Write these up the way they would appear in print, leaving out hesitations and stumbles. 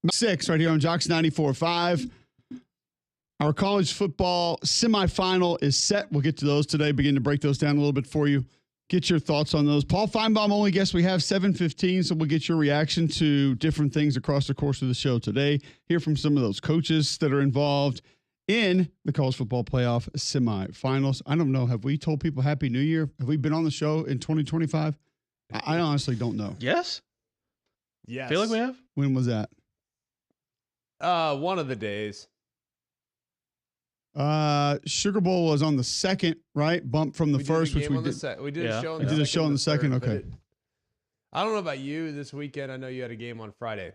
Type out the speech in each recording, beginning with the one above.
6 right here on Jocks 94.5. Our college football semifinal is set. We'll get to those today, begin to break those down a little bit for you. Get your thoughts on those. Paul Finebaum, only guest we have, 7:15, so we'll get your reaction to different things across the course of the show today. Hear from some of those coaches that are involved in the college football playoff semifinals. I don't know. Have we told people Happy New Year? Have we been on the show in 2025? I honestly don't know. Yes. Yes. Feel like we have? When was that? One of the days. Sugar Bowl was on the 2nd, right? Bump from the first, which we did. We did a show on the second. We did a show on the second. Okay. I don't know about you this weekend. I know you had a game on Friday,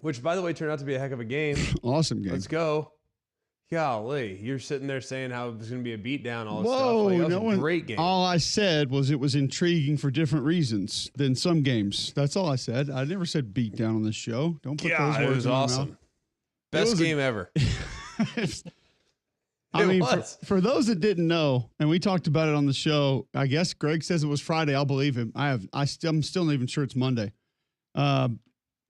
which, by the way, turned out to be a heck of a game. Awesome game. Let's go. Golly, you're sitting there saying how it was going to be a beatdown, all this Whoa, stuff. Like, that was a great game. All I said was it was intriguing for different reasons than some games. That's all I said. I never said beatdown on this show. Don't put those words it was in my awesome. mouth. Best game ever. I mean, for those that didn't know, and we talked about it on the show, I guess Greg says it was Friday. I'll believe him. I'm still not even sure it's Monday.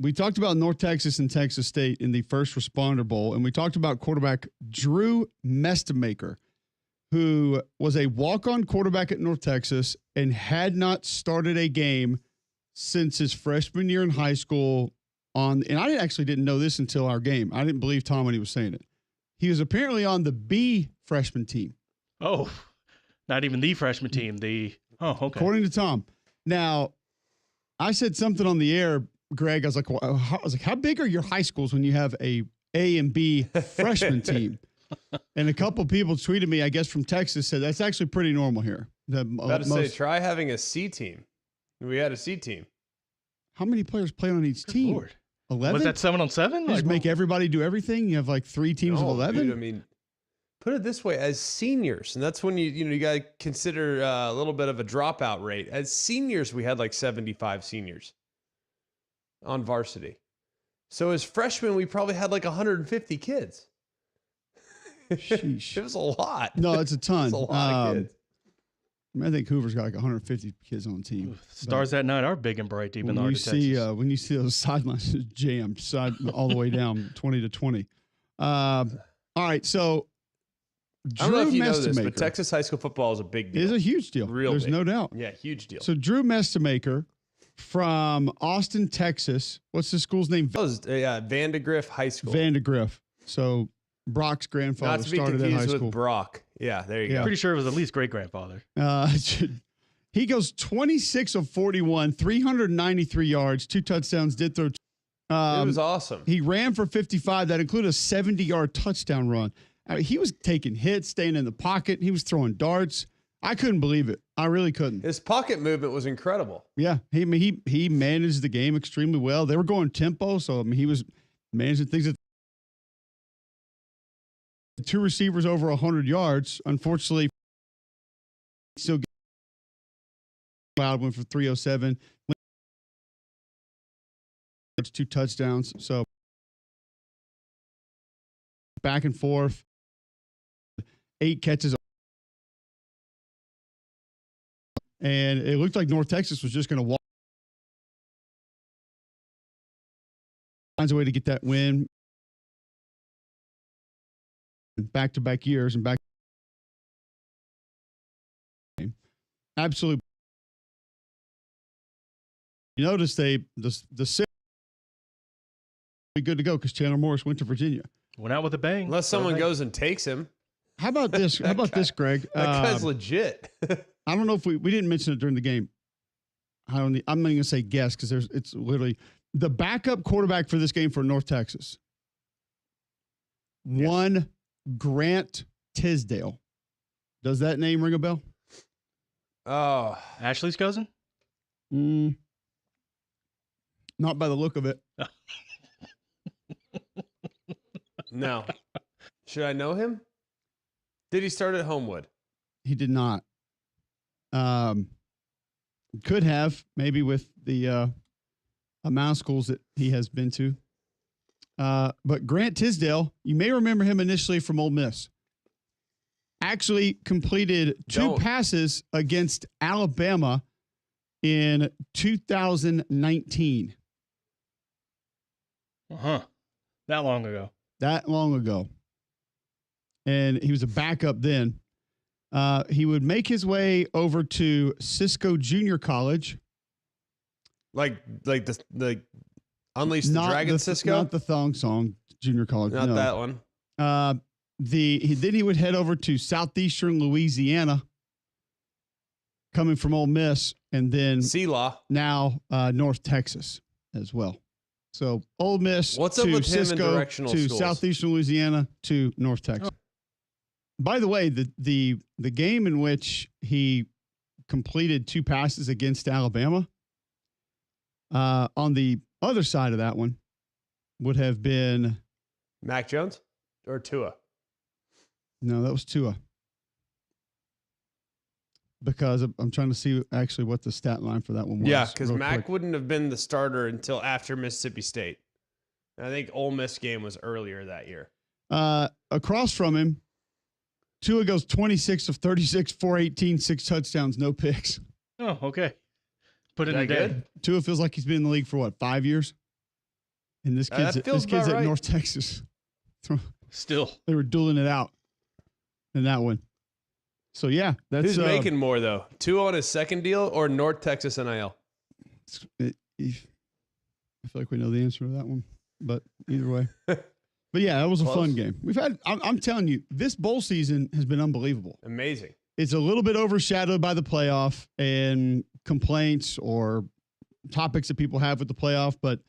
We talked about North Texas and Texas State in the First Responder Bowl, and we talked about quarterback Drew Mestemaker, who was a walk-on quarterback at North Texas and had not started a game since his freshman year in high school. And I actually didn't know this until our game. I didn't believe Tom when he was saying it. He was apparently on the B freshman team. Oh, not even the freshman team. Okay. According to Tom. Now, I said something on the air, Greg. I was like, how big are your high schools when you have a and B freshman team? And a couple people tweeted me, I guess from Texas, said that's actually pretty normal here. Try having a C team. We had a C team. How many players play on each team? Lord. 11? Was that 7-on-7? Just make everybody do everything? You have like 3 teams of 11? Dude, I mean, put it this way, as seniors, and that's when you got to consider a little bit of a dropout rate. As seniors, we had like 75 seniors on varsity. So as freshmen, we probably had like 150 kids. Sheesh. It was a lot. No, it's a ton. It's a lot of kids. I think Hoover's got like 150 kids on the team. Stars that night are big and bright, even though when you see those sidelines jammed all the way down 20-20. All right, so I don't know if you know this, but Texas high school football is a big deal. It's a huge deal. There's no doubt. Yeah, huge deal. So Drew Mestemaker from Austin, Texas. What's the school's name? Vandegrift High School. Vandegrift. So Brock's grandfather started that high school. Not to be confused with Brock. Yeah, there you go. Pretty sure it was at least great-grandfather. He goes 26 of 41, 393 yards, 2 touchdowns, did throw. It was awesome. He ran for 55. That included a 70-yard touchdown run. I mean, he was taking hits, staying in the pocket. He was throwing darts. I couldn't believe it. I really couldn't. His pocket movement was incredible. Yeah, he managed the game extremely well. They were going tempo, so I mean, he was managing things. 2 receivers over 100 yards. Unfortunately, still went for 307. 2 touchdowns. So back and forth. 8 catches. And it looked like North Texas was just going to walk. Finds a way to get that win. Back-to-back years and back. Absolutely. You notice the be good to go because Chandler Morris went to Virginia. Went out with a bang. Unless someone goes and takes him. How about this? How about this, Greg? That guy's legit. I don't know if we didn't mention it during the game. I'm not going to say guess because it's literally the backup quarterback for this game for North Texas. Yes. One Grant Tisdale. Does that name ring a bell? Oh, Ashley's cousin? Not by the look of it. No. Should I know him? Did he start at Homewood? He did not. Could have, maybe with the amount of schools that he has been to. But Grant Tisdale, you may remember him initially from Ole Miss. Actually completed 2 passes against Alabama in 2019. That long ago. That long ago. And he was a backup then. He would make his way over to Cisco Junior College. Like Unleash the Dragon Cisco? Not the Thong Song Junior College. Not that one. Then he would head over to Southeastern Louisiana, coming from Ole Miss, and then C-Law. Now North Texas as well. So Ole Miss What's to up with Cisco him in directional to schools? Southeastern Louisiana to North Texas. Oh. By the way, the game in which he completed 2 passes against Alabama, on the other side of that one would have been Mac Jones or Tua? No, that was Tua. Because I'm trying to see actually what the stat line for that one was. Yeah, because Mac wouldn't have been the starter until after Mississippi State. And I think Ole Miss game was earlier that year. Across from him, Tua goes 26 of 36, 418, 6 touchdowns, no picks. Oh, okay. Put it in good. Tua feels like he's been in the league for what, 5 years? And this kid's at North Texas. Still. They were dueling it out in that one. So, yeah. Who's making more, though? Tua on his second deal or North Texas NIL? I feel like we know the answer to that one. But either way. But, yeah, that was a fun game. I'm telling you, this bowl season has been unbelievable. Amazing. It's a little bit overshadowed by the playoff and complaints or topics that people have with the playoff, but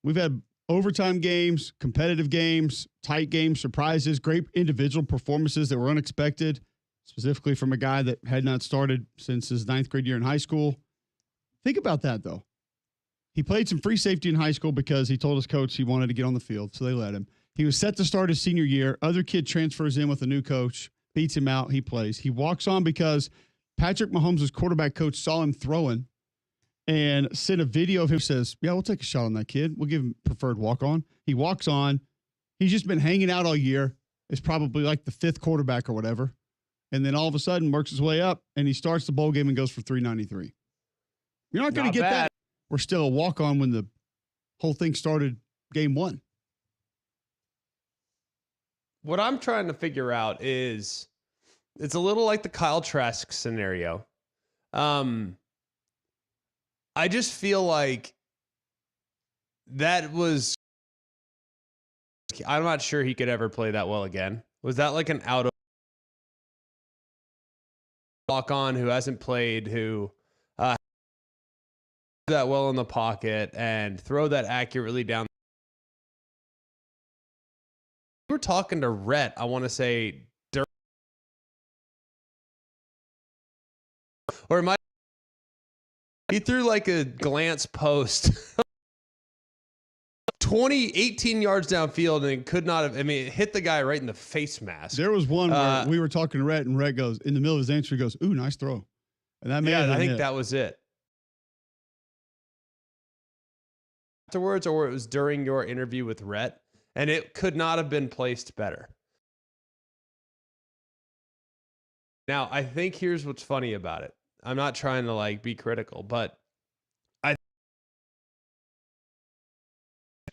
we've had overtime games, competitive games, tight games, surprises, great individual performances that were unexpected, specifically from a guy that had not started since his 9th grade year in high school. Think about that, though. He played some free safety in high school because he told his coach he wanted to get on the field, so they let him. He was set to start his senior year. Other kid transfers in with a new coach, beats him out, he plays. He walks on because Patrick Mahomes' quarterback coach saw him throwing and sent a video of him, says, yeah, we'll take a shot on that kid. We'll give him preferred walk-on. He walks on. He's just been hanging out all year. It's probably like the 5th quarterback or whatever. And then all of a sudden works his way up, and he starts the bowl game and goes for 393. You're not going to get that. We're still a walk-on when the whole thing started game 1. What I'm trying to figure out is it's a little like the Kyle Trask scenario. I just feel like that was, I'm not sure he could ever play that well again. Was that like an out of walk on who hasn't played, who that well in the pocket and throw that accurately down? We were talking to Rhett, I want to say, or it might, he threw like a glance post 18 yards downfield and could not have, it hit the guy right in the face mask. There was one where we were talking to Rhett, and Rhett goes, in the middle of his answer, he goes, ooh, nice throw. And that I think that was it. Afterwards, or it was during your interview with Rhett, and it could not have been placed better. Now, I think here's what's funny about it. I'm not trying to be critical, but last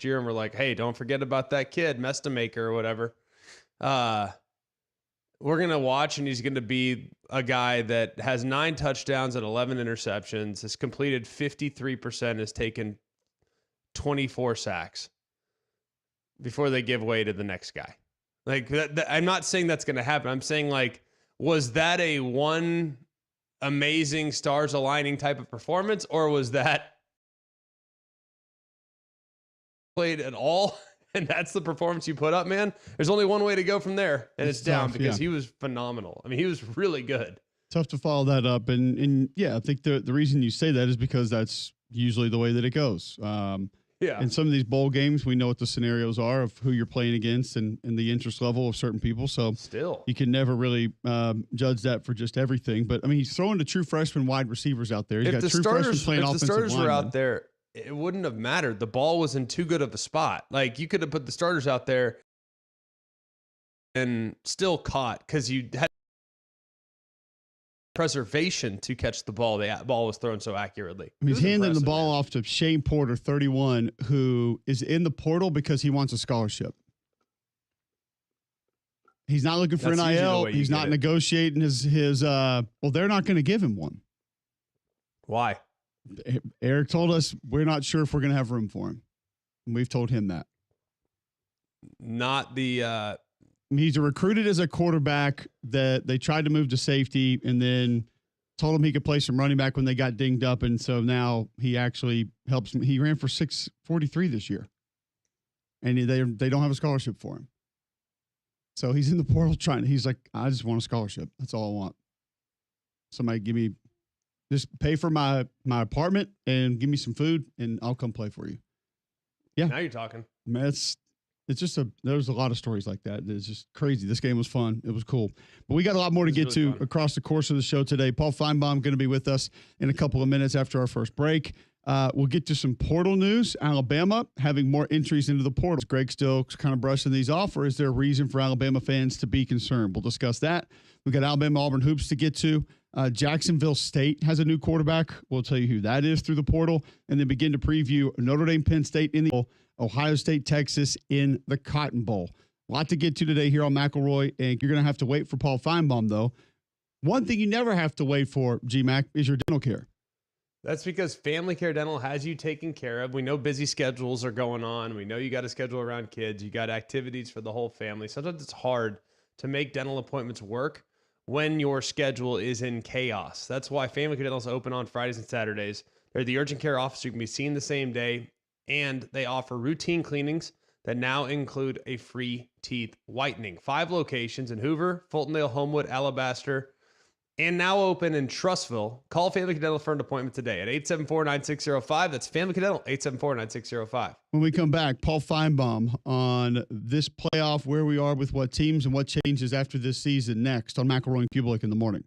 year, and we're like, hey, don't forget about that kid, Mestamaker or whatever. We're going to watch, and he's going to be a guy that has 9 touchdowns and 11 interceptions, has completed 53%, has taken 24 sacks before they give way to the next guy. I'm not saying that's going to happen. I'm saying, was that a one amazing stars aligning type of performance, or was that played at all? And that's the performance you put up, man. There's only one way to go from there, and it's down tough, because he was phenomenal. He was really good. Tough to follow that up. And yeah, I think the reason you say that is because that's usually the way that it goes. Yeah. In some of these bowl games, we know what the scenarios are of who you're playing against and the interest level of certain people. So still, you can never really judge that for just everything. But he's throwing to true freshman wide receivers out there. He's got true freshmen playing offensive linemen. If the starters were out there, it wouldn't have mattered. The ball was in too good of a spot. You could have put the starters out there and still caught, because you had preservation to catch the ball. The ball was thrown so accurately. He's handing the ball man. off to Shane Porter, 31, who is in the portal because he wants a scholarship. He's not looking for That's usually the NIL. way you He's get not it. negotiating his well, they're not going to give him one. Why? Eric told us we're not sure if we're going to have room for him. And we've told him that. Not the He's recruited as a quarterback that they tried to move to safety and then told him he could play some running back when they got dinged up. And so now he actually helps him. He ran for 643 this year. And they don't have a scholarship for him. So he's in the portal he's like, I just want a scholarship. That's all I want. Somebody just pay for my apartment and give me some food and I'll come play for you. Yeah. Now you're talking. Man, there's a lot of stories like that. It's just crazy. This game was fun. It was cool. But we got a lot more to get to across the course of the show today. Paul Finebaum going to be with us in a couple of minutes after our first break. We'll get to some portal news. Alabama having more entries into the portal. Is Greg still kind of brushing these off, or is there a reason for Alabama fans to be concerned? We'll discuss that. We've got Alabama-Auburn hoops to get to. Jacksonville State has a new quarterback. We'll tell you who that is through the portal, and then begin to preview Notre Dame, Penn State in the bowl, Ohio State, Texas in the Cotton Bowl. A lot to get to today here on McElroy, and you're going to have to wait for Paul Finebaum, though. One thing you never have to wait for, GMAC, is your dental care. That's because Family Care Dental has you taken care of. We know busy schedules are going on. We know you got to schedule around kids. You got activities for the whole family. Sometimes it's hard to make dental appointments work when your schedule is in chaos. That's why Family Care Dental is open on Fridays and Saturdays. They're the urgent care office. You can be seen the same day, and they offer routine cleanings that now include a free teeth whitening. 5 locations in Hoover, Fultondale, Homewood, Alabaster, and now open in Trussville. Call Family Care Dental for an appointment today at 874-9605. That's Family Care Dental, 874-9605. When we come back, Paul Finebaum on this playoff, where we are with what teams and what changes after this season next on McElroy and Cubelic in the morning.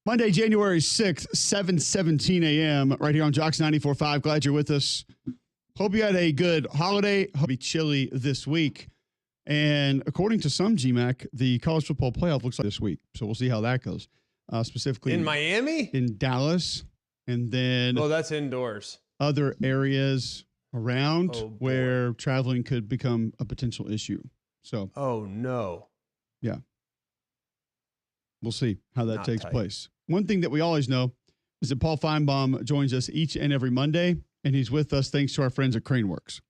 Monday, January 6th, 7:17 a.m. right here on Jocks 94.5. Glad you're with us. Hope you had a good holiday. Hope it's chilly this week. And according to some GMAC, the college football playoff looks like this week. So we'll see how that goes. Specifically in Miami, in Dallas, and then that's indoors. Other areas around where traveling could become a potential issue. So, no. Yeah. We'll see how that takes place. One thing that we always know is that Paul Finebaum joins us each and every Monday, and he's with us thanks to our friends at Craneworks.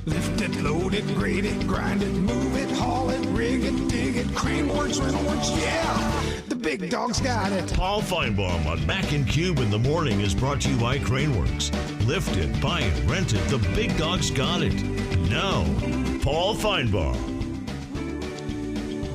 Lift it, load it, grade it, grind it, move it, haul it, rig it, dig it, Craneworks, Rentalworks, yeah! The big dog's got it. Paul Finebaum on Mac and Cube in the morning is brought to you by Craneworks. Lift it, buy it, rent it, the big dog's got it. Now, Paul Finebaum.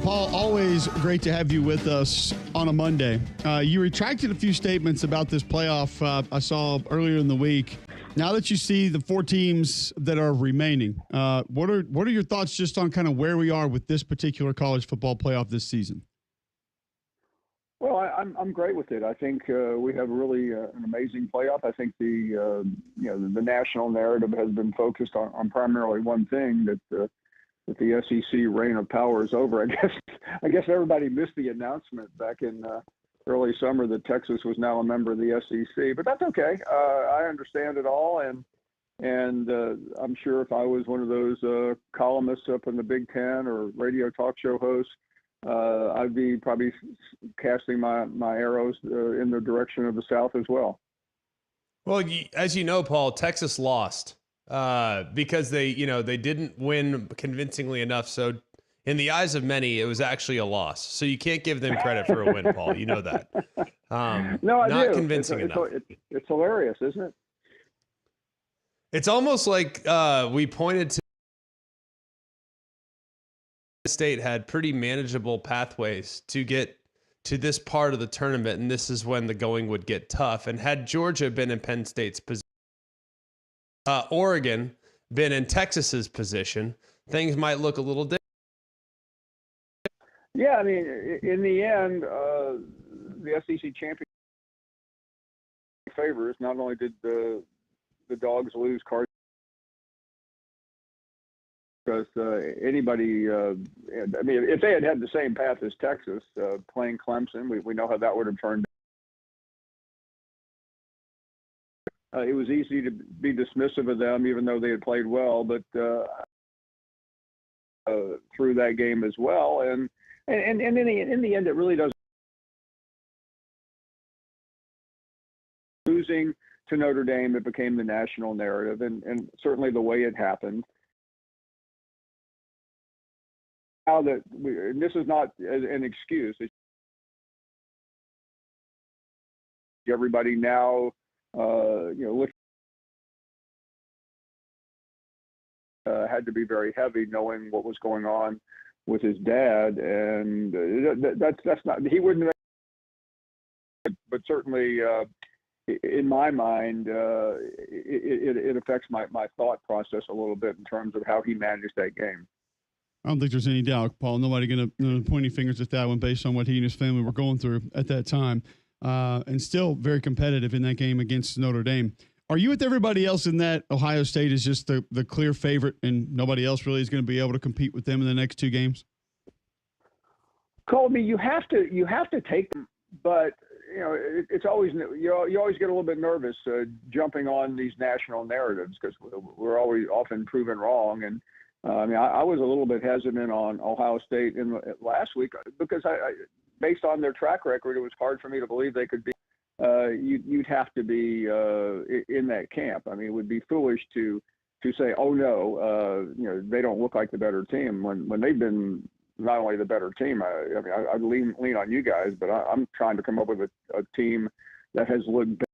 Paul, always great to have you with us on a Monday. You retracted a few statements about this playoff I saw earlier in the week. Now that you see the 4 teams that are remaining, what are your thoughts just on kind of where we are with this particular college football playoff this season? Well, I'm great with it. I think we have really an amazing playoff. I think the national narrative has been focused on primarily one thing, that the SEC reign of power is over. I guess everybody missed the announcement back in early summer that Texas was now a member of the SEC, but that's okay. I understand it all, and I'm sure if I was one of those columnists up in the Big Ten or radio talk show hosts, I'd be probably casting my arrows in the direction of the South as well. Well, as you know, Paul, Texas lost because they didn't win convincingly enough. So in the eyes of many, it was actually a loss. So you can't give them credit for a win, Paul. You know that. No, I not do. Convincing enough. It's hilarious, isn't it? It's almost like we pointed to State had pretty manageable pathways to get to this part of the tournament, and this is when the going would get tough. And had Georgia been in Penn State's position, Oregon been in Texas's position, things might look a little different. Yeah, I mean, in the end, the SEC champion favors. Not only did the Dogs lose cards, because anybody, I mean, if they had the same path as Texas, playing Clemson, we know how that would have turned out. It was easy to be dismissive of them, even though they had played well, but through that game as well. And in the end, it really doesn't. Losing to Notre Dame, it became the national narrative, and certainly the way it happened. Now that and this is not an excuse. Everybody now, look, had to be very heavy, knowing what was going on with his dad, and that's not, he wouldn't, but certainly in my mind, it affects my thought process a little bit in terms of how he managed that game. I don't think there's any doubt, Paul. Nobody going to point any fingers at that one based on what he and his family were going through at that time. And still very competitive in that game against Notre Dame. Are you with everybody else in that Ohio State is just the clear favorite and nobody else really is going to be able to compete with them in the next 2 games? Colby, you have to take them, but it's always, you always get a little bit nervous jumping on these national narratives because we're always often proven wrong. And I mean, I was a little bit hesitant on Ohio State last week because based on their track record, it was hard for me to believe they could be. You'd have to be in that camp. I mean, it would be foolish to say, oh no, they don't look like the better team when they've been not only the better team. I lean on you guys, but I'm trying to come up with a team that has looked better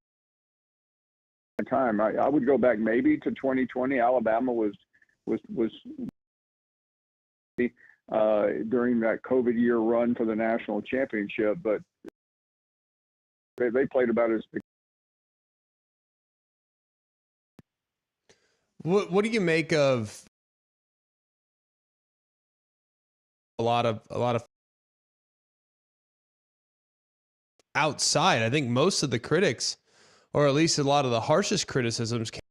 in time. I would go back maybe to 2020. Alabama was during that COVID year run for the national championship, but they played about as big. What do you make of a lot of outside. I think most of the critics, or at least a lot of the harshest criticisms, came.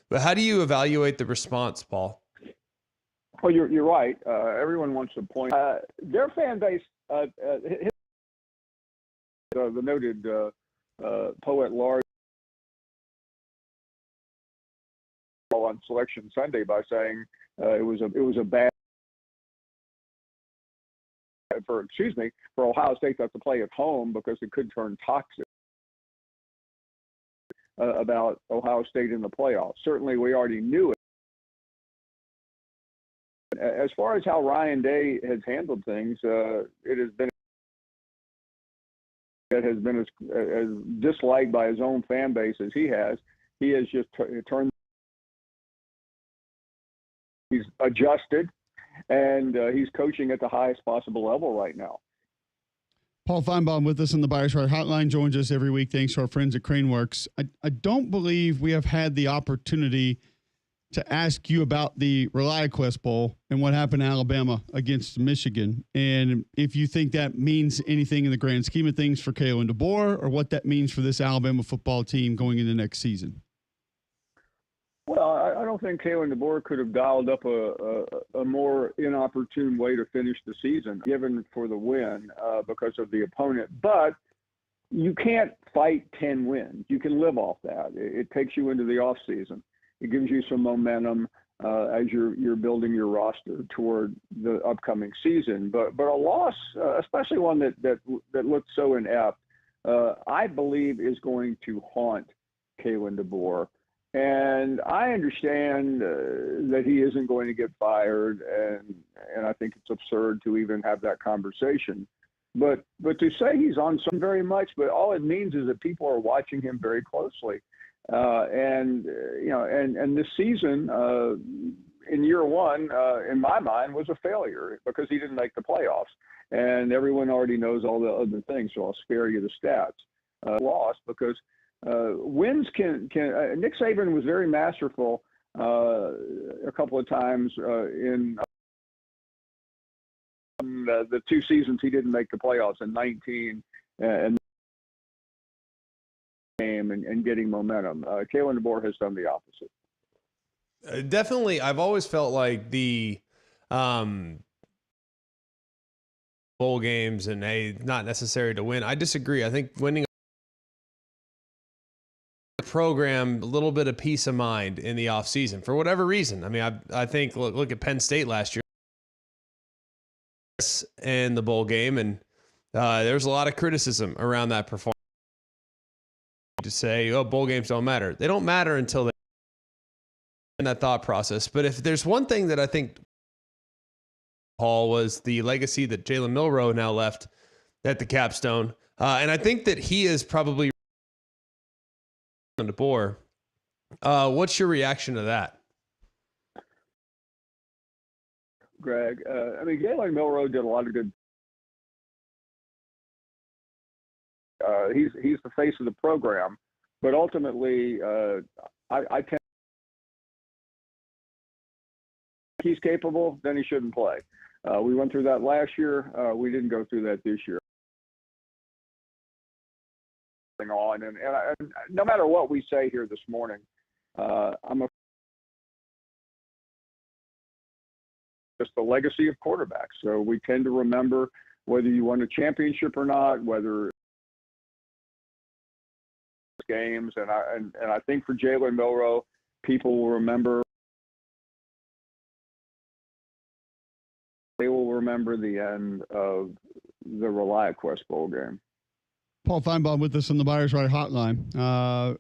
But how do you evaluate the response, Paul? Well, you're right. Everyone wants to point. Their fan base, the noted poet laureate on Selection Sunday by saying it was a bad for Ohio State to have to play at home because it could turn toxic about Ohio State in the playoffs. Certainly, we already knew it. As far as how Ryan Day has handled things, it has been as disliked by his own fan base as he has. He has just turned. He's adjusted, and he's coaching at the highest possible level right now. Paul Finebaum with us on the Buyers Right Hotline, joins us every week thanks to our friends at Craneworks. I don't believe we have had the opportunity to ask you about the ReliaQuest Bowl and what happened in Alabama against Michigan, and if you think that means anything in the grand scheme of things for Kalen DeBoer, or what that means for this Alabama football team going into next season. Well, I don't think Kalen DeBoer could have dialed up a more inopportune way to finish the season, given for the win because of the opponent. But you can't fight 10 wins. You can live off that. It takes you into the off season. It gives you some momentum as you're building your roster toward the upcoming season. But a loss, especially one that looked so inept, I believe is going to haunt Kalen DeBoer. And I understand that he isn't going to get fired, and I think it's absurd to even have that conversation. But to say he's on some very much, but all it means is that people are watching him very closely. And this season in year one, in my mind, was a failure because he didn't make the playoffs, and everyone already knows all the other things. So I'll spare you the stats. Lost because wins can. Nick Saban was very masterful a couple of times in the two seasons he didn't make the playoffs in 19 and and getting momentum. Kalen DeBoer has done the opposite. Definitely, I've always felt like the bowl games and not necessary to win. I disagree. I think winning a program a little bit of peace of mind in the offseason for whatever reason. I mean, I think look at Penn State last year in the bowl game, and there's a lot of criticism around that performance. To say, oh, bowl games don't matter. They don't matter until they're in that thought process. But if there's one thing that I think, Paul, was the legacy that Jalen Milroe now left at the capstone. And I think that he is probably on the board. What's your reaction to that? Greg, I mean, Jalen Milroe did a lot of good. He's the face of the program, but ultimately, I tend he's capable, then he shouldn't play. We went through that last year. We didn't go through that this year. On and no matter what we say here this morning, I'm just the legacy of quarterbacks. So we tend to remember whether you won a championship or not, whether games, and I think for Jalen Milroe, people will remember. They will remember the end of the ReliaQuest Bowl game. Paul Finebaum with us on the Buyers Right Hotline.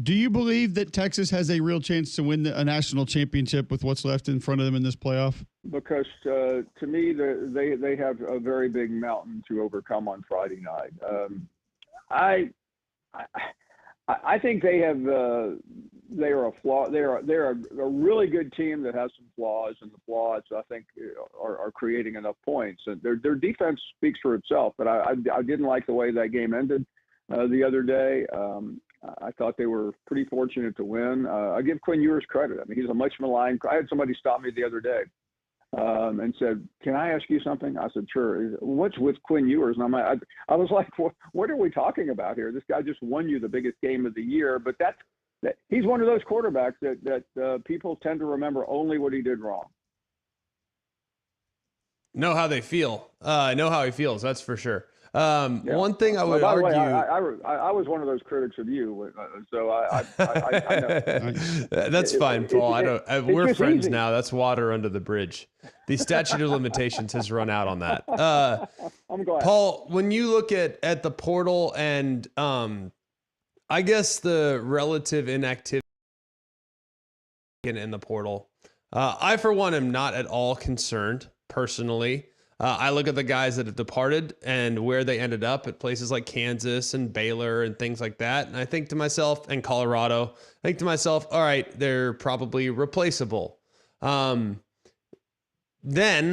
Do you believe that Texas has a real chance to win a national championship with what's left in front of them in this playoff? Because to me, they have a very big mountain to overcome on Friday night. I think they have. They are a flaw. They're a really good team that has some flaws, and the flaws I think are creating enough points. And their defense speaks for itself. But I didn't like the way that game ended the other day. I thought they were pretty fortunate to win. I give Quinn Ewers credit. I mean, he's a much maligned. I had somebody stop me the other day and said, "Can I ask you something?" I said, "Sure." He said, "What's with Quinn Ewers?" And I'm like, I was like, "What are we talking about here? This guy just won you the biggest game of the year." But that he's one of those quarterbacks that people tend to remember only what he did wrong. Know how they feel. Know how he feels. That's for sure. Yeah. One thing I would by the argue. way, I was one of those critics of you, so I know. That's fine, Paul. We're just friends easy. now. That's water under the bridge. The statute of limitations has run out on that. I'm glad. Paul, when you look at the portal and I guess the relative inactivity in the portal, I for one am not at all concerned personally. I look at the guys that have departed and where they ended up at places like Kansas and Baylor and things like that. And I think to myself, and Colorado, I think to myself, all right, they're probably replaceable. Then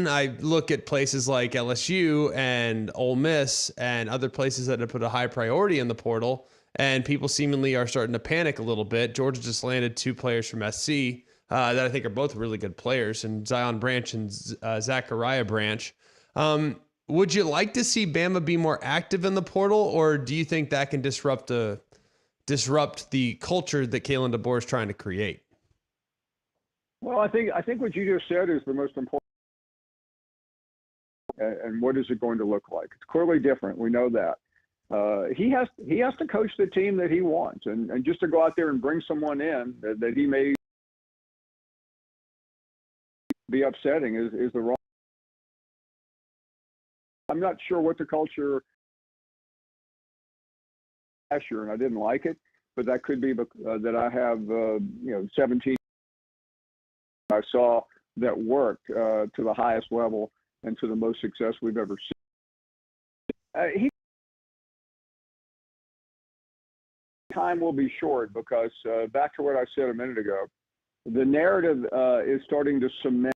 I look at places like LSU and Ole Miss and other places that have put a high priority in the portal, and people seemingly are starting to panic a little bit. Georgia just landed 2 players from SC that I think are both really good players, and Zion Branch and Zachariah Branch. Would you like to see Bama be more active in the portal, or do you think that can disrupt the culture that Kalen DeBoer is trying to create? Well, I think what you just said is the most important. And what is it going to look like? It's clearly different. We know that. He has to coach the team that he wants, and just to go out there and bring someone in that he may be upsetting is the wrong. I'm not sure what the culture last year, and I didn't like it, but that could be that I have 17 I saw that worked to the highest level and to the most success we've ever seen. Time will be short because back to what I said a minute ago, the narrative is starting to cement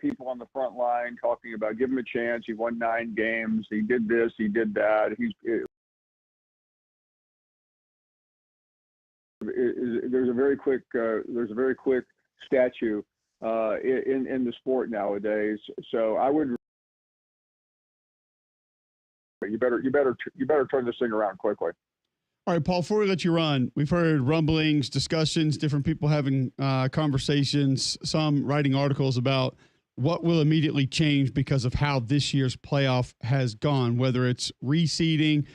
people on the front line talking about give him a chance. He won 9 games. He did this. He did that. There's a very quick statue in the sport nowadays. So I would. You better turn this thing around quickly. All right, Paul, before we let you run, we've heard rumblings, discussions, different people having conversations, some writing articles about what will immediately change because of how this year's playoff has gone, whether it's reseeding,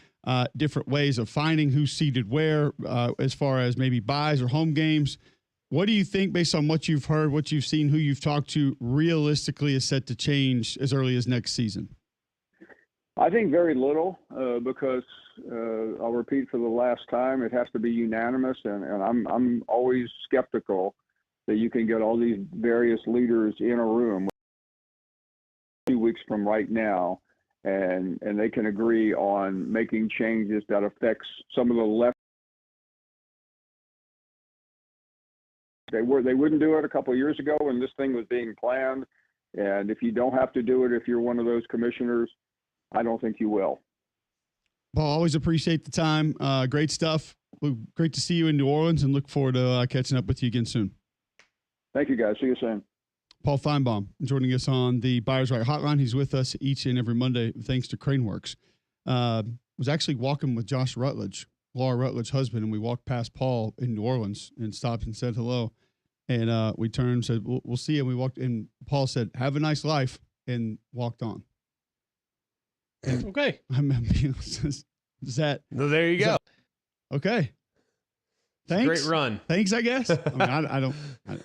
different ways of finding who's seeded where, as far as maybe buys or home games. What do you think, based on what you've heard, what you've seen, who you've talked to, realistically is set to change as early as next season? I think very little because I'll repeat for the last time, it has to be unanimous, and I'm always skeptical that you can get all these various leaders in a room 2 weeks from right now, and they can agree on making changes that affects some of the left. They wouldn't do it a couple of years ago when this thing was being planned, and if you don't have to do it, if you're one of those commissioners, I don't think you will. Paul, always appreciate the time. Great stuff. Great to see you in New Orleans, and look forward to catching up with you again soon. Thank you, guys. See you soon. Paul Finebaum joining us on the Buyers Right Hotline. He's with us each and every Monday, thanks to CraneWorks. Was actually walking with Josh Rutledge, Laura Rutledge's husband, and we walked past Paul in New Orleans and stopped and said hello. And we turned and said, we'll see you. And we walked, and Paul said, have a nice life, and walked on. And okay. Is that? No, there you go. Okay. Thanks. Great run. Thanks, I guess. I mean, I'm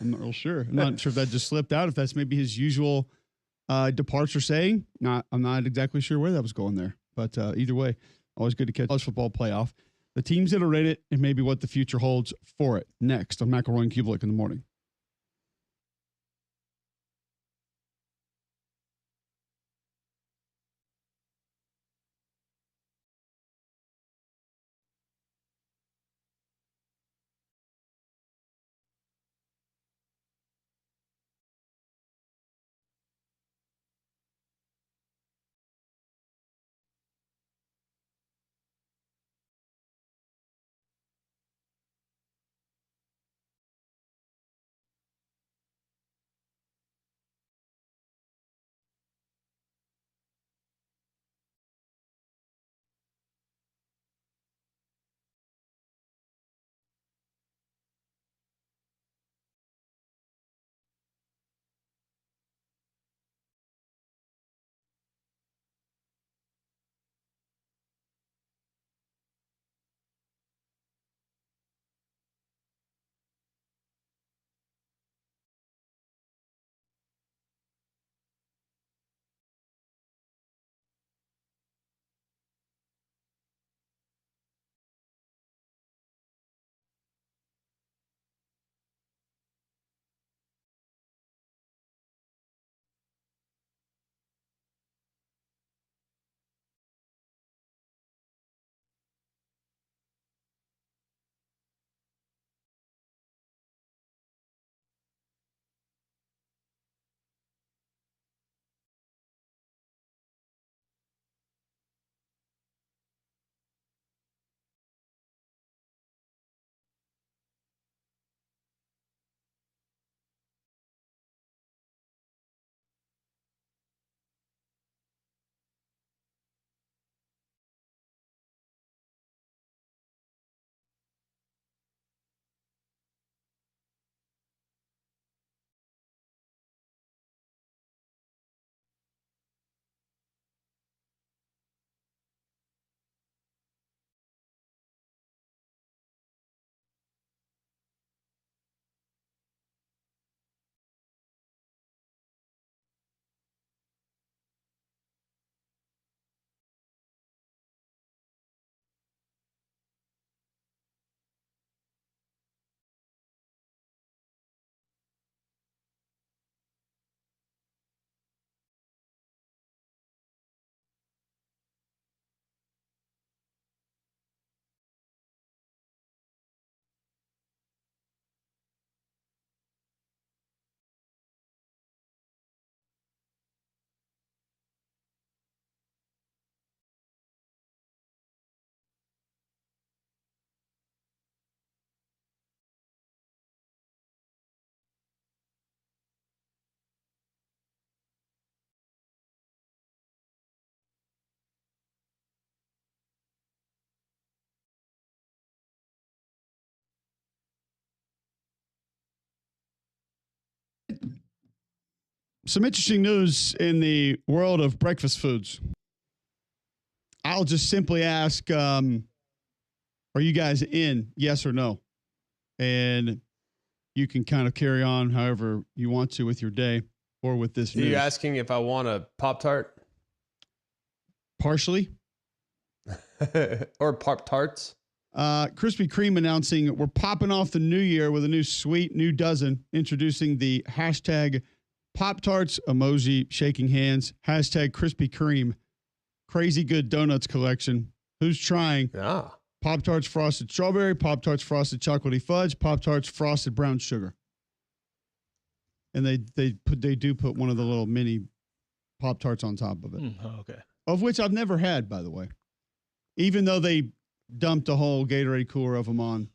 not real sure. I'm not sure if that just slipped out, if that's maybe his usual departure saying. I'm not exactly sure where that was going there. But either way, always good to catch college football playoff. The teams that are rated and maybe what the future holds for it. Next on McElroy and Cubelic in the morning. Some interesting news in the world of breakfast foods. I'll just simply ask, are you guys in, yes or no? And you can kind of carry on however you want to with your day or with this news. Are you asking if I want a Pop-Tart? Partially. Or Pop-Tarts? Krispy Kreme announcing we're popping off the new year with a new sweet new dozen, introducing the hashtag Pop-Tarts, emoji, shaking hands, hashtag Krispy Kreme, crazy good donuts collection. Who's trying? Yeah. Pop-Tarts frosted strawberry, Pop-Tarts frosted chocolatey fudge, Pop-Tarts frosted brown sugar. And they do put one of the little mini Pop-Tarts on top of it. Okay. Of which I've never had, by the way. Even though they dumped a whole Gatorade cooler of them on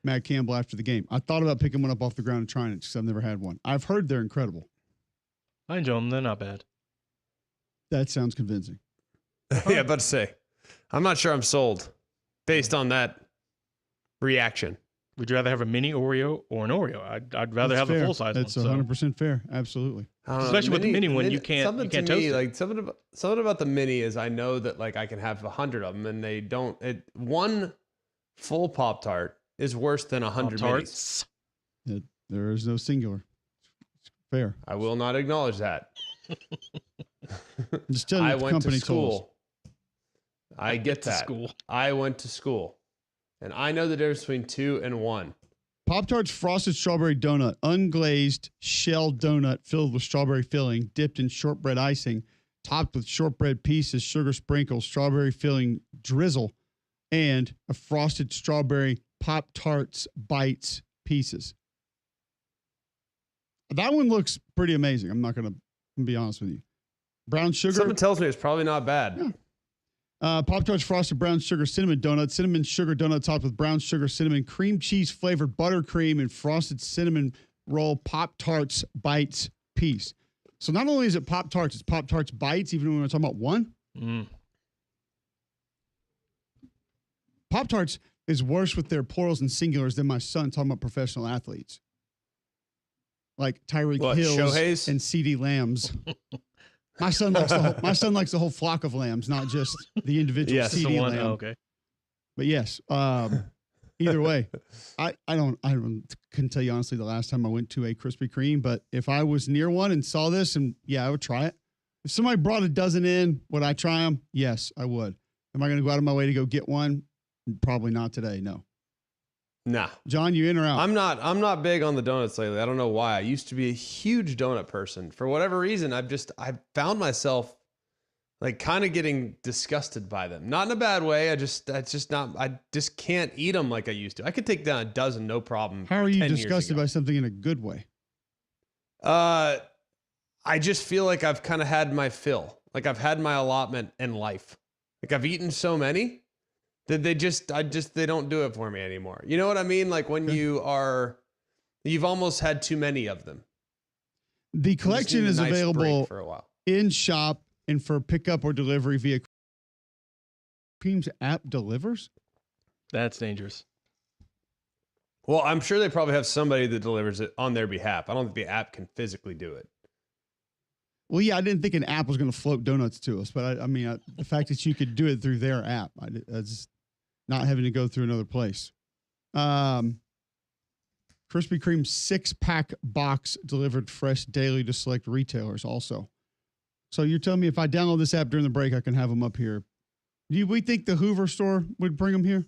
Matt Campbell after the game. I thought about picking one up off the ground and trying it because I've never had one. I've heard they're incredible. I enjoy them. They're not bad. That sounds convincing. Yeah, about to say. I'm not sure I'm sold based on that reaction. Would you rather have a mini Oreo or an Oreo? I'd rather have fair. the full size That's one. 100% fair. Absolutely. I don't know, Especially with the mini one, you can't something to toast me, it. like something about the mini is I know that like I can have 100 of them and they don't. One full Pop-Tart is worse than 100 minis. Pop-Tarts. There is no singular. It's fair. I will not acknowledge that. Just tell you I what the went to company told us. school. I get to that. school. I went to school, and I know the difference between 2 and 1. Pop-Tarts frosted strawberry donut, unglazed shell donut filled with strawberry filling, dipped in shortbread icing, topped with shortbread pieces, sugar sprinkles, strawberry filling drizzle, and a frosted strawberry Pop-Tarts bites pieces. That one looks pretty amazing. I'm not going to be honest with you. Brown sugar. Something tells me it's probably not bad. Yeah. Pop-Tarts frosted brown sugar cinnamon donut, cinnamon sugar donut topped with brown sugar, cinnamon, cream cheese flavored buttercream, and frosted cinnamon roll Pop-Tarts bites piece. So not only is it Pop-Tarts, it's Pop-Tarts bites, even when we're talking about one. Pop-Tarts is worse with their plurals and singulars than my son talking about professional athletes. Like Tyreek Hills Shohei's? and CeeDee Lambs. My son likes the whole flock of lambs, not just the individual Yes, the CD one. lamb. Oh, okay. But yes, either way, I couldn't tell you honestly the last time I went to a Krispy Kreme, but if I was near one and saw this, and yeah, I would try it. If somebody brought a dozen in, would I try them? Yes, I would. Am I going to go out of my way to go get one? Probably not today. No. Nah. John, you in or out? I'm not big on the donuts lately. I don't know why. I used to be a huge donut person. For whatever reason, I've found myself like kind of getting disgusted by them. Not in a bad way. I just can't eat them like I used to. I could take down a dozen, no problem. How are you 10 years disgusted ago. by something in a good way? I just feel like I've kind of had my fill. Like I've had my allotment in life. Like I've eaten so many that they don't do it for me anymore. You know what I mean? Like when you've almost had too many of them. The collection is available for a while. in shop and for pickup or delivery via Cream's app delivers. That's dangerous. Well, I'm sure they probably have somebody that delivers it on their behalf. I don't think the app can physically do it. Well, yeah, I didn't think an app was going to float donuts to us, but I mean, the fact that you could do it through their app, that's not having to go through another place. Krispy Kreme 6-pack box delivered fresh daily to select retailers also. So you're telling me if I download this app during the break, I can have them up here. Do we think the Hoover store would bring them here?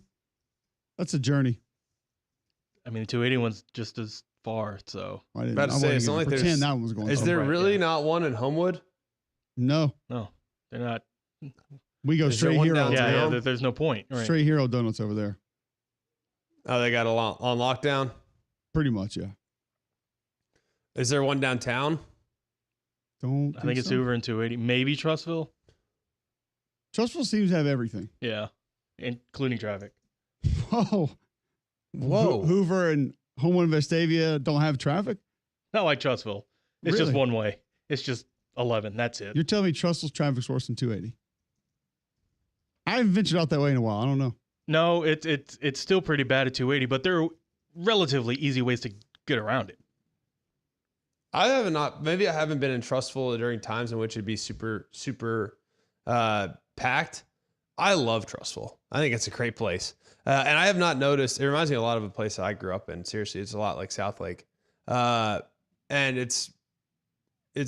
That's a journey. I mean, the 280 one's just as far, so. I didn't About to say, it's not like pretend there's- that one was going. Is somewhere. there right, really yeah. not one in Homewood? No, No, they're not. we go Is there straight one hero. downtown? Yeah, there's no point. Right. Straight hero donuts over there. Oh, they got on lockdown? Pretty much, yeah. Is there one downtown? Don't. I think it's so. Hoover and 280. Maybe Trustville. Trustful seems to have everything. Yeah, including traffic. Whoa. Whoa. Hoover and Homewood and Vestavia don't have traffic? Not like Trustville. It's just Really? one way. It's just 11. That's it. You're telling me Trustful's traffic's worse than 280? I haven't ventured out that way in a while. I don't know. No, it's still pretty bad at 280, but there are relatively easy ways to get around it. I have not. Maybe I haven't been in Trustful during times in which it'd be super, super packed. I love Trustful. I think it's a great place. And I have not noticed, it reminds me a lot of a place that I grew up in. Seriously, it's a lot like South Lake. And it's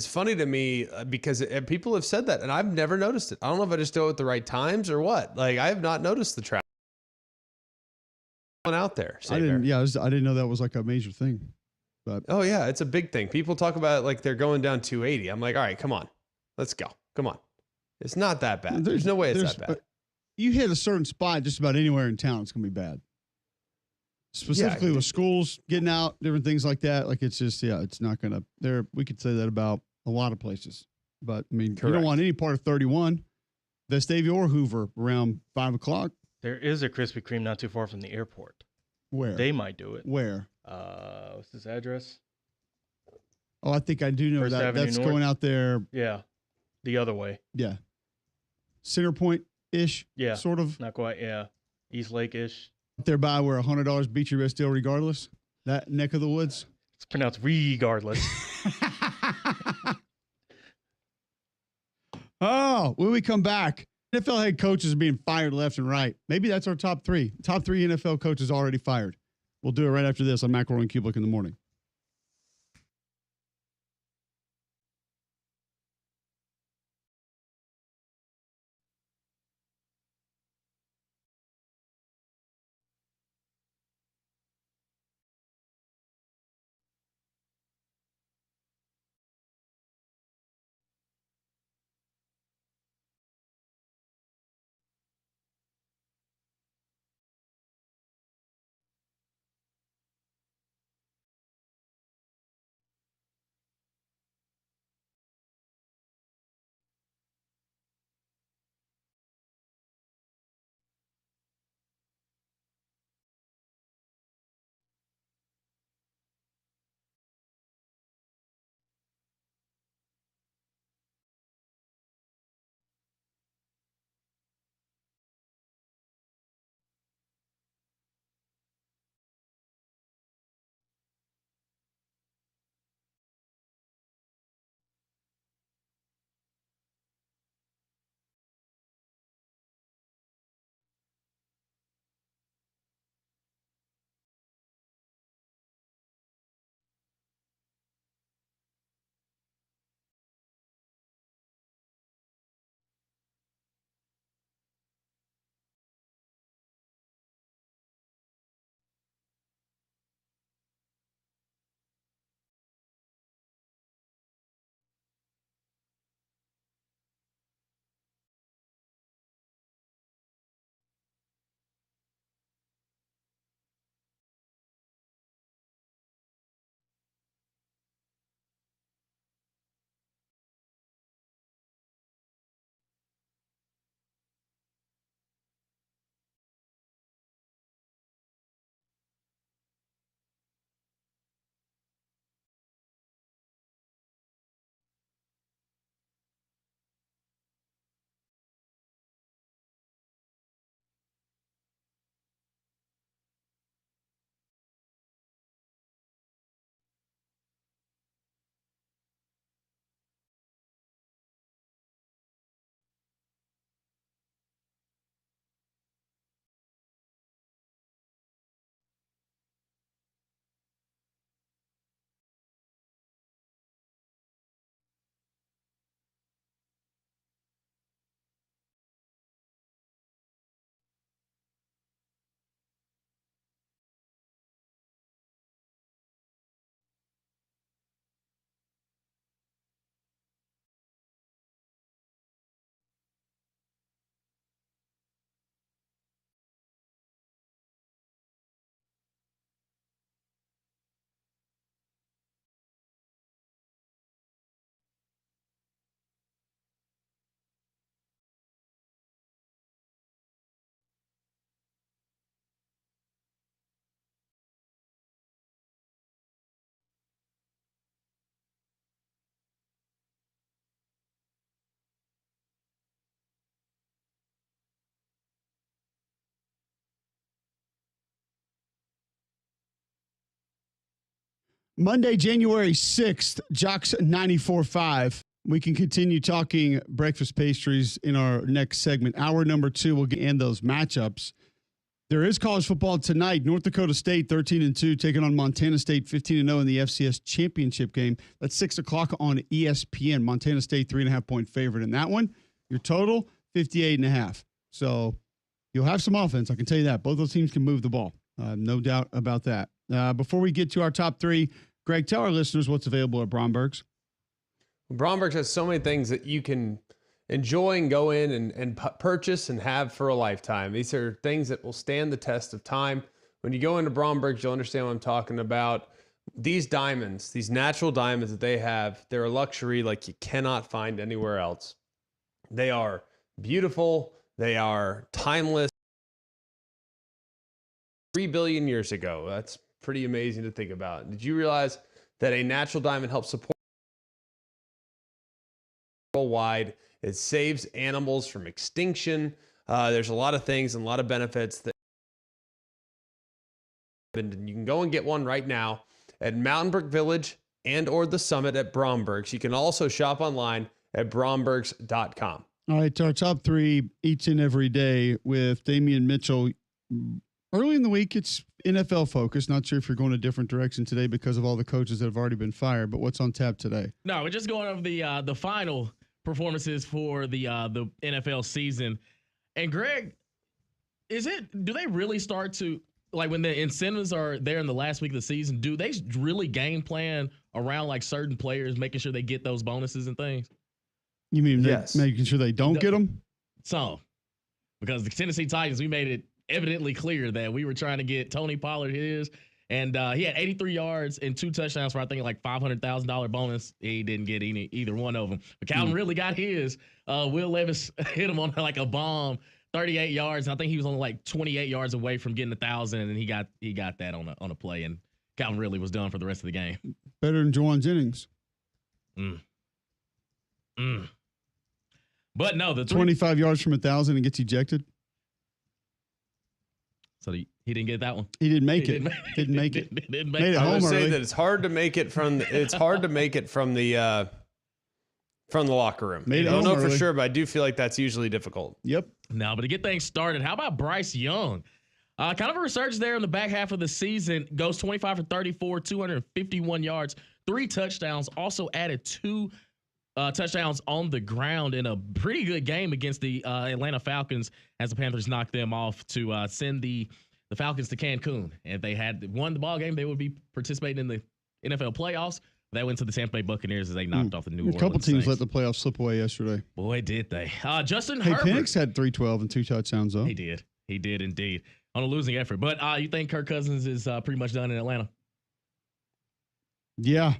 funny to me because people have said that, and I've never noticed it. I don't know if I just do it at the right times or what. Like, I have not noticed the traffic out there. I didn't know that was like a major thing. But oh yeah, it's a big thing. People talk about it like they're going down 280. I'm like, all right, come on, let's go. Come on. It's not that bad. There's no way it's that bad. You hit a certain spot just about anywhere in town, it's going to be bad. Specifically with schools, getting out, different things like that. Like, it's just, it's not going to, we could say that about a lot of places. But, I mean, You don't want any part of 31, Vestavia or Hoover around 5 o'clock. There is a Krispy Kreme not too far from the airport. Where? They might do it. Where? What's this address? Oh, I think I do know First that. Avenue That's North. going out there. Yeah. The other way. Yeah. Center Point-ish. Yeah. Sort of. Not quite. Yeah. East Lake-ish. Up there by where $100 beats your best deal regardless. That neck of the woods. It's pronounced regardless. Oh, when we come back, NFL head coaches are being fired left and right. Maybe that's our top three. Top 3 NFL coaches already fired. We'll do it right after this on McElroy and Cubelic in the morning. Monday, January 6th, Jocks 94.5. We can continue talking breakfast pastries in our next segment. Hour number 2, we'll end those matchups. There is college football tonight. North Dakota State 13-2 taking on Montana State 15-0 in the FCS championship game. That's 6 o'clock on ESPN. Montana State 3.5-point favorite in that one. Your total 58.5. So you'll have some offense. I can tell you that. Both those teams can move the ball. No doubt about that. Before we get to our top 3, Greg, tell our listeners what's available at Bromberg's. Bromberg's has so many things that you can enjoy and go in and purchase and have for a lifetime. These are things that will stand the test of time. When you go into Bromberg's, you'll understand what I'm talking about. These diamonds, these natural diamonds that they have, they're a luxury like you cannot find anywhere else. They are beautiful. They are timeless. 3 billion years ago. That's pretty amazing to think about. Did you realize that a natural diamond helps support worldwide? It saves animals from extinction. There's a lot of things and a lot of benefits that, and you can go and get one right now at Mountain Brook Village and or the Summit at Bromberg's. You can also shop online at brombergs.com. All right, to our top 3 each and every day with Damian Mitchell. Early in the week, it's NFL focused. Not sure if you're going a different direction today because of all the coaches that have already been fired, but what's on tap today? No, we're just going over the final performances for the NFL season. And Greg, do they really start to, like when the incentives are there in the last week of the season, do they really game plan around like certain players, making sure they get those bonuses and things? You mean yes. Making sure they don't get them? So, because the Tennessee Titans, we made it evidently clear that we were trying to get Tony Pollard his, and he had 83 yards and 2 touchdowns for I think like $500,000 bonus. He didn't get either one of them. But Calvin really got his. Will Levis hit him on like a bomb, 38 yards. And I think he was only like 28 yards away from getting 1,000, and he got that on a play. And Calvin really was done for the rest of the game. Better than Juwan Jennings. But no, the 25 yards from 1,000 and gets ejected. So he didn't get that one. He didn't make it. Didn't make it. Made it I home would say early. that it's hard to make it from the locker room. Made it I don't home know for early. sure, but I do feel like that's usually difficult. Yep. No, but to get things started, how about Bryce Young? Kind of a resurgence there in the back half of the season. Goes 25 for 34, 251 yards, 3 touchdowns. Also added 2 touchdowns on the ground in a pretty good game against the Atlanta Falcons as the Panthers knocked them off to send the Falcons to Cancun. And if they had won the ball game, they would be participating in the NFL playoffs. They went to the Tampa Bay Buccaneers as they knocked off the New Orleans A couple teams Saints. let the playoffs slip away yesterday. Boy, did they. Justin Hey, Herbert. Penix had 312 and 2 touchdowns, though. He did. He did indeed. On a losing effort. But you think Kirk Cousins is pretty much done in Atlanta? Yeah.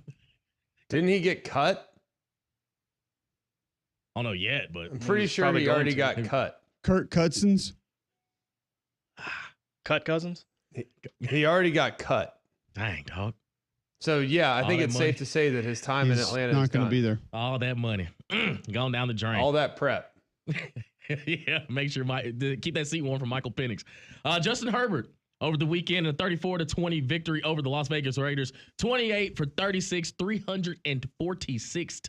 Didn't he get cut? I don't know yet, but I'm pretty sure he already got cut. Kirk Cousins. Cut Cousins? He already got cut. dang, dog. So, yeah, I think that it's money. safe to say that his time in He's Atlanta not is going to done. be there. All that money going down the drain. All that prep. Yeah, make sure keep that seat warm for Michael Penix. Justin Herbert over the weekend, a 34-20 victory over the Las Vegas Raiders. 28 for 36, 346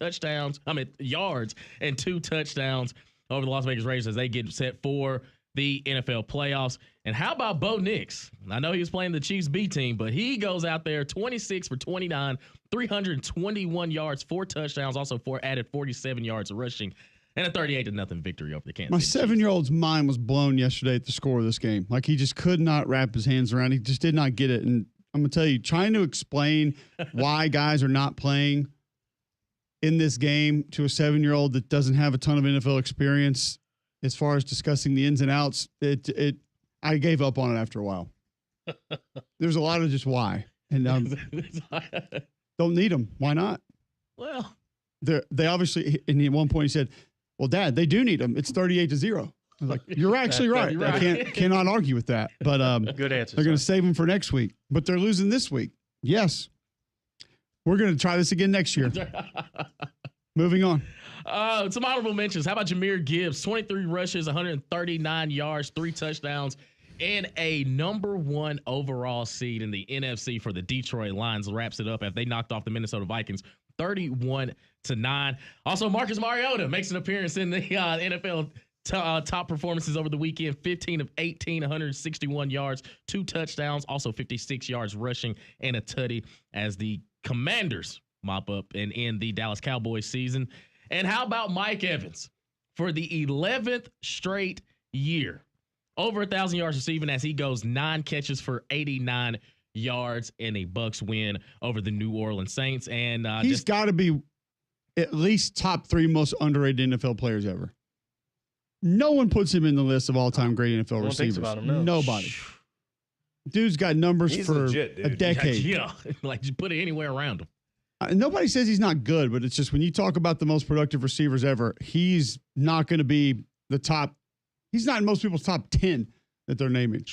yards and 2 touchdowns over the Las Vegas Raiders as they get set for the NFL playoffs. And how about Bo Nix? I know he was playing the Chiefs B team, but he goes out there 26 for 29, 321 yards, 4 touchdowns, also added 47 yards rushing, and a 38-0 victory over the Kansas City My Chiefs. 7-year-old's mind was blown yesterday at the score of this game. Like, he just could not wrap his hands around it. He just did not get it. And I'm going to tell you, trying to explain why guys are not playing in this game to a 7-year-old that doesn't have a ton of NFL experience as far as discussing the ins and outs, I gave up on it after a while. There's a lot of just why. And don't need them. Why not? Well, They obviously, and at one point he said, well, Dad, they do need them. It's 38-0. I was like, you're actually right. You're I right. cannot argue with that. But Good answer. they're going to son. save them for next week. But they're losing this week. Yes. We're going to try this again next year. Moving on. Some honorable mentions. How about Jahmyr Gibbs? 23 rushes, 139 yards, 3 touchdowns And a number 1 overall seed in the NFC for the Detroit Lions wraps it up after they knocked off the Minnesota Vikings 31-9. Also, Marcus Mariota makes an appearance in the NFL top performances over the weekend. 15 of 18, 161 yards, 2 touchdowns, also 56 yards rushing and a tutty as the Commanders mop up and end the Dallas Cowboys season. And how about Mike Evans for the 11th straight year? Over 1,000 yards receiving as he goes 9 catches for 89 yards in a Bucs win over the New Orleans Saints. And he's got to be at least top 3 most underrated NFL players ever. No one puts him in the list of all-time great NFL receivers. Thinks about him, no. Nobody. Dude's got numbers He's for legit, a dude. decade. Yeah, like just put it anywhere around him. Nobody says he's not good, but it's just when you talk about the most productive receivers ever, he's not going to be the top. He's not in most people's top 10 that they're naming.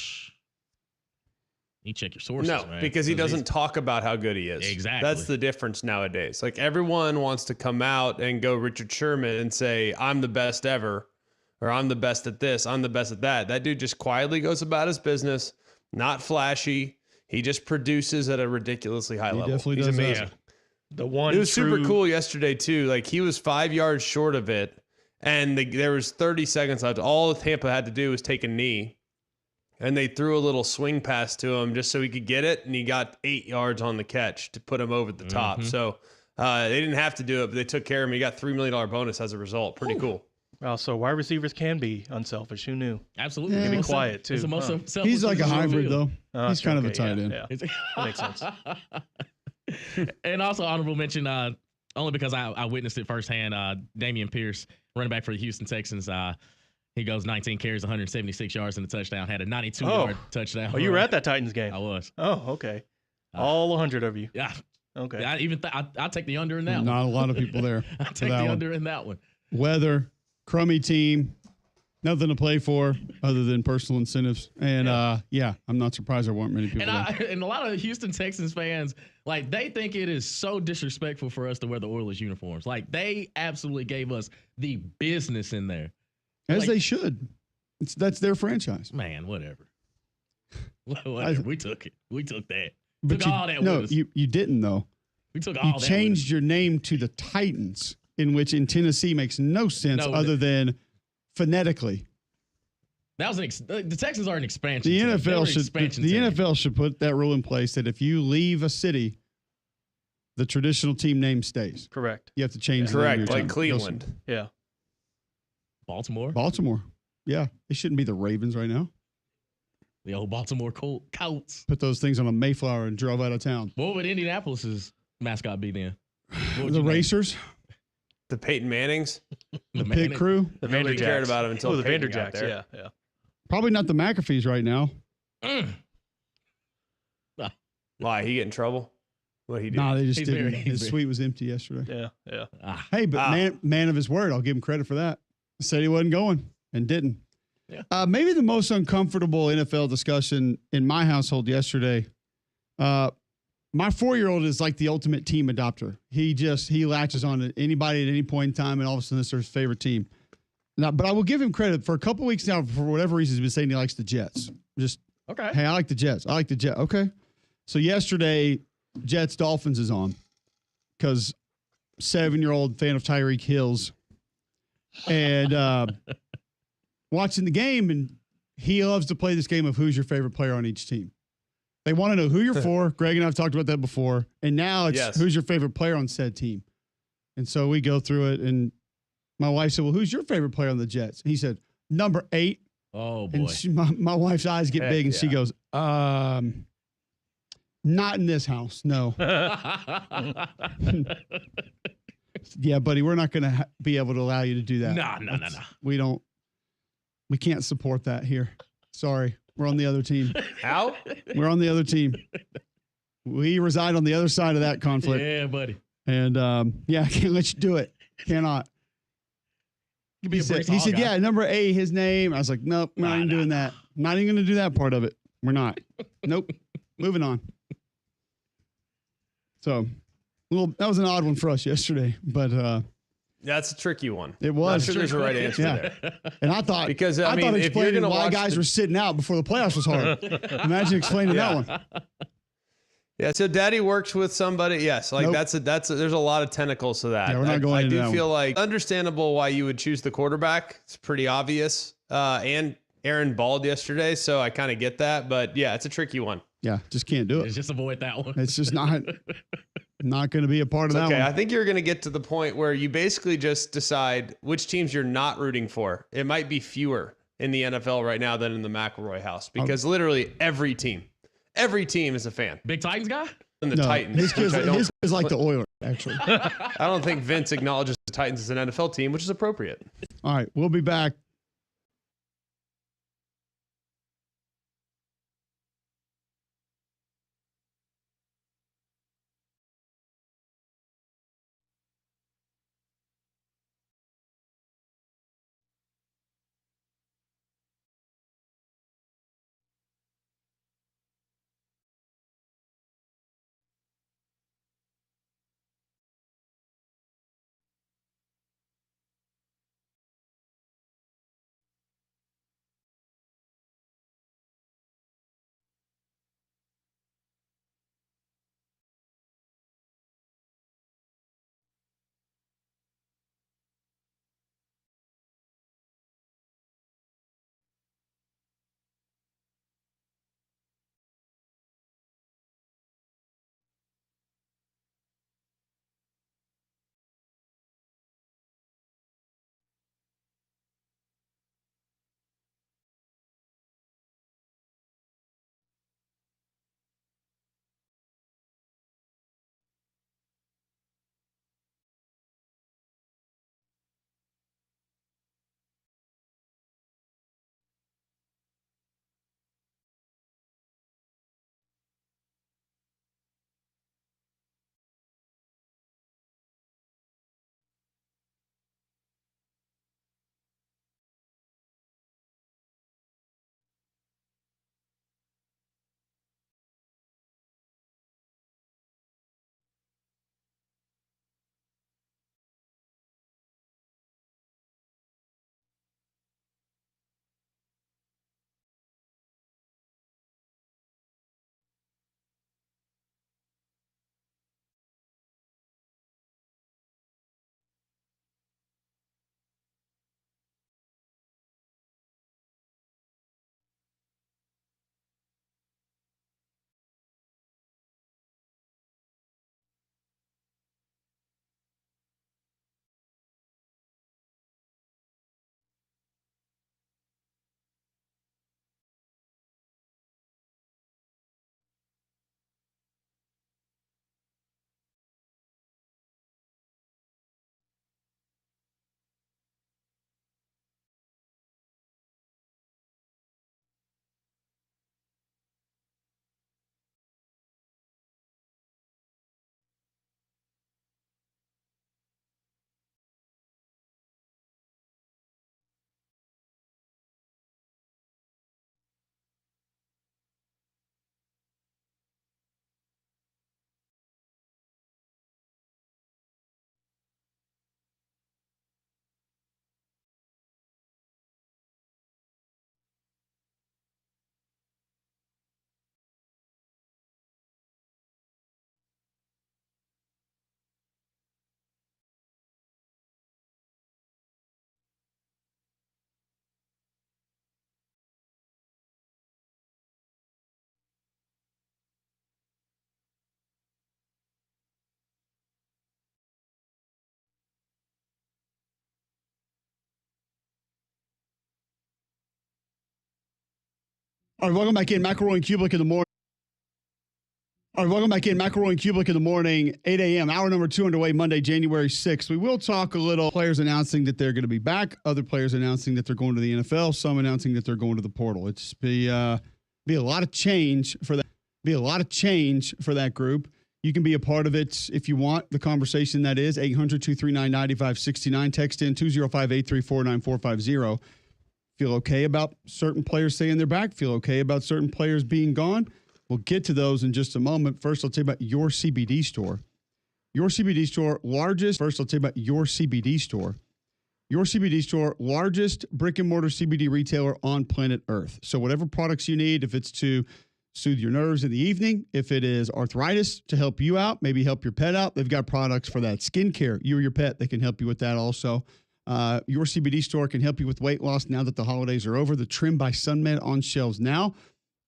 You check your sources, No, man. because he doesn't talk about how good he is. Exactly. That's the difference nowadays. Like everyone wants to come out and go Richard Sherman and say, I'm the best ever, or I'm the best at this, I'm the best at that. That dude just quietly goes about his business, not flashy. He just produces at a ridiculously high level. Definitely He's does that. amazing. The one It was super true- cool yesterday too. Like he was 5 yards short of it, and there was 30 seconds left. All Tampa had to do was take a knee, and they threw a little swing pass to him just so he could get it, and he got 8 yards on the catch to put him over the top. So they didn't have to do it, but they took care of him. He got $3 million bonus as a result. Pretty cool. Wow, so wide receivers can be unselfish. Who knew? Absolutely. Yeah. Can be Most quiet too. It's the most Huh. selfless He's like a position on the hybrid, field. though. He's kind of a tight end. Yeah, It's- that makes sense. And also honorable mention, only because I witnessed it firsthand, Damian Pierce, running back for the Houston Texans, he goes 19 carries, 176 yards and a touchdown, had a 92-yard touchdown. Oh, you were at that Titans game. I was. Oh, okay. All 100 of you. Yeah. Okay. I even I'll take the under in that one. Not a lot of people there. I'll for take that the one. under in that one. Weather, crummy team, nothing to play for other than personal incentives. And I'm not surprised there weren't many people there. And a lot of Houston Texans fans, like, they think it is so disrespectful for us to wear the Oilers uniforms. Like, they absolutely gave us the business in there. As like- they should. That's their franchise. Man, whatever. Whatever. We took it. We took that. But Took all that no, with us. you didn't, though. We took all You that with changed us. your name to the Titans, in which in Tennessee makes no sense No, other than phonetically. That was the Texans are an expansion. The team. They were NFL an should expansion the team. NFL should put that rule in place that if you leave a city, the traditional team name stays. Correct. You have to change the name of Correct. your Like team. Cleveland. Yeah. Baltimore, Yeah, it shouldn't be the Ravens right now. the old Baltimore Colts. Put those things on a Mayflower and drove out of town. What would Indianapolis's mascot be then? What would The you name it? Racers, The Peyton Mannings. the Man- Pit Crew, The Nobody cared about him until oh, the Peyton got Vanderjacks. there. Yeah. Yeah. probably not the McAfees right now. Why? He get in trouble? What he do? Nah, they just He's didn't. very- His he's suite was empty yesterday. Yeah. Yeah. Ah, Hey, but man of his word, I'll give him credit for that. Said he wasn't going and didn't. Yeah. Maybe the most uncomfortable NFL discussion in my household yesterday. My 4-year-old is like the ultimate team adopter. He latches on to anybody at any point in time, and all of a sudden, it's their favorite team. Now, but I will give him credit for a couple weeks now. For whatever reason, he's been saying he likes the Jets. Just okay. hey, I like the Jets. I like the Jets. Okay. So yesterday, Jets Dolphins is on because 7-year-old fan of Tyreek Hill's and watching the game, and he loves to play this game of who's your favorite player on each team. They want to know who you're for. Greg and I have talked about that before, and now it's who's your favorite player on said team. And so we go through it, and my wife said, "Well, who's your favorite player on the Jets?" And he said, "Number 8." Oh boy. And my wife's eyes get Heck big, and yeah. she goes, not in this house. No. Yeah, buddy, we're not going to be able to allow you to do that. No. We can't support that here. Sorry. We're on the other team. How? We're on the other team. We reside on the other side of that conflict. Yeah, buddy. And I can't let you do it. Cannot. You be He a said, Brees Hall guy. yeah, number 8, his name. I was like, nope, not even doing that. Not even going to do that part of it. We're not. Nope. Moving on. So, that was an odd one for us yesterday, but That's a tricky one. It was. Not sure there's a right answer there. And I thought, Because, I I mean, thought if you're explaining gonna why watch guys the- were sitting out before the playoffs was hard. Imagine explaining that one. Yeah, so Daddy works with somebody. Yes, like Nope. there's a lot of tentacles to that. Yeah, we're not going I into do that feel like understandable why you would choose the quarterback. It's pretty obvious. And Aaron balled yesterday, so I kind of get that. But yeah, it's a tricky one. Yeah, just can't do it. Just avoid that one. It's just not going to be a part of that Okay, I one. think you're going to get to the point where you basically just decide which teams you're not rooting for. It might be fewer in the NFL right now than in the McElroy house because literally every team is a fan. Big Titans guy? And the No, Titans. his which kid's is like the Oilers, actually. I don't think Vince acknowledges the Titans as an NFL team, which is appropriate. All right, we'll be back. All right, welcome back in. McElroy and Cubelic in the morning. All right, welcome back in. McElroy and Cubelic in the morning, 8 a.m. Hour number 2 underway, Monday, January 6th. We will talk a little. Players announcing that they're going to be back. Other players announcing that they're going to the NFL. Some announcing that they're going to the portal. It's be a lot of change for that. Be a lot of change for that group. You can be a part of it if you want. The conversation that is 800-239-9569. Text in 205-834-9450. Feel okay about certain players saying they're back? Feel okay about certain players being gone? We'll get to those in just a moment. First, I'll tell you about your CBD store. Your CBD store, largest. First, I'll tell you about Your CBD store. Your CBD store, largest brick and mortar CBD retailer on planet Earth. So whatever products you need, if it's to soothe your nerves in the evening, if it is arthritis to help you out, maybe help your pet out, they've got products for that. Skincare, you or your pet, they can help you with that also. Your CBD store can help you with weight loss now that the holidays are over. The Trim by SunMed on shelves now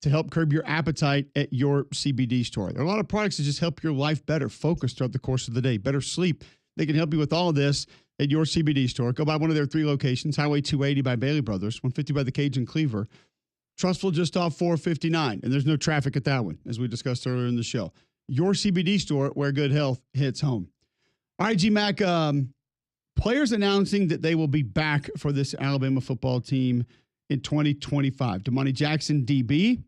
to help curb your appetite at your CBD store. There are a lot of products that just help your life better focus throughout the course of the day, better sleep. They can help you with all of this at Your CBD store. Go by one of their 3 locations, Highway 280 by Bailey Brothers, 150 by the Cajun Cleaver, Trustful just off 459, and there's no traffic at that one, as we discussed earlier in the show. Your CBD store, where good health hits home. All right, G-Mac, players announcing that they will be back for this Alabama football team in 2025. Damani Jackson, DB.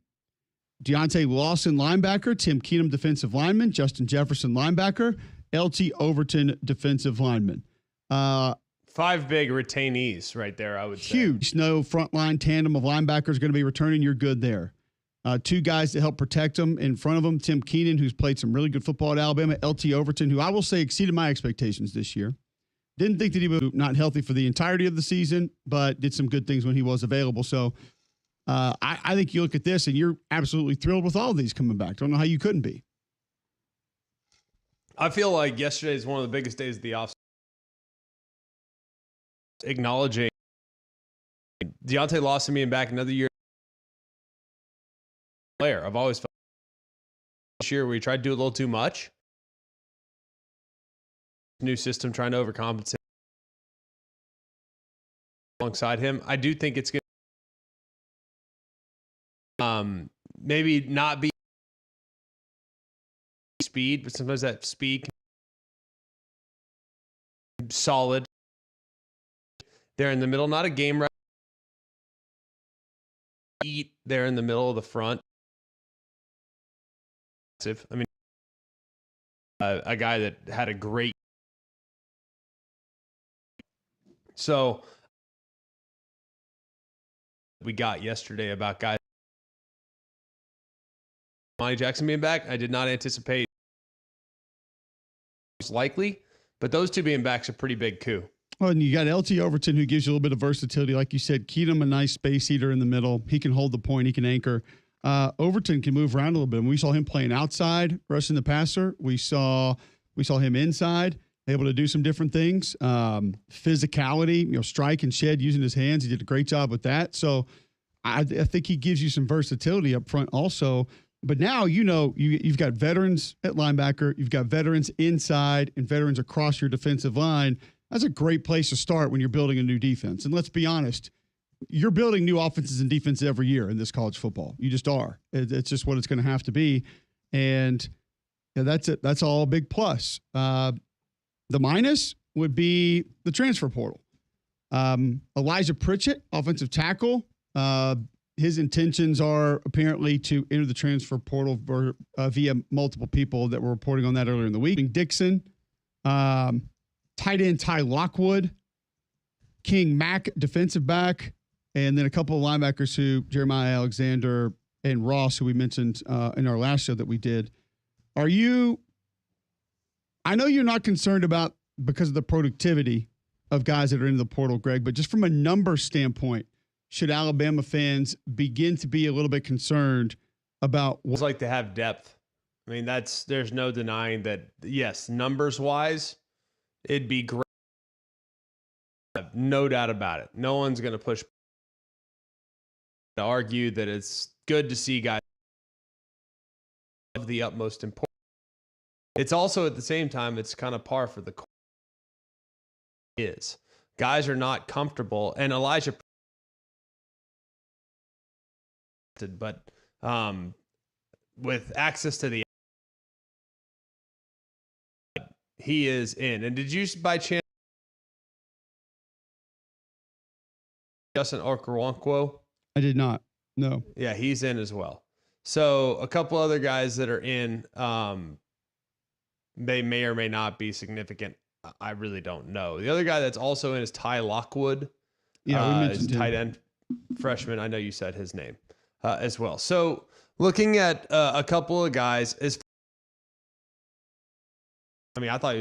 Deontay Lawson, linebacker. Tim Keenum, defensive lineman. Justin Jefferson, linebacker. LT Overton, defensive lineman. 5 big retainees right there, I would say. Huge. No frontline tandem of linebackers going to be returning. You're good there. 2 guys to help protect them in front of them. Tim Keenan, who's played some really good football at Alabama. LT Overton, who I will say exceeded my expectations this year. Didn't think that he was not healthy for the entirety of the season, but did some good things when he was available. So I think you look at this and you're absolutely thrilled with all of these coming back. Don't know how you couldn't be. I feel like yesterday is one of the biggest days of the offseason. Acknowledging Deontay Lawson being back another year. Player, I've always felt this year we tried to do a little too much. New system trying to overcompensate alongside him. I do think it's good. Maybe not be speed, but sometimes that speed can be solid. They're in the middle, not a game right. Eat there in the middle of the front. I mean, a guy that had a great. So we got yesterday about guys. Monty Jackson being back, I did not anticipate it's likely, but those 2 being back is a pretty big coup. Well, and you got LT Overton, who gives you a little bit of versatility. Like you said, Keenum, a nice space eater in the middle. He can hold the point. He can anchor. Overton can move around a little bit. And we saw him playing outside, rushing the passer. We saw him inside, able to do some different things. Physicality, strike and shed using his hands. He did a great job with that. So I think he gives you some versatility up front also. But now, you've got veterans at linebacker, you've got veterans inside and veterans across your defensive line. That's a great place to start when you're building a new defense. And let's be honest, you're building new offenses and defenses every year in this college football. You just are. It's just what it's going to have to be. And that's it. That's all a big plus. The minus would be the transfer portal. Elijah Pritchett, offensive tackle. His intentions are apparently to enter the transfer portal via multiple people that were reporting on that earlier in the week. Dixon, tight end Ty Lockwood, King Mack, defensive back, and then a couple of linebackers who Jeremiah Alexander and Ross, who we mentioned in our last show that we did. I know you're not concerned about because of the productivity of guys that are in the portal, Greg, but just from a number standpoint, should Alabama fans begin to be a little bit concerned about It's like to have depth. I mean, there's no denying that, yes, numbers wise, it'd be great. No doubt about it. No one's going to push to argue that it's good to see guys of the utmost importance. It's also at the same time, it's kind of par for the course. Guys are not comfortable, and Elijah, but with access to the, he is in. And did you by chance Justin Okoronkwo? I did not. No. Yeah, he's in as well. So a couple other guys that are in, they may or may not be significant. I really don't know. The other guy that's also in is Ty Lockwood. Yeah, we mentioned tight end freshman. I know you said his name as well. So looking at a couple of guys, as I mean, I thought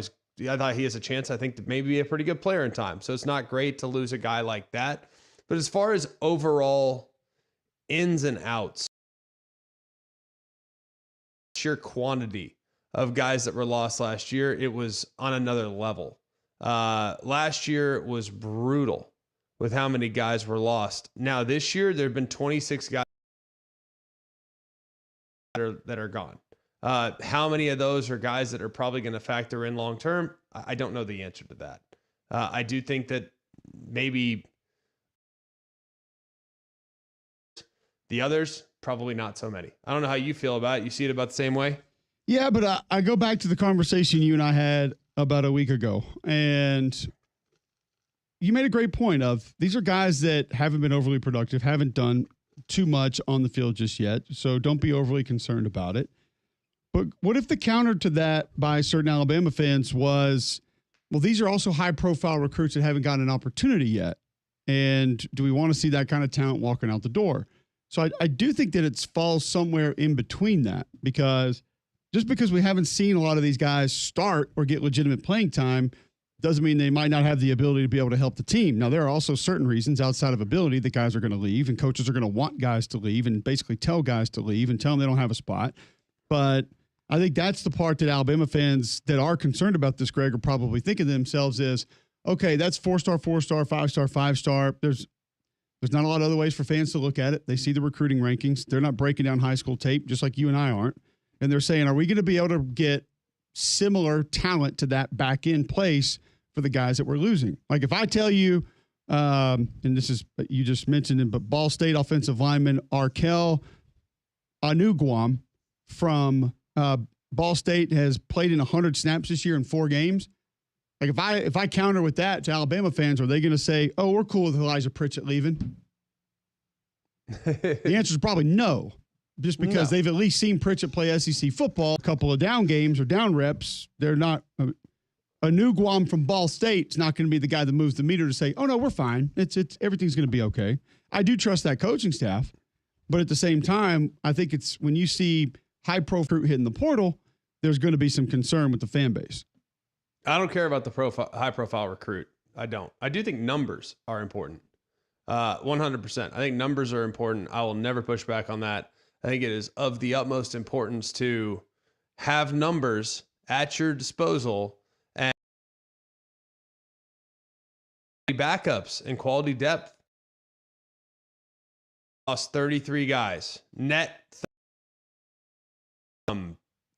he has a chance, I think, to maybe be a pretty good player in time. So it's not great to lose a guy like that. But as far as overall ins and outs, sheer quantity of guys that were lost last year, it was on another level. Last year was brutal with how many guys were lost. Now this year, there have been 26 guys that are gone. How many of those are guys that are probably going to factor in long term? I don't know the answer to that. I do think that maybe the others, probably not so many. I don't know how you feel about it. You see it about the same way? Yeah, but I go back to the conversation you and I had about a week ago, and you made a great point of these are guys that haven't been overly productive, haven't done too much on the field just yet, so don't be overly concerned about it. But what if the counter to that by certain Alabama fans was, well, these are also high-profile recruits that haven't gotten an opportunity yet, and do we want to see that kind of talent walking out the door? So I do think that it falls somewhere in between that, because just because we haven't seen a lot of these guys start or get legitimate playing time doesn't mean they might not have the ability to be able to help the team. Now, there are also certain reasons outside of ability that guys are going to leave, and coaches are going to want guys to leave and basically tell guys to leave and tell them they don't have a spot. But I think that's the part that Alabama fans that are concerned about this, Greg, are probably thinking to themselves is, okay, that's 4-star, 4-star, 5-star, 5-star. There's not a lot of other ways for fans to look at it. They see the recruiting rankings. They're not breaking down high school tape, just like you and I aren't. And they're saying, are we going to be able to get similar talent to that back in place for the guys that we're losing? Like if I tell you, and this is, you just mentioned it, but Ball State offensive lineman Arkel Anuguam from Ball State has played in 100 snaps this year in 4 games. Like if I counter with that to Alabama fans, are they going to say, oh, we're cool with Elijah Pritchett leaving? The answer is probably no, just because they've at least seen Pritchett play SEC football, a couple of down games or down reps. They're not a new Guam from Ball State is not going to be the guy that moves the meter to say, oh no, we're fine. It's everything's going to be okay. I do trust that coaching staff, but at the same time, I think it's when you see high profile hitting the portal, there's going to be some concern with the fan base. I don't care about the high profile recruit. I don't. I do think numbers are important. 100%. I think numbers are important. I will never push back on that. I think it is of the utmost importance to have numbers at your disposal and backups and quality depth. Lost 33 guys. Net.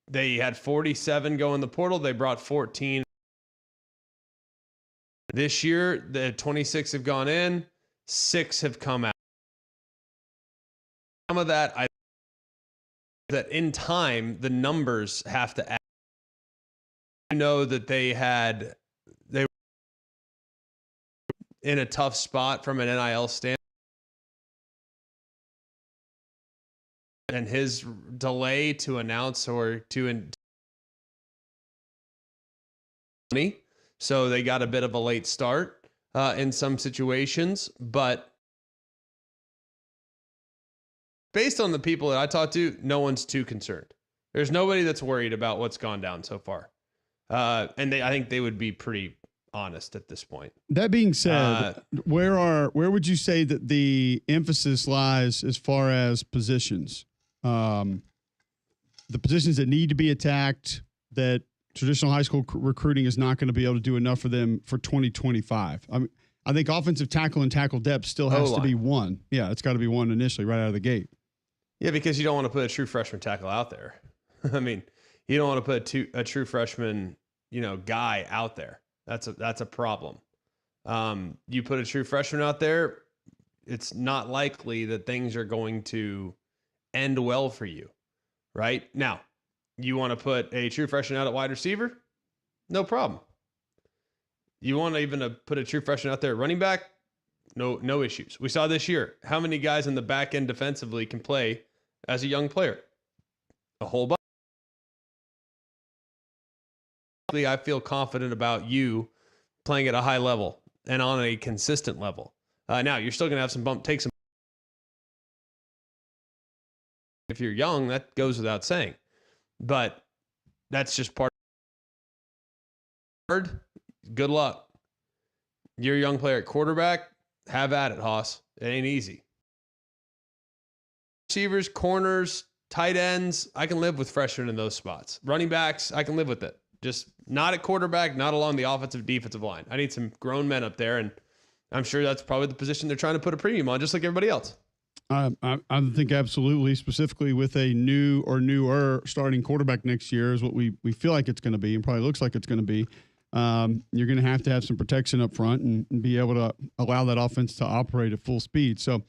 They had 47 go in the portal. They brought 14. This year, the 26 have gone in. 6 have come out. Some of that, that in time, the numbers have to add. I know that they were in a tough spot from an NIL standpoint. And his delay to announce or to so they got a bit of a late start in some situations, but based on the people that I talked to, no one's too concerned. There's nobody that's worried about what's gone down so far. And I think they would be pretty honest at this point. That being said, where would you say that the emphasis lies as far as positions? The positions that need to be attacked, that traditional high school recruiting is not going to be able to do enough for them for 2025. I think offensive tackle and tackle depth still has to be one. Yeah, it's got to be one initially right out of the gate. Yeah, because you don't want to put a true freshman tackle out there. I mean, you don't want to put a true freshman, guy out there. That's a problem. You put a true freshman out there, it's not likely that things are going to end well for you, right? Now, you want to put a true freshman out at wide receiver? No problem. You want to even put a true freshman out there at running back? No issues. We saw this year how many guys in the back end defensively can play as a young player. A whole bunch. I feel confident about you playing at a high level and on a consistent level. Now, you're still going to have some take some. If you're young, that goes without saying. But that's just part Good luck. You're a young player at quarterback. Have at it, Hoss. It ain't easy. Receivers, corners, tight ends, I can live with freshmen in those spots. Running backs, I can live with it. Just not at quarterback, not along the offensive, defensive line. I need some grown men up there, and I'm sure that's probably the position they're trying to put a premium on, just like everybody else. I think absolutely, specifically with a new or newer starting quarterback next year is what we feel like it's going to be, and probably looks like it's going to be. You're going to have some protection up front and be able to allow that offense to operate at full speed. So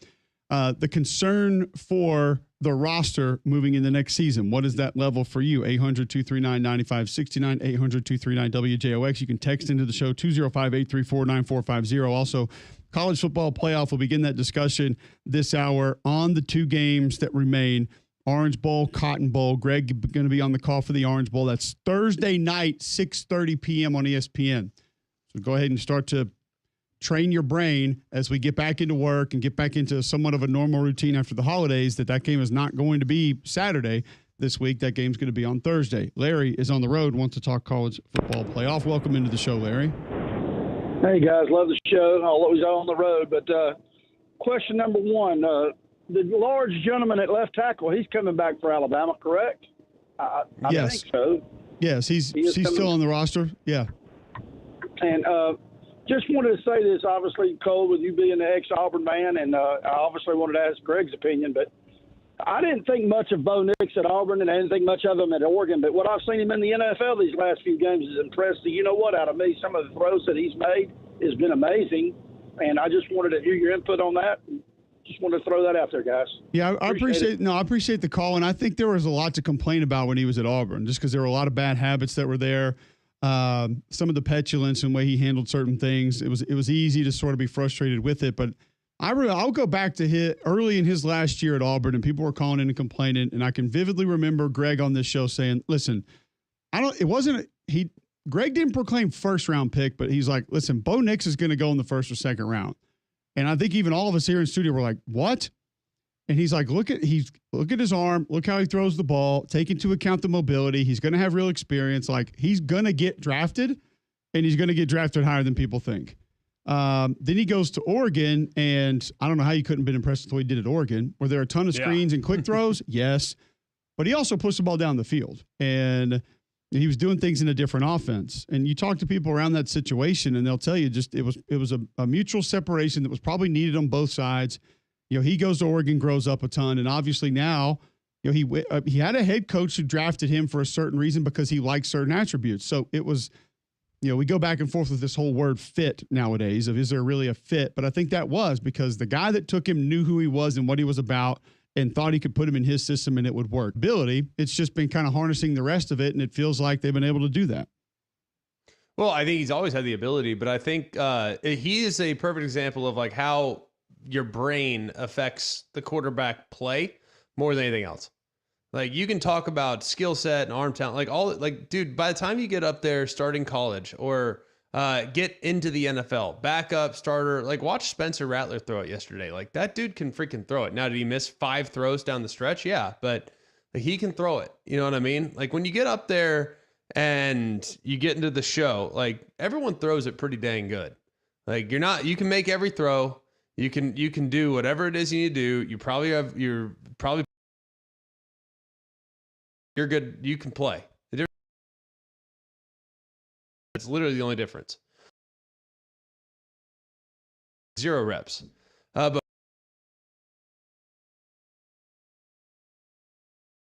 the concern for the roster moving in the next season, what is that level for you? 800-239-9569, 800-239-WJOX. You can text into the show 205-834-9450. Also, college football playoff will begin that discussion this hour on the two games that remain. Orange Bowl, Cotton Bowl. Greg going to be on the call for the Orange Bowl. That's Thursday night, 6:30 p.m. on ESPN. So go ahead and start to train your brain as we get back into work and get back into somewhat of a normal routine after the holidays that game is not going to be Saturday this week. That game's going to be on Thursday. Larry is on the road, wants to talk college football playoff. Welcome into the show, Larry. Hey, guys. Love the show. I'll always on the road. But question number one, the large gentleman at left tackle, he's coming back for Alabama, correct? I Yes. think so. Yes, he's still on the roster. Yeah. And just wanted to say this, obviously, Cole, with you being the ex-Auburn man, and I obviously wanted to ask Greg's opinion, but I didn't think much of Bo Nix at Auburn, and I didn't think much of him at Oregon, but what I've seen him in the NFL these last few games has impressed the you-know-what out of me. Some of the throws that he's made has been amazing, and I just wanted to hear your input on that. Just wanted to throw that out there, guys. Yeah, I appreciate the call, and I think there was a lot to complain about when he was at Auburn, just because there were a lot of bad habits that were there. Some of the petulance and the way he handled certain things, it was easy to sort of be frustrated with it. But I'll go back to early in his last year at Auburn, and people were calling in and complaining, and I can vividly remember Greg on this show saying, "Listen, Greg didn't proclaim first round pick, but he's like, listen, Bo Nix is going to go in the first or second round." And I think even all of us here in studio were like, "What?" And he's like, look at his arm, look how he throws the ball, take into account the mobility. He's going to have real experience. Like, he's going to get drafted, and he's going to get drafted higher than people think. Then he goes to Oregon, and I don't know how you couldn't have been impressed with what he did at Oregon. Were there a ton of screens and quick throws? Yes. But he also pushed the ball down the field, and he was doing things in a different offense. And you talk to people around that situation, and they'll tell you just it was a mutual separation that was probably needed on both sides. He goes to Oregon, grows up a ton, and obviously now, he had a head coach who drafted him for a certain reason because he likes certain attributes. So it was, we go back and forth with this whole word fit nowadays of is there really a fit? But I think that was because the guy that took him knew who he was and what he was about and thought he could put him in his system and it would work. Ability, it's just been kind of harnessing the rest of it, and it feels like they've been able to do that. Well, I think he's always had the ability, but I think he is a perfect example of like how your brain affects the quarterback play more than anything else. Like, you can talk about skill set and arm talent, dude, by the time you get up there starting college or get into the NFL, backup, starter, watch Spencer Rattler throw it yesterday. Like, that dude can freaking throw it. Now, did he miss 5 throws down the stretch? Yeah, but he can throw it. You know what I mean? Like, when you get up there and you get into the show, everyone throws it pretty dang good. You can make every throw. You can do whatever it is you need to do. You're good. You can play. It's literally the only difference. 0 reps. But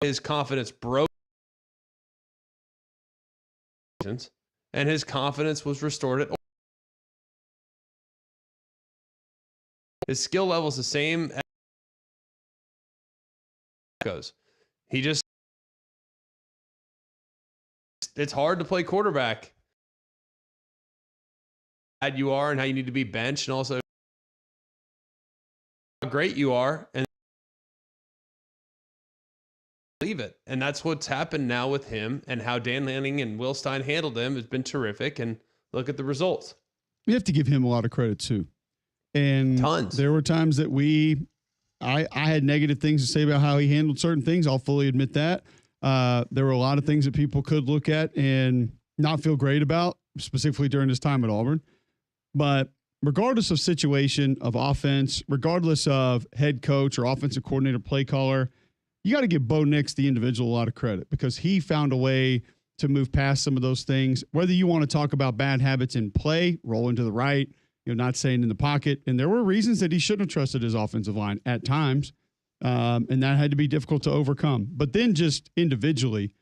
his confidence broke, and his confidence was restored at. His skill level is the same as goes. It's hard to play quarterback. How bad you are and how you need to be benched, and also how great you are, and leave it. And that's what's happened now with him, and how Dan Lanning and Will Stein handled him has been terrific. And look at the results. We have to give him a lot of credit too. And tons. There were times that I had negative things to say about how he handled certain things. I'll fully admit that. There were a lot of things that people could look at and not feel great about specifically during his time at Auburn. But regardless of situation of offense, regardless of head coach or offensive coordinator, play caller, you got to give Bo Nix, the individual, a lot of credit because he found a way to move past some of those things. Whether you want to talk about bad habits in play, rolling to the right, not staying in the pocket. And there were reasons that he shouldn't have trusted his offensive line at times. And that had to be difficult to overcome. But then just individually,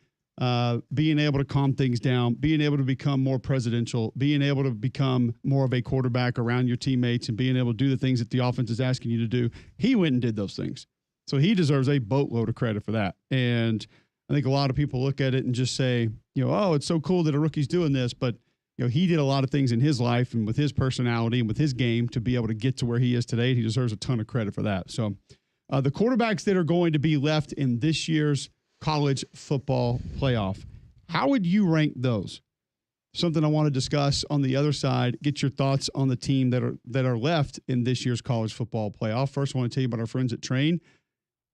being able to calm things down, being able to become more presidential, being able to become more of a quarterback around your teammates and being able to do the things that the offense is asking you to do. He went and did those things. So he deserves a boatload of credit for that. And I think a lot of people look at it and just say, oh, it's so cool that a rookie's doing this. But, he did a lot of things in his life and with his personality and with his game to be able to get to where he is today. He deserves a ton of credit for that. So the quarterbacks that are going to be left in this year's college football playoff, how would you rank those? Something I want to discuss on the other side. Get your thoughts on the team that are left in this year's college football playoff. First, I want to tell you about our friends at Train.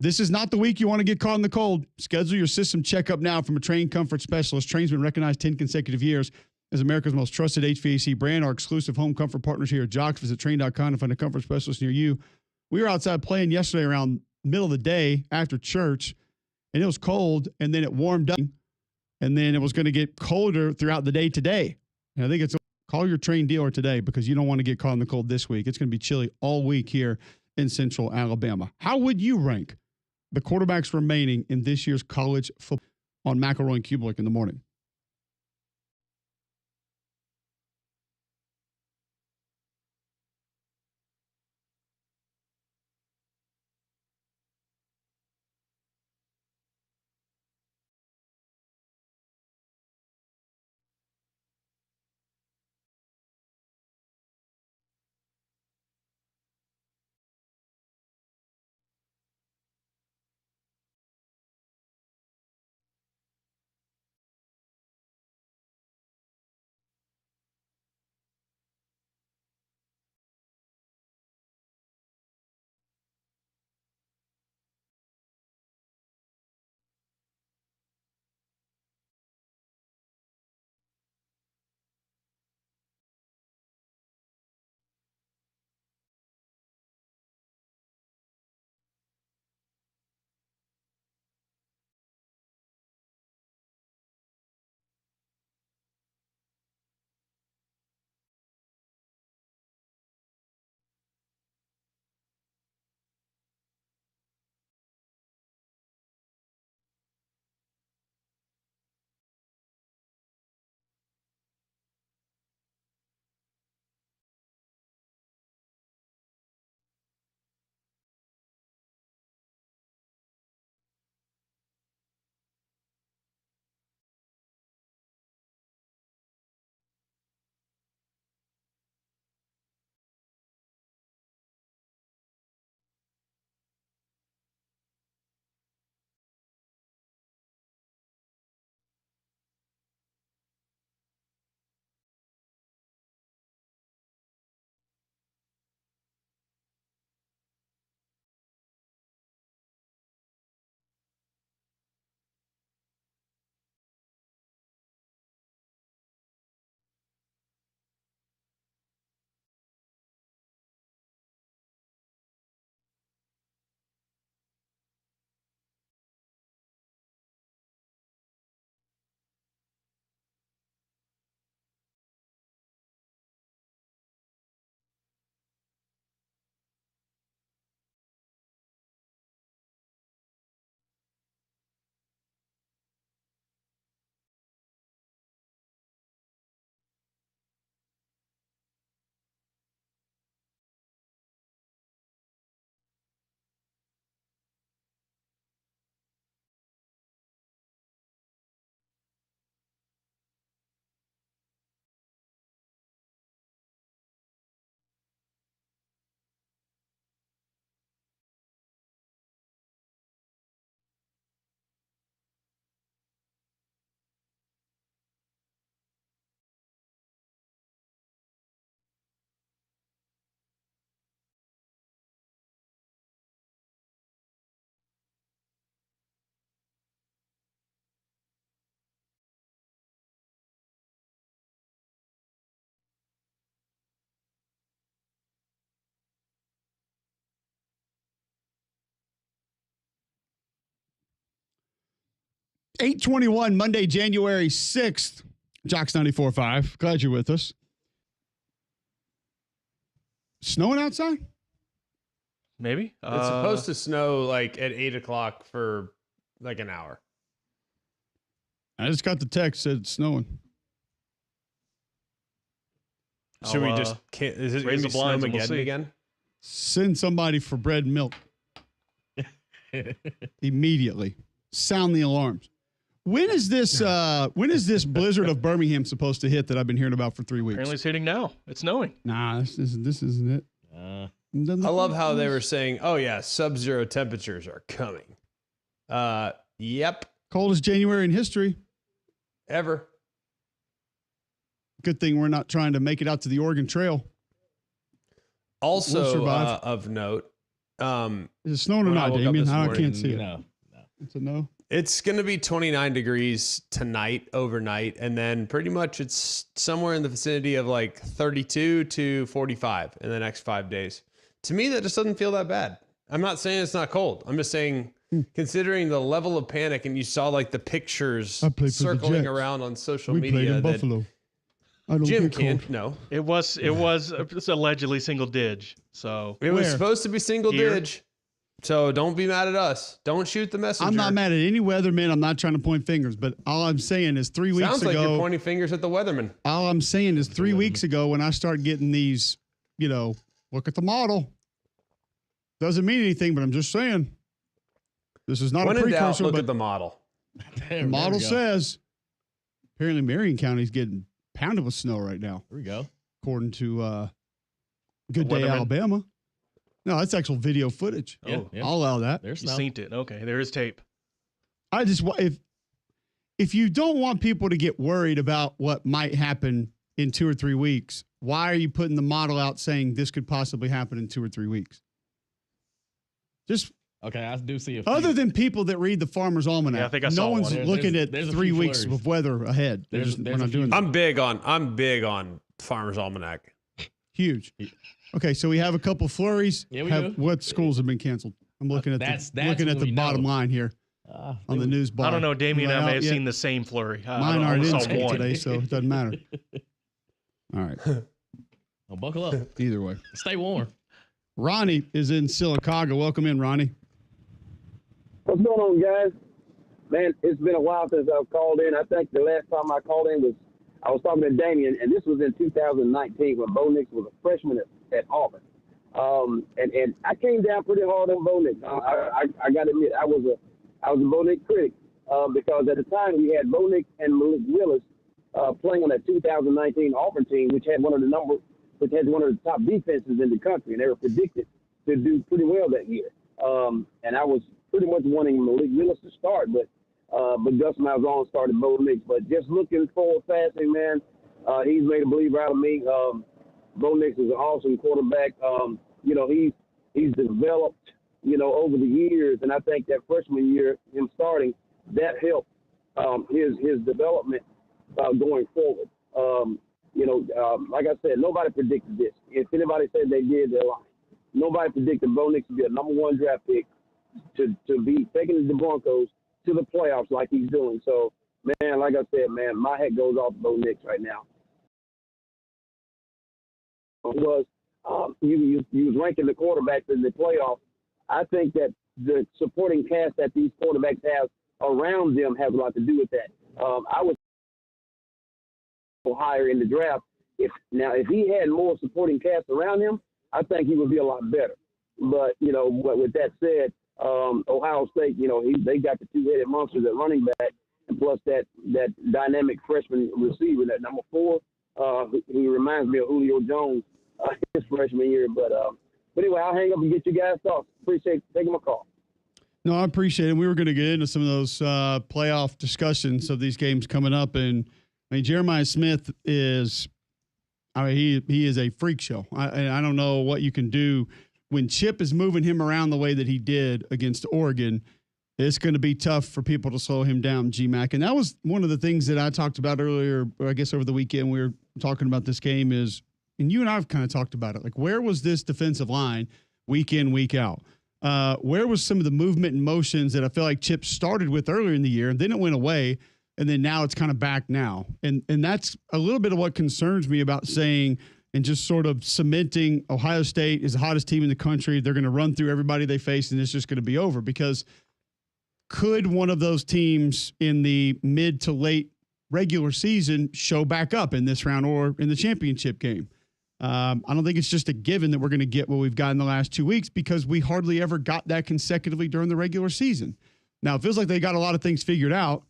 This is not the week you want to get caught in the cold. Schedule your system checkup now from a Train comfort specialist. Train's been recognized 10 consecutive years as America's most trusted HVAC brand. Our exclusive home comfort partners here at Jocks. Visit Train.com to find a comfort specialist near you. We were outside playing yesterday around middle of the day after church, and it was cold, and then it warmed up, and then it was going to get colder throughout the day today. And I think call your Train dealer today because you don't want to get caught in the cold this week. It's going to be chilly all week here in Central Alabama. How would you rank the quarterbacks remaining in this year's college football on McElroy and Cubelic in the morning? 8:21, Monday, January 6th. Jocks 94.5. Glad you're with us. Snowing outside? Maybe. It's supposed to snow like at 8 o'clock for like an hour. I just got the text said it's snowing. Should we just is it raise the blinds and we'll Snowmageddon see. again? Send somebody for bread and milk. Immediately. Sound the alarms. When is this blizzard of Birmingham supposed to hit that I've been hearing about for 3 weeks? Apparently it's hitting now. It's snowing. Nah, this isn't it. I love how they were saying, "Oh yeah, sub-zero temperatures are coming." Yep. Coldest January in history. Ever. Good thing we're not trying to make it out to the Oregon Trail. Also, survive. of note, Is it snowing or when I not, woke up Damien? this I morning, can't see it. No. It's a no. it's going to be 29 degrees tonight, overnight, and then pretty much it's somewhere in the vicinity of like 32 to 45 in the next 5 days. To me, that just doesn't feel that bad. I'm not saying it's not cold. I'm just saying, considering the level of panic, and you saw like the pictures circling around on social We played media in that Buffalo. I don't Jim get cold. can't. No, It was allegedly single dig. So it was Where? supposed to be single Here. dig. So don't be mad at us. Don't shoot the messenger. I'm not mad at any weatherman. I'm not trying to point fingers, but all I'm saying is 3 weeks Sounds like ago. you're pointing fingers at the weatherman. All I'm saying is 3 weeks ago when I start getting these, look at the model. Doesn't mean anything, but I'm just saying. This is not When a in doubt, precursor, look but at the model. the model says apparently Marion County's getting pounded with snow right now, Here we go. according to Good The Day weatherman. Alabama. No, that's actual video footage. Yeah, yeah. I'll allow that. There's you snow. synced it. Okay, there is tape. I just if you don't want people to get worried about what might happen in 2 or 3 weeks, why are you putting the model out saying this could possibly happen in 2 or 3 weeks? Just Okay, I do see a few. other than people that read the Farmer's Almanac, Yeah, I think I no saw one's one. looking There's at a 3 few weeks flurries. of weather ahead. There's We're a not few. doing that. I'm big on Farmer's Almanac. Huge. Okay, so we have a couple flurries. Yeah, we do. What schools have been canceled? I'm looking at That's looking at what the we bottom know. line here on the news bar. I don't know. Damien and I may have Yeah. seen the same flurry. Mine I aren't only in saw school one. today, so it doesn't matter. All right. Well, buckle up. Either way. Stay warm. Ronnie is in Silicaga. Welcome in, Ronnie. What's going on, guys? Man, it's been a while since I've called in. I think the last time I called in I was talking to Damien, and this was in 2019 when Bo Nix was a freshman at Auburn. And I came down pretty hard on Bo Nix. I got to admit, I was a Bo Nix critic because at the time we had Bo Nix and Malik Willis playing on that 2019 Auburn team, which had one of the top defenses in the country, and they were predicted to do pretty well that year. And I was pretty much wanting Malik Willis to start, but Gus Malzahn started Bo Nix. But just looking forward fasting, man, he's made a believer out of me. Bo Nix is an awesome quarterback. He's developed, over the years, and I think that freshman year, him starting, that helped his development going forward. Like I said, nobody predicted this. If anybody said they did, they're lying. Nobody predicted Bo Nix to be a number one draft pick to be taking the Broncos to the playoffs like he's doing. So, man, like I said, man, my head goes off to Bo Nix right now. Was you was ranking the quarterbacks in the playoffs. I think that the supporting cast that these quarterbacks have around them has a lot to do with that. I was higher in the draft. If he had more supporting cast around him, I think he would be a lot better. But with that said, Ohio State, they got the two-headed monsters at running back, and plus that dynamic freshman receiver, that number 4. He reminds me of Julio Jones his freshman year. But anyway, I'll hang up and get you guys' thoughts. Appreciate taking my call. No, I appreciate it. We were going to get into some of those playoff discussions of these games coming up. And, Jeremiah Smith is he is a freak show. I don't know what you can do when Chip is moving him around the way that he did against Oregon. It's going to be tough for people to slow him down, G-Mac. And that was one of the things that I talked about earlier, or I guess over the weekend we were talking about this game is, and you and I have kind of talked about it, like where was this defensive line week in, week out? Where was some of the movement and motions that I feel like Chip started with earlier in the year, and then it went away, and then now it's kind of back now. And that's a little bit of what concerns me about saying and just sort of cementing Ohio State is the hottest team in the country. They're going to run through everybody they face, and it's just going to be over. Because could one of those teams in the mid to late regular season show back up in this round or in the championship game? I don't think it's just a given that we're going to get what we've got in the last 2 weeks, because we hardly ever got that consecutively during the regular season. Now, it feels like they got a lot of things figured out.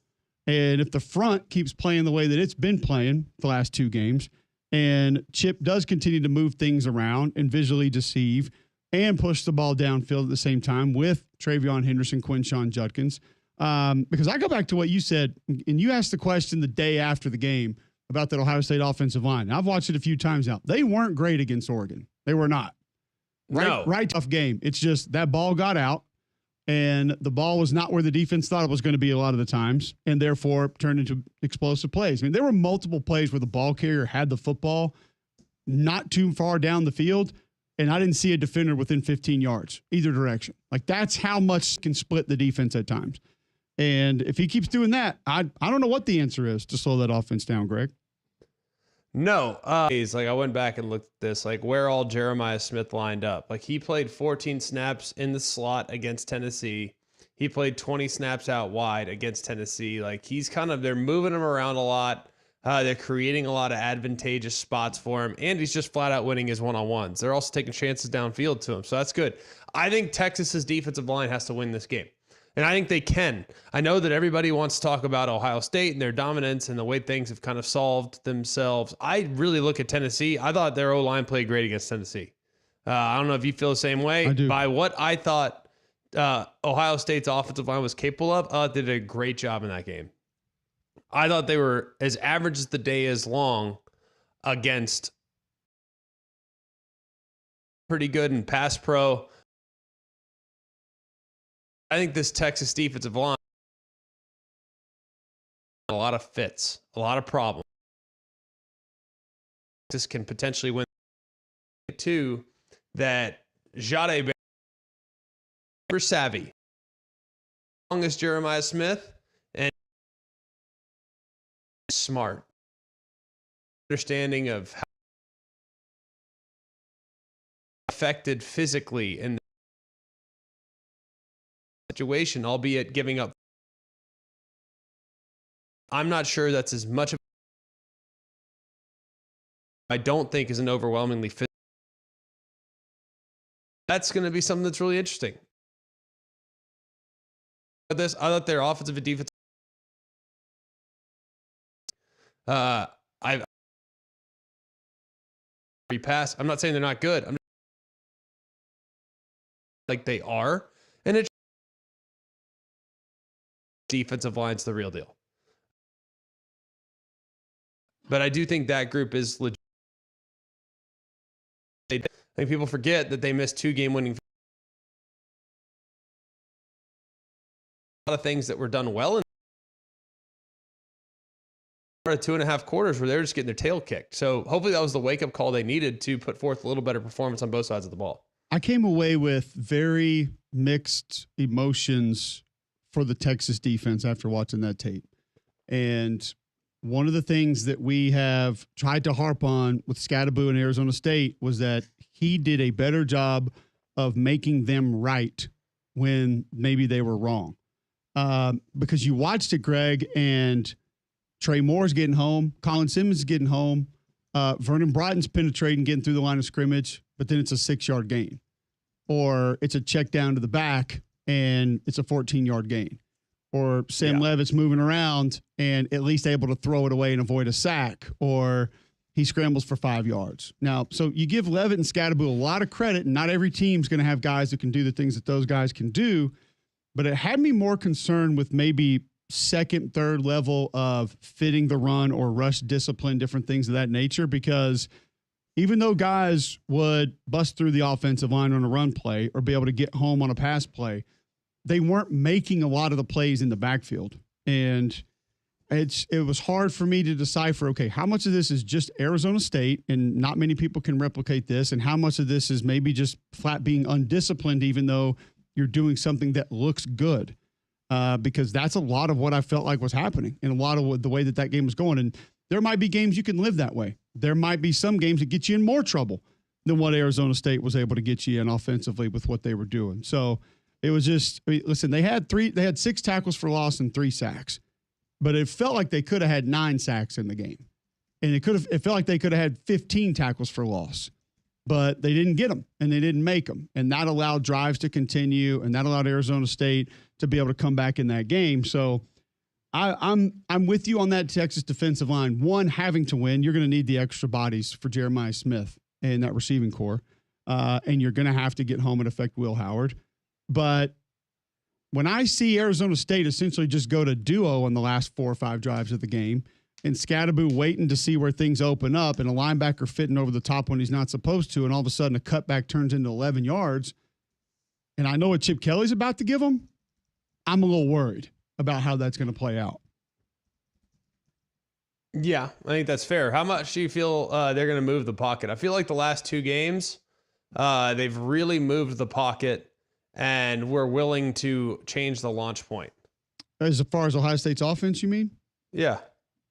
And if the front keeps playing the way that it's been playing the last 2 games, and Chip does continue to move things around and visually deceive and push the ball downfield at the same time with Travion Henderson, Quinshon Judkins. Because I go back to what you said, and you asked the question the day after the game about that Ohio State offensive line. And I've watched it a few times now. They weren't great against Oregon. They were not. Right, tough game. It's just that ball got out, and the ball was not where the defense thought it was going to be a lot of the times, and therefore turned into explosive plays. I mean, there were multiple plays where the ball carrier had the football not too far down the field, and I didn't see a defender within 15 yards either direction. Like, that's how much can split the defense at times. And if he keeps doing that, I don't know what the answer is to slow that offense down, Greg. No, like I went back and looked at this, like where all Jeremiah Smith lined up. Like, he played 14 snaps in the slot against Tennessee. He played 20 snaps out wide against Tennessee. Like, they're moving him around a lot. They're creating a lot of advantageous spots for him, and he's just flat out winning his one-on-ones. They're also taking chances downfield to him, so that's good. I think Texas's defensive line has to win this game. And I think they can. I know that everybody wants to talk about Ohio State and their dominance and the way things have kind of solved themselves. I really look at Tennessee. I thought their O-line played great against Tennessee. I don't know if you feel the same way. I do. By what I thought Ohio State's offensive line was capable of, I thought they did a great job in that game. I thought they were as average as the day is long against pretty good in pass pro. I think this Texas defensive line, a lot of fits, a lot of problems. Texas can potentially win. Two, that Jade super savvy, long as Jeremiah Smith, and smart understanding of how affected physically in the situation, albeit giving up. I'm not sure that's as much of, I don't think is an overwhelmingly fit. That's going to be something that's really interesting. But this, I thought their offensive and defensive. I pass. I'm not saying they're not good. I'm like they are, and it's defensive line's the real deal. But I do think that group is legit. I think people forget that they missed 2 game-winning. A lot of things that were done well in 2.5 quarters where they were just getting their tail kicked. So hopefully that was the wake-up call they needed to put forth a little better performance on both sides of the ball. I came away with very mixed emotions for the Texas defense after watching that tape. And one of the things that we have tried to harp on with Scattaboo in Arizona State was that he did a better job of making them right when maybe they were wrong. Because you watched it, Greg, and Trey Moore's getting home, Colin Simmons is getting home, Vernon Broughton's penetrating, getting through the line of scrimmage, but then it's a 6-yard gain. Or it's a check down to the back, and it's a 14-yard gain. Or Sam Levitt's moving around and at least able to throw it away and avoid a sack. Or he scrambles for 5 yards. Now, so you give Levitt and Scattaboo a lot of credit, and not every team's going to have guys that can do the things that those guys can do. But it had me more concerned with maybe second, third level of fitting the run or rush discipline, different things of that nature, because even though guys would bust through the offensive line on a run play or be able to get home on a pass play, they weren't making a lot of the plays in the backfield. And it was hard for me to decipher, okay, how much of this is just Arizona State and not many people can replicate this, and how much of this is maybe just flat being undisciplined, even though you're doing something that looks good. Because that's a lot of what I felt like was happening and a lot of the way that game was going. And there might be games you can live that way. There might be some games that get you in more trouble than what Arizona State was able to get you in offensively with what they were doing. So it was just, listen, they had 6 tackles for loss and 3 sacks, but it felt like they could have had 9 sacks in the game. And it felt like they could have had 15 tackles for loss, but they didn't get them and they didn't make them. And that allowed drives to continue, and that allowed Arizona State to be able to come back in that game. So I'm with you on that Texas defensive line. One, having to win, you're going to need the extra bodies for Jeremiah Smith and that receiving core. And you're going to have to get home and affect Will Howard. But when I see Arizona State essentially just go to duo on the last 4 or 5 drives of the game, and Scatterboo waiting to see where things open up, and a linebacker fitting over the top when he's not supposed to, and all of a sudden a cutback turns into 11 yards, and I know what Chip Kelly's about to give them, I'm a little worried about how that's going to play out. Yeah, I think that's fair. How much do you feel they're going to move the pocket? I feel like the last 2 games, they've really moved the pocket and we're willing to change the launch point. As far as Ohio State's offense, you mean? Yeah.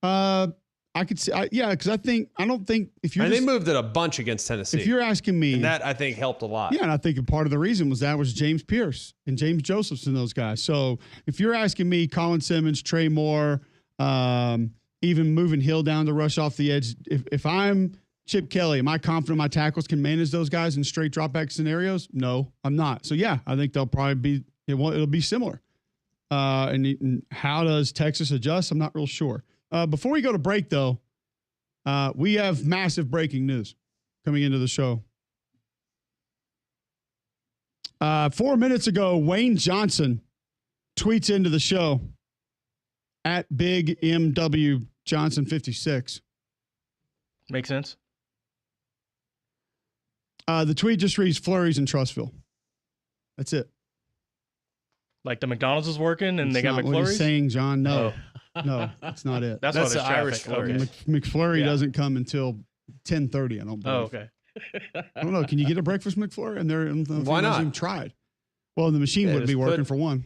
I could say, because I don't think if you're. And they moved it a bunch against Tennessee. If you're asking me, and that I think helped a lot. Yeah, and I think part of the reason was James Pierce and James Josephs and those guys. So if you're asking me, Colin Simmons, Trey Moore, even moving Hill down to rush off the edge, if I'm Chip Kelly, am I confident my tackles can manage those guys in straight drop back scenarios? No, I'm not. So yeah, I think they'll probably be. It'll be similar. And how does Texas adjust? I'm not real sure. Before we go to break, though, we have massive breaking news coming into the show. 4 minutes ago, Wayne Johnson tweets into the show at Big MW Johnson 56. Makes sense. The tweet just reads Flurries in Trussville. That's it. Like the McDonald's is working and It's they got not McFlurries? What he's saying, John. No, Oh. no, that's not it. That's the why Irish there's traffic. Flurries. Okay. McFlurry Yeah. doesn't come until 10:30. I don't believe. Oh, okay. I don't know. Can you get a breakfast McFlurry? And they're Why not? Even tried. Well, the machine Yeah, wouldn't be just working put- for one.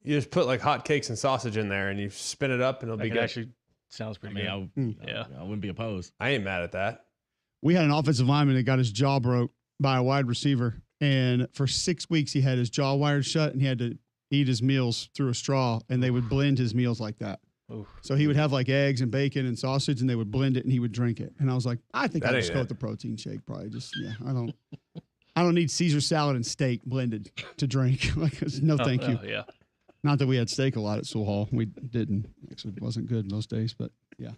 You just put like hot cakes and sausage in there and you spin it up and it'll be That good. actually sounds pretty good. Yeah. I wouldn't be opposed. I ain't mad at that. We had an offensive lineman that got his jaw broke by a wide receiver, and for 6 weeks he had his jaw wired shut, and he had to eat his meals through a straw, and they would blend his meals like that. Oof. So he would have like eggs and bacon and sausage, and they would blend it, and he would drink it. And I was like, I think That I'll just ain't go it. with the protein shake. Probably just I don't need Caesar salad and steak blended to drink. Like, no, thank you. Yeah. Not that we had steak a lot at Sewell Hall. We didn't. Actually, it wasn't good most days, but yeah, a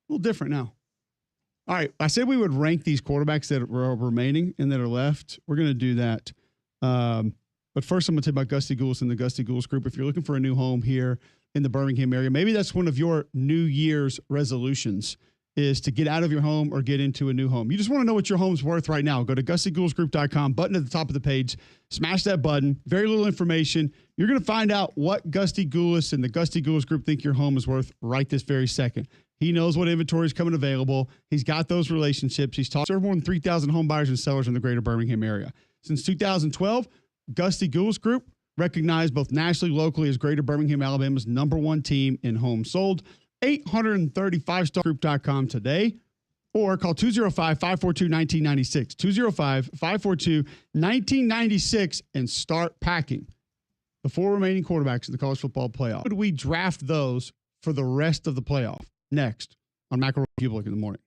little different now. All right, I said we would rank these quarterbacks that are remaining and that are left. We're going to do that. But first, I'm going to tell you about Gusty Goulis and the Gusty Goulis Group. If you're looking for a new home here in the Birmingham area, maybe that's one of your New Year's resolutions is to get out of your home or get into a new home. You just want to know what your home's worth right now. Go to GustyGoulisGroup.com, button at the top of the page, smash that button, very little information. You're going to find out what Gusty Goulis and the Gusty Goulis Group think your home is worth right this very second. He knows what inventory is coming available. He's got those relationships. He's served more than 3,000 home buyers and sellers in the greater Birmingham area. Since 2012, Gusty Goulis Group, recognized both nationally, locally as Greater Birmingham, Alabama's #1 team in homes sold. 835stargroup.com today, or call 205-542-1996. 205-542-1996 and start packing the 4 remaining quarterbacks in the college football playoff. Would we draft those for the rest of the playoff? Next on McElroy Cubelic in the morning.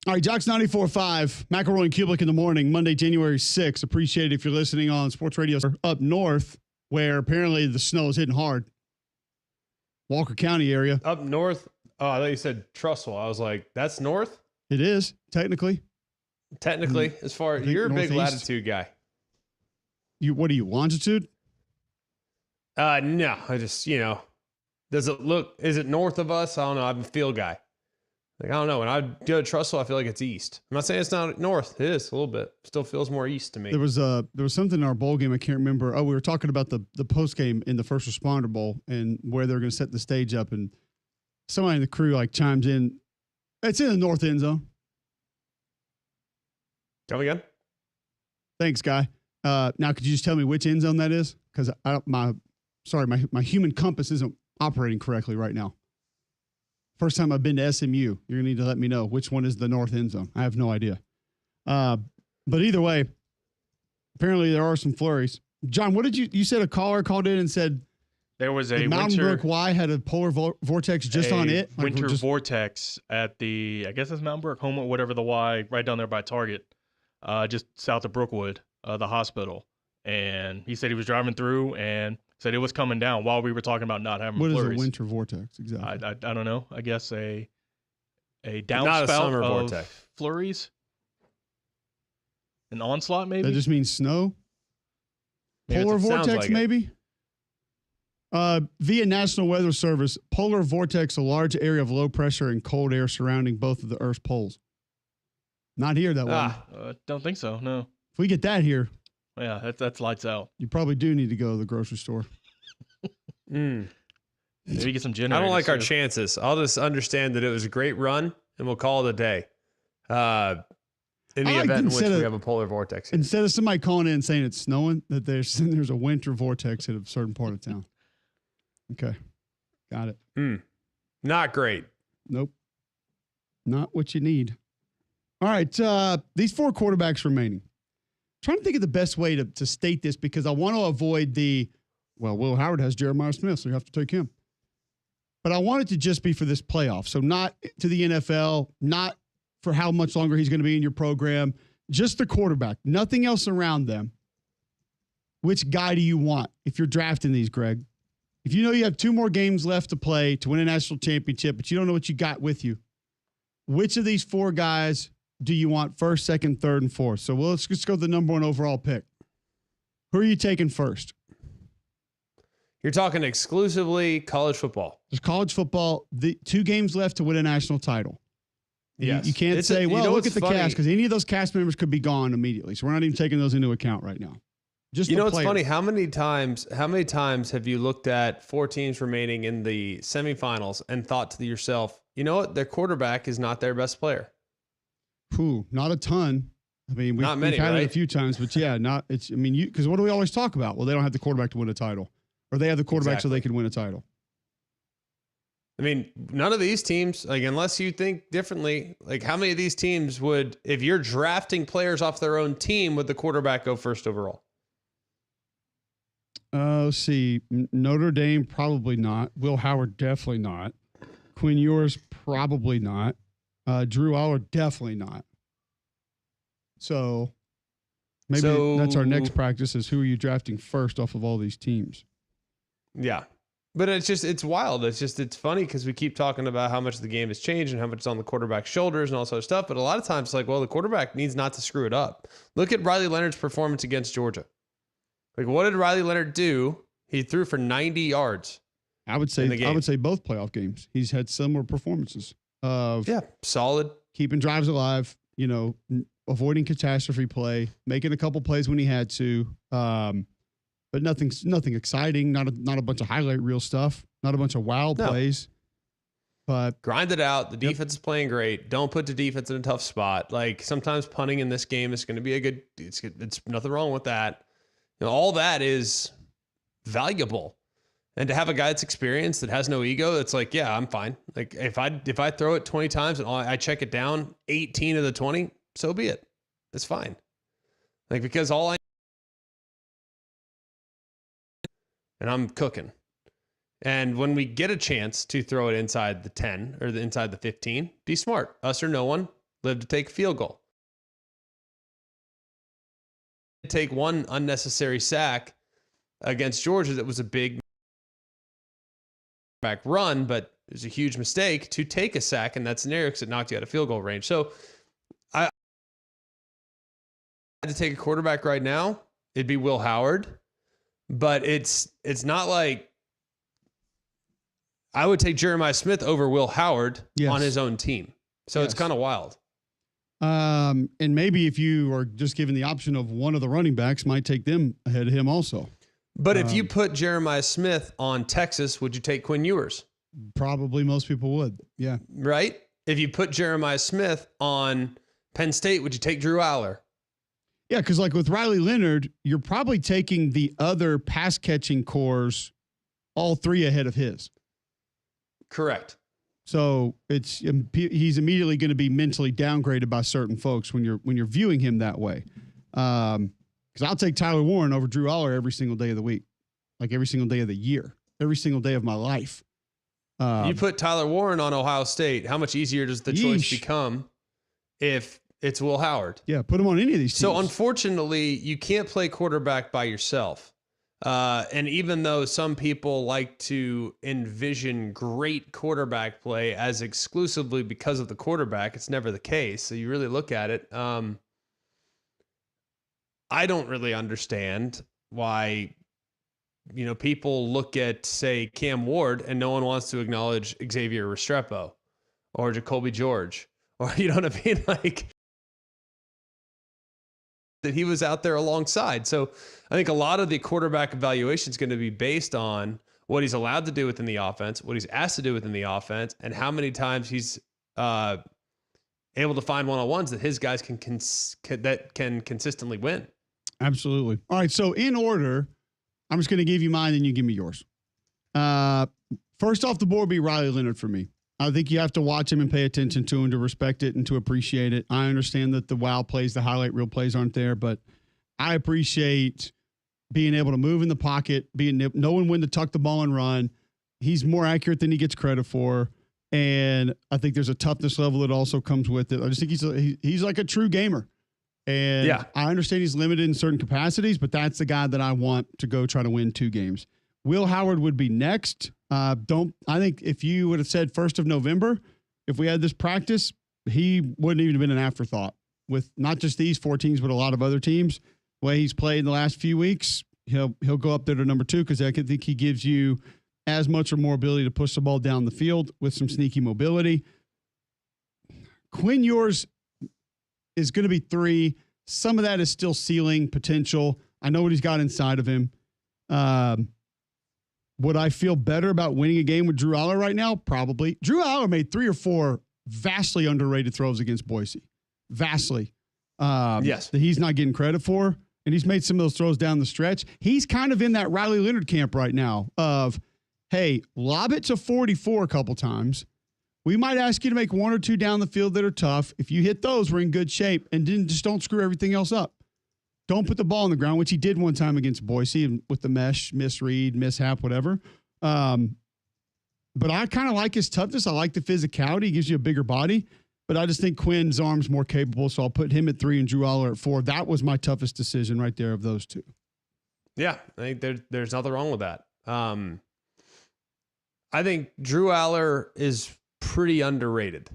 All right, Jocks 94.5, McElroy and Cubelic in the morning, Monday, January 6th. Appreciate it if you're listening on sports radio up north, where apparently the snow is hitting hard. Walker County area. Up north. Oh, I thought you said Trussell. I was like, that's north? It is, technically. Technically, as far as you're a big northeast. latitude guy. What are you, longitude? No, I just, does it look, is it north of us? I don't know. I'm a field guy. Like, I don't know. When I go to Trussell, I feel like it's east. I'm not saying it's not north. It is a little bit. Still feels more east to me. There was something in our bowl game. I can't remember. Oh, we were talking about the post game in the first responder bowl and where they're going to set the stage up. And somebody in the crew like chimes in. It's in the north end zone. Come again? Thanks, guy. Now, could you just tell me which end zone that is? Because my human compass isn't operating correctly right now. First time I've been to SMU. You're going to need to let me know which one is the north end zone. I have no idea. But either way, apparently there are some flurries. John, what did you said a caller called in and said there was a Mountain Brook Y had a polar vortex just on it? Winter vortex at the, I guess it's Mountain Brook, home, whatever the Y, right down there by Target, just south of Brookwood, the hospital. And he said he was driving through and said it was coming down while we were talking about not having flurries. What is a winter vortex exactly? I don't know. I guess a Not a downspout summer of vortex. flurries. An onslaught, maybe? That just means snow? Yeah, Polar it sounds vortex, like it. maybe? Via National Weather Service, polar vortex, a large area of low pressure and cold air surrounding both of the Earth's poles. Not here that way. Don't think so, no. If we get that here, Yeah, that's lights out. you probably do need to go to the grocery store. Maybe get some generators. I don't like our too. chances. I'll just understand that it was a great run, and we'll call it a day. In the I like event in which instead we of- have a polar vortex. here. Instead of somebody calling in and saying it's snowing, that there's a winter vortex at a certain part of town. Okay. Got it. Not great. Nope. Not what you need. All right. These four quarterbacks remaining. Trying to think of the best way to state this because I want to avoid Will Howard has Jeremiah Smith, so you have to take him. But I want it to just be for this playoff. So not to the NFL, not for how much longer he's going to be in your program, just the quarterback, nothing else around them. Which guy do you want if you're drafting these, Greg? If you know you have 2 more games left to play to win a national championship, but you don't know what you got with you, which of these 4 guys do you want first, second, third, and fourth? So let's just go with the number 1 overall pick. Who are you taking first? You're talking exclusively college football. There's college football, the 2 games left to win a national title. Yes. You can't say, look what's at the funny? cast, because any of those cast members could be gone immediately. So we're not even taking those into account right now. Just You the know what's players. funny? How many times have you looked at 4 teams remaining in the semifinals and thought to yourself, you know what? Their quarterback is not their best player. Not a ton. I mean, Not many, we've had it right? a few times, but yeah, because what do we always talk about? Well, they don't have the quarterback to win a title, or they have the quarterback so Exactly. they can win a title. I mean, none of these teams, like, unless you think differently, like, how many of these teams would, if you're drafting players off their own team, would the quarterback go first overall? Let's see. Notre Dame, probably not. Will Howard, definitely not. Quinn Ewers, probably not. Drew Aller, definitely not. So maybe that's our next practice is who are you drafting first off of all these teams? Yeah. But it's wild. It's funny because we keep talking about how much the game has changed and how much it's on the quarterback's shoulders and all this other stuff. But a lot of times it's like, well, the quarterback needs not to screw it up. Look at Riley Leonard's performance against Georgia. Like, what did Riley Leonard do? He threw for 90 yards. I would say both playoff games. He's had similar performances of solid, keeping drives alive, avoiding catastrophe play, making a couple plays when he had to. But nothing exciting, not a bunch of highlight reel stuff, not a bunch of wild plays. But grind it out. The defense is playing great. Don't put the defense in a tough spot. Like, sometimes punting in this game is going to be it's nothing wrong with that. All that is valuable. And to have a guy that's experienced, that has no ego, it's like, yeah, I'm fine. Like, if I throw it 20 times and I check it down 18 of the 20, so be it. It's fine. Like, because and I'm cooking. And when we get a chance to throw it inside the 10 or inside the 15, be smart. Us or no one, live to take a field goal. Take one unnecessary sack against Georgia that was a big back run, but it was a huge mistake to take a sack in that scenario because it knocked you out of field goal range. So I had to take a quarterback right now. It'd be Will Howard, but it's not like I would take Jeremiah Smith over Will Howard on his own team. So it's kind of wild. And maybe if you are just given the option of one of the running backs, might take them ahead of him also. But if you put Jeremiah Smith on Texas, would you take Quinn Ewers? Probably most people would. Yeah. Right? If you put Jeremiah Smith on Penn State, would you take Drew Aller? Yeah, because like with Riley Leonard, you're probably taking the other pass catching cores, all three ahead of his. Correct. So he's immediately going to be mentally downgraded by certain folks when you're viewing him that way. Because I'll take Tyler Warren over Drew Aller every single day of the week, like every single day of the year, every single day of my life. You put Tyler Warren on Ohio State, how much easier does the choice become if it's Will Howard? Yeah, put him on any of these teams. So unfortunately, you can't play quarterback by yourself. And even though some people like to envision great quarterback play as exclusively because of the quarterback, it's never the case. So you really look at it. I don't really understand why, people look at, say, Cam Ward and no one wants to acknowledge Xavier Restrepo or Jacoby George, or you know what I mean? Like that he was out there alongside. So I think a lot of the quarterback evaluation is going to be based on what he's allowed to do within the offense, what he's asked to do within the offense, and how many times he's able to find one-on-ones that his guys can consistently win. Absolutely. All right. So in order, I'm just going to give you mine and you give me yours. First off the board be Riley Leonard for me. I think you have to watch him and pay attention to him to respect it and to appreciate it. I understand that the wow plays, the highlight reel plays aren't there, but I appreciate being able to move in the pocket, knowing when to tuck the ball and run. He's more accurate than he gets credit for. And I think there's a toughness level that also comes with it. I just think he's like a true gamer. And yeah, I understand he's limited in certain capacities, but that's the guy that I want to go try to win 2 games. Will Howard would be next. I think if you would have said 1st of November, if we had this practice, he wouldn't even have been an afterthought with not just these 4 teams, but a lot of other teams. The way he's played in the last few weeks, he'll go up there to number 2 because I think he gives you as much or more ability to push the ball down the field with some sneaky mobility. Quinn Ewers is going to be 3. Some of that is still ceiling potential. I know what he's got inside of him. Would I feel better about winning a game with Drew Aller right now? Probably. Drew Aller made 3 or 4 vastly underrated throws against Boise. Vastly. Yes. That he's not getting credit for. And he's made some of those throws down the stretch. He's kind of in that Riley Leonard camp right now of, hey, lob it to 44 a couple times. We might ask you to make 1 or 2 down the field that are tough. If you hit those, we're in good shape. And then just don't screw everything else up. Don't put the ball on the ground, which he did one time against Boise with the mesh, misread, mishap, whatever. But I kind of like his toughness. I like the physicality. He gives you a bigger body. But I just think Quinn's arm's more capable, so I'll put him at 3 and Drew Aller at 4. That was my toughest decision right there of those 2. Yeah, I think there's nothing wrong with that. I think Drew Aller is pretty underrated.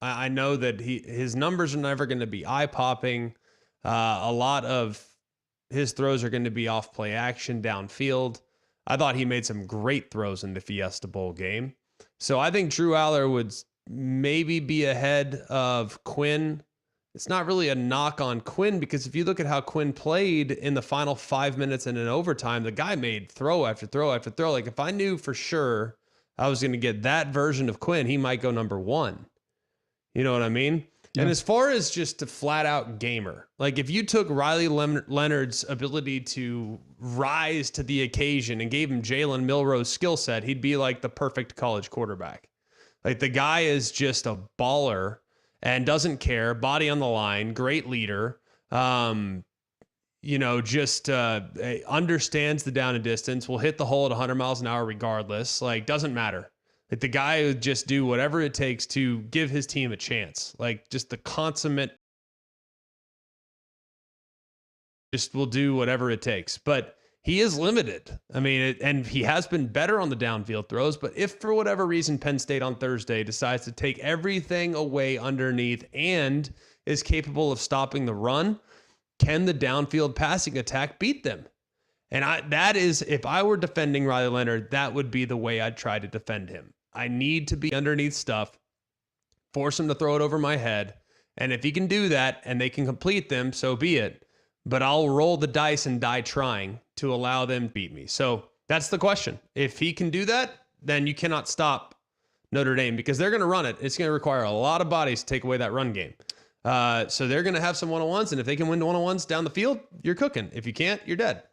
I know that his numbers are never going to be eye-popping. A lot of his throws are going to be off play action downfield. I thought he made some great throws in the Fiesta Bowl game. So I think Drew Aller would maybe be ahead of Quinn. It's not really a knock on Quinn because if you look at how Quinn played in the final 5 minutes and in overtime, the guy made throw after throw after throw. Like if I knew for sure I was going to get that version of Quinn, he might go number 1. You know what I mean? Yeah. And as far as just a flat out gamer, like if you took Riley Leonard's ability to rise to the occasion and gave him Jalen Milroe's skill set, he'd be like the perfect college quarterback. Like the guy is just a baller and doesn't care, body on the line, great leader. Understands the down and distance, will hit the hole at 100 miles an hour regardless. Like doesn't matter. Like the guy would just do whatever it takes to give his team a chance. Like just the consummate, just will do whatever it takes. But he is limited. I mean, and he has been better on the downfield throws. But if for whatever reason Penn State on Thursday decides to take everything away underneath and is capable of stopping the run, can the downfield passing attack beat them? And that is, if I were defending Riley Leonard, that would be the way I'd try to defend him. I need to be underneath stuff, force him to throw it over my head. And if he can do that and they can complete them, so be it. But I'll roll the dice and die trying to allow them to beat me. So that's the question. If he can do that, then you cannot stop Notre Dame because they're going to run it. It's going to require a lot of bodies to take away that run game. So they're going to have some one-on-ones. And if they can win the one-on-ones down the field, you're cooking. If you can't, you're dead.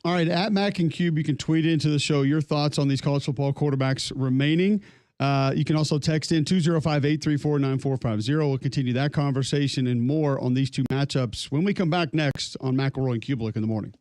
All right, at Mac and Cube, you can tweet into the show your thoughts on these college football quarterbacks remaining. You can also text in 205-834-9450. We'll continue that conversation and more on these two matchups when we come back next on McElroy and Cubelic in the morning.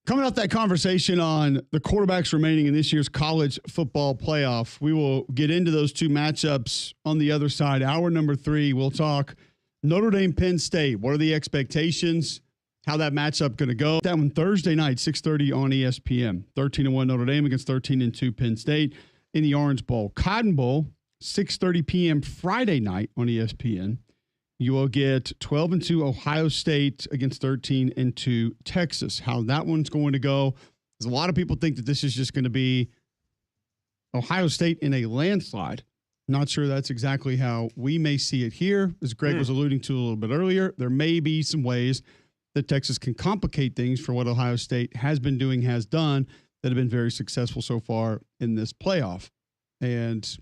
Coming off that conversation on the quarterbacks remaining in this year's college football playoff, we will get into those two matchups on the other side. Hour number 3, we'll talk Notre Dame, Penn State. What are the expectations? How that matchup going to go? That one Thursday night, 6:30 on ESPN. 13-1 Notre Dame against 13-2 Penn State in the Orange Bowl. Cotton Bowl, 6:30 p.m. Friday night on ESPN. You will get 12-2 Ohio State against 13-2 Texas. How that one's going to go. There's a lot of people think that this is just going to be Ohio State in a landslide. Not sure that's exactly how we may see it here. As Greg was alluding to a little bit earlier, there may be some ways that Texas can complicate things for what Ohio State has been doing, has done, that have been very successful so far in this playoff. And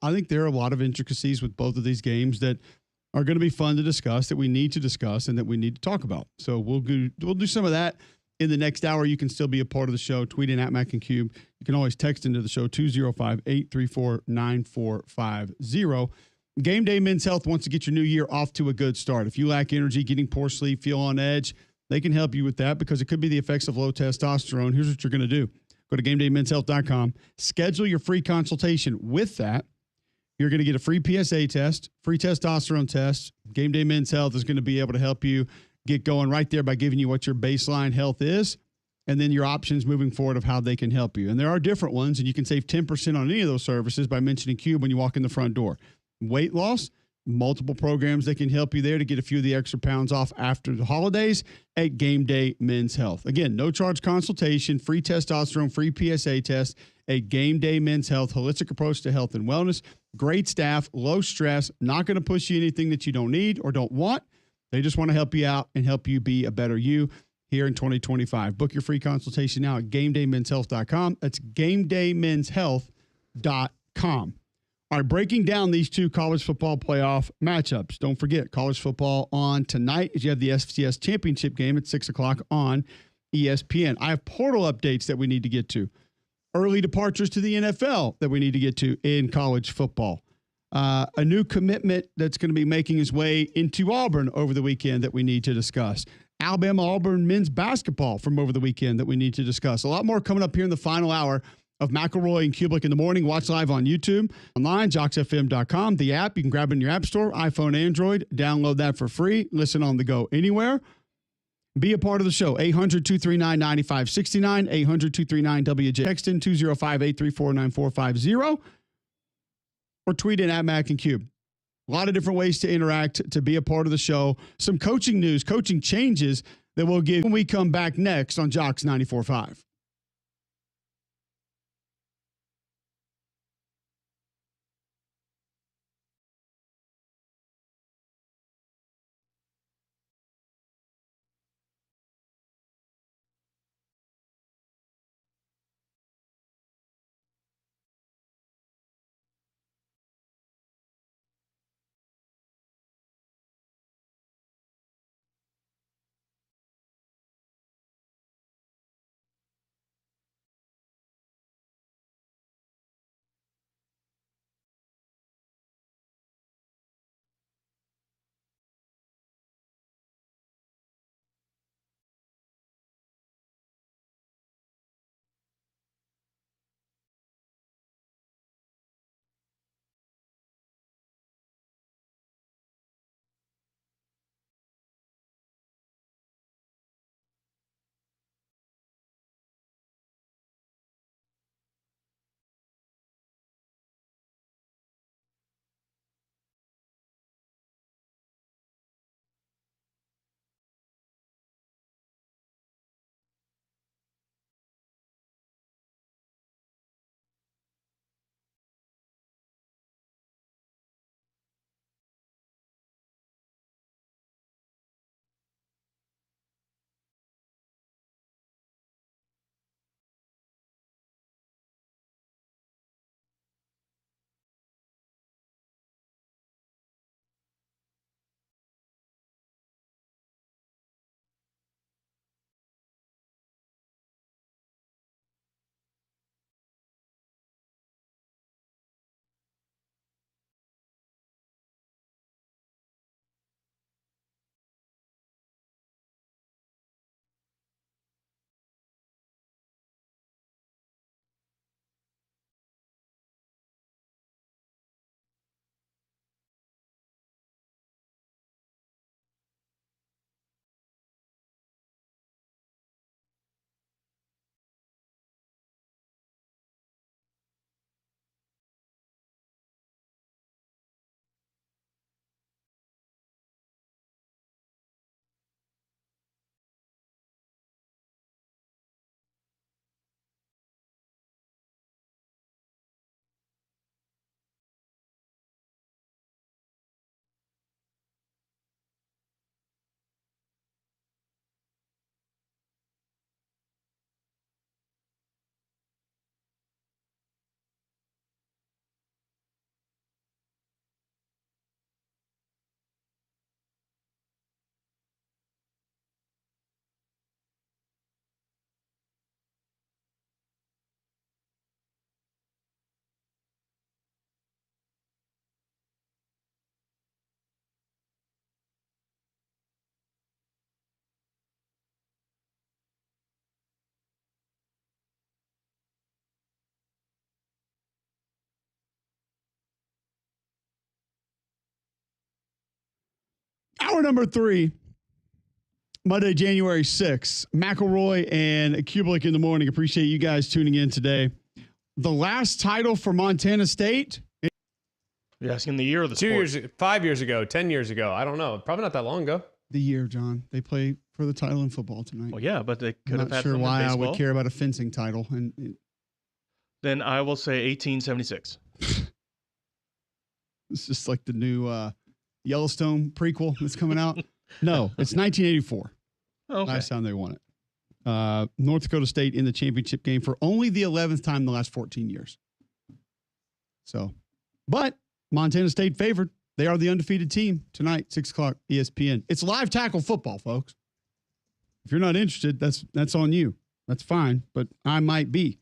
I think there are a lot of intricacies with both of these games that are going to be fun to discuss, that we need to discuss, and that we need to talk about. So we'll do some of that in the next hour, you can still be a part of the show. Tweet in at Mac and Cube. You can always text into the show, 205-834-9450. Game Day Men's Health wants to get your new year off to a good start. If you lack energy, getting poor sleep, feel on edge, they can help you with that because it could be the effects of low testosterone. Here's what you're going to do. Go to GameDayMen'sHealth.com. Schedule your free consultation. With that, you're going to get a free PSA test, free testosterone test. Game Day Men's Health is going to be able to help you get going right there by giving you what your baseline health is and then your options moving forward of how they can help you. And there are different ones, and you can save 10% on any of those services by mentioning Cube when you walk in the front door. Weight loss, multiple programs that can help you there to get a few of the extra pounds off after the holidays at Game Day Men's Health. Again, no charge consultation, free testosterone, free PSA test at Game Day Men's Health. Holistic approach to health and wellness. Great staff, low stress, not going to push you anything that you don't need or don't want. They just want to help you out and help you be a better you here in 2025. Book your free consultation now at GameDayMen'sHealth.com. That's GameDayMen'sHealth.com. All right, breaking down these two college football playoff matchups. Don't forget, college football on tonight as you have the FCS championship game at 6 o'clock on ESPN. I have portal updates that we need to get to. Early departures to the NFL that we need to get to in college football. A new commitment that's going to be making its way into Auburn over the weekend that we need to discuss. Alabama-Auburn men's basketball from over the weekend that we need to discuss. A lot more coming up here in the final hour of McElroy and Cubelic in the morning. Watch live on YouTube, online, jocksfm.com. The app, you can grab it in your app store, iPhone, Android. Download that for free. Listen on the go anywhere. Be a part of the show. 800-239-9569, 800-239-WJ. Text in 205-834-9450. Or tweet in at Mac and Cube. A lot of different ways to interact, to be a part of the show. Some coaching news, coaching changes that we'll give when we come back next on Jocks 94.5. Hour number 3, Monday, January 6th. McElroy and Cubelic in the morning. Appreciate you guys tuning in today. The last title for Montana State. You're asking the year of the 2 sport. years, 5 years ago, 10 years ago. I don't know. Probably not that long ago. The year, John. They play for the title in football tonight. Well, yeah, but they could I'm have not had sure some in why I baseball. would care about a fencing title. And Then I will say 1876. it's just like the new Yellowstone prequel that's coming out. No, it's 1984. Okay. Last time they won it. North Dakota State in the championship game for only the 11th time in the last 14 years. So, but Montana State favored. They are the undefeated team tonight, 6 o'clock, ESPN. It's live tackle football, folks. If you're not interested, that's on you. That's fine, but I might be.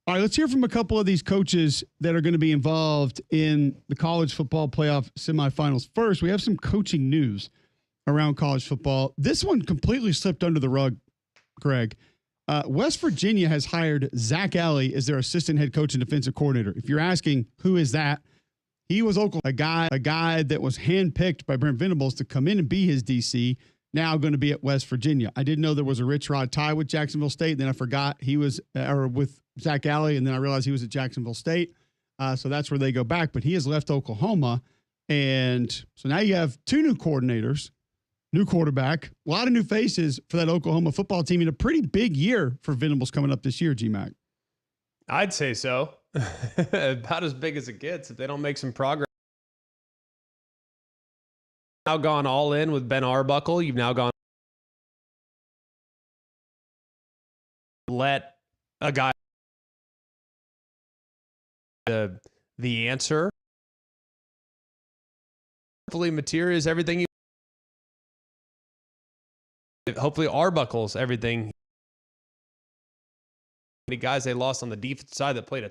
All right, let's hear from a couple of these coaches that are going to be involved in the college football playoff semifinals. First, we have some coaching news around college football. This one completely slipped under the rug, Greg. West Virginia has hired Zach Alley as their assistant head coach and defensive coordinator. If you're asking who is that, he was a guy that was handpicked by Brent Venables to come in and be his DC, now going to be at West Virginia. I didn't know there was a Rich Rod tie with Jacksonville State. Then I forgot he was with Zach Alley, and then I realized he was at Jacksonville State. So that's where they go back. But he has left Oklahoma. And so now you have 2 new coordinators, new quarterback, a lot of new faces for that Oklahoma football team, and a pretty big year for Venables coming up this year, GMAC. I'd say so. About as big as it gets if they don't make some progress. Now gone all in with Ben Arbuckle. You've now gone let a guy the answer. Hopefully Materia is everything hopefully Arbuckle's everything. The guys they lost on the defense side that played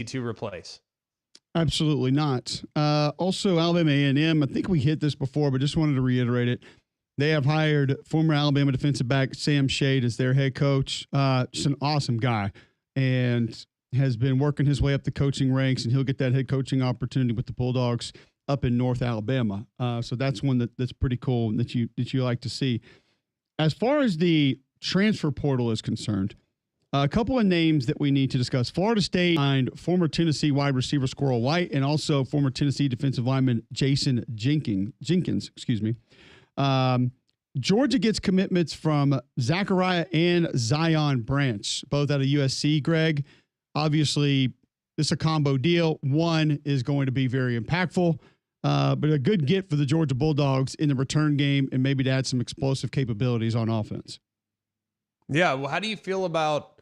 to replace. Absolutely not. Also, Alabama A&M, I think we hit this before, but just wanted to reiterate it. They have hired former Alabama defensive back Sam Shade as their head coach. Just an awesome guy, and has been working his way up the coaching ranks, and he'll get that head coaching opportunity with the Bulldogs up in North Alabama. So that's one that's pretty cool that you like to see. As far as the transfer portal is concerned, a couple of names that we need to discuss. Florida State signed former Tennessee wide receiver Squirrel White and also former Tennessee defensive lineman Jason Jenkins. Georgia gets commitments from Zachariah and Zion Branch, both out of USC, Greg. Obviously, this is a combo deal. One is going to be very impactful, but a good get for the Georgia Bulldogs in the return game and maybe to add some explosive capabilities on offense. Yeah, well, how do you feel about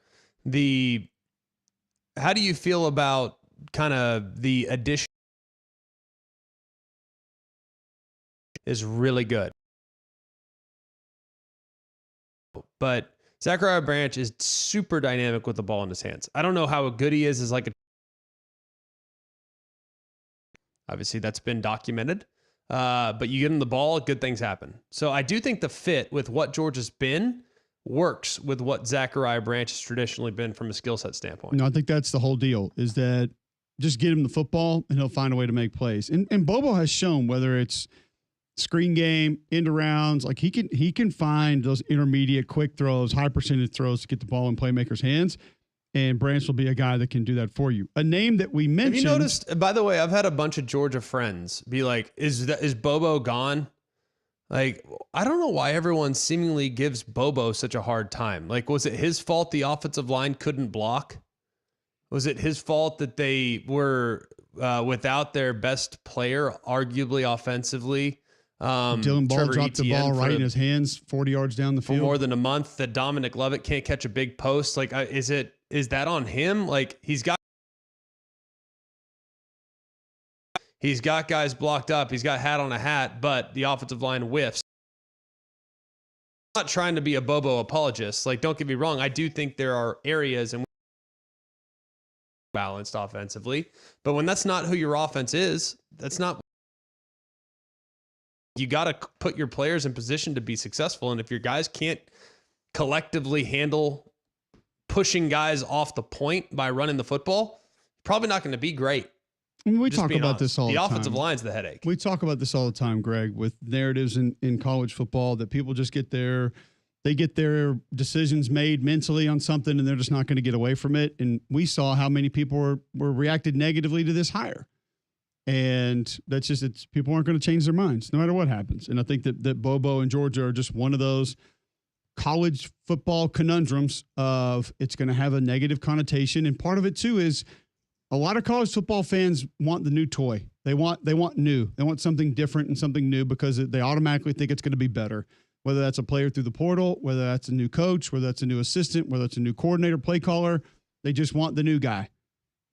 kind of the addition is really good. But Zachariah Branch is super dynamic with the ball in his hands. I don't know how good he is as like obviously that's been documented. But you get him the ball, good things happen. So I do think the fit with what Georgia's been works with what Zachariah Branch has traditionally been from a skill set standpoint. No, I think that's the whole deal, is that just get him the football and he'll find a way to make plays. And Bobo has shown, whether it's screen game, end arounds, like he can find those intermediate quick throws, high percentage throws to get the ball in playmakers' hands. And Branch will be a guy that can do that for you. A name that we mentioned. Have you noticed, by the way, I've had a bunch of Georgia friends be like, is Bobo gone? Like, I don't know why everyone seemingly gives Bobo such a hard time. Like, was it his fault the offensive line couldn't block? Was it his fault that they were without their best player, arguably offensively? Dylan Ball dropped the ball right in his hands 40 yards down the field. For more than a month, that Dominic Lovett can't catch a big post. Like, is that on him? Like, he's got guys blocked up. He's got hat on a hat, but the offensive line whiffs. I'm not trying to be a Bobo apologist. Like, don't get me wrong. I do think there are areas and balanced offensively, but when that's not who your offense is, that's not. You got to put your players in position to be successful. And if your guys can't collectively handle pushing guys off the point by running the football, probably not going to be great. We Just talk being about honest. this all the time. The offensive line's the headache. We talk about this all the time, Greg, with narratives in college football that people just get their decisions made mentally on something and they're just not going to get away from it. And we saw how many people were reacted negatively to this hire. And that's just, people aren't going to change their minds no matter what happens. And I think that Bobo and Georgia are just one of those college football conundrums of it's going to have a negative connotation. And part of it too is a lot of college football fans want the new toy. They want new. They want something different and something new because they automatically think it's going to be better. Whether that's a player through the portal, whether that's a new coach, whether that's a new assistant, whether it's a new coordinator, play caller, they just want the new guy.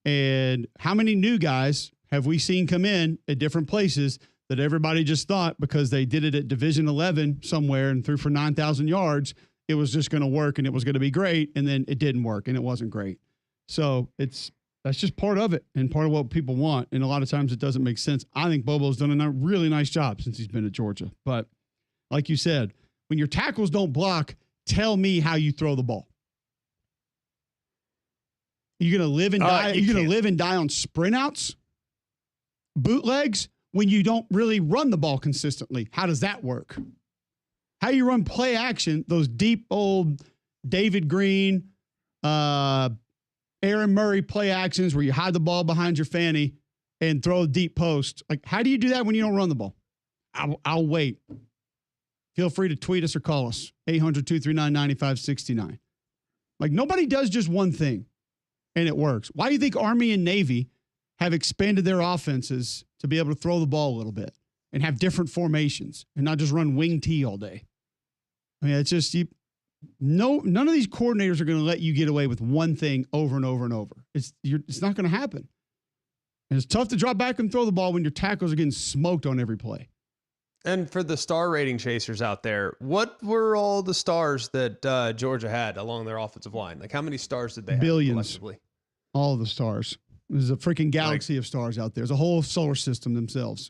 And how many new guys have we seen come in at different places that everybody just thought because they did it at Division 11 somewhere and threw for 9,000 yards, it was just going to work and it was going to be great, and then it didn't work and it wasn't great. So that's just part of it and part of what people want. And a lot of times it doesn't make sense. I think Bobo's done a really nice job since he's been at Georgia. But like you said, when your tackles don't block, tell me how you throw the ball. You're going to live and die. You're going to live and die on sprint outs, bootlegs, when you don't really run the ball consistently. How does that work? How you run play action, those deep old David Green, Aaron Murray play actions where you hide the ball behind your fanny and throw a deep post. Like, how do you do that when you don't run the ball? I'll wait. Feel free to tweet us or call us, 800-239-9569. Like, nobody does just one thing, and it works. Why do you think Army and Navy have expanded their offenses to be able to throw the ball a little bit and have different formations and not just run wing T all day? I mean, it's just none of these coordinators are going to let you get away with one thing over and over and over. It's not going to happen. And it's tough to drop back and throw the ball when your tackles are getting smoked on every play. And for the star rating chasers out there, what were all the stars that Georgia had along their offensive line? Like, how many stars did they have? Billions. Collectively? All the stars. There's a freaking galaxy of stars out there. There's a whole solar system themselves.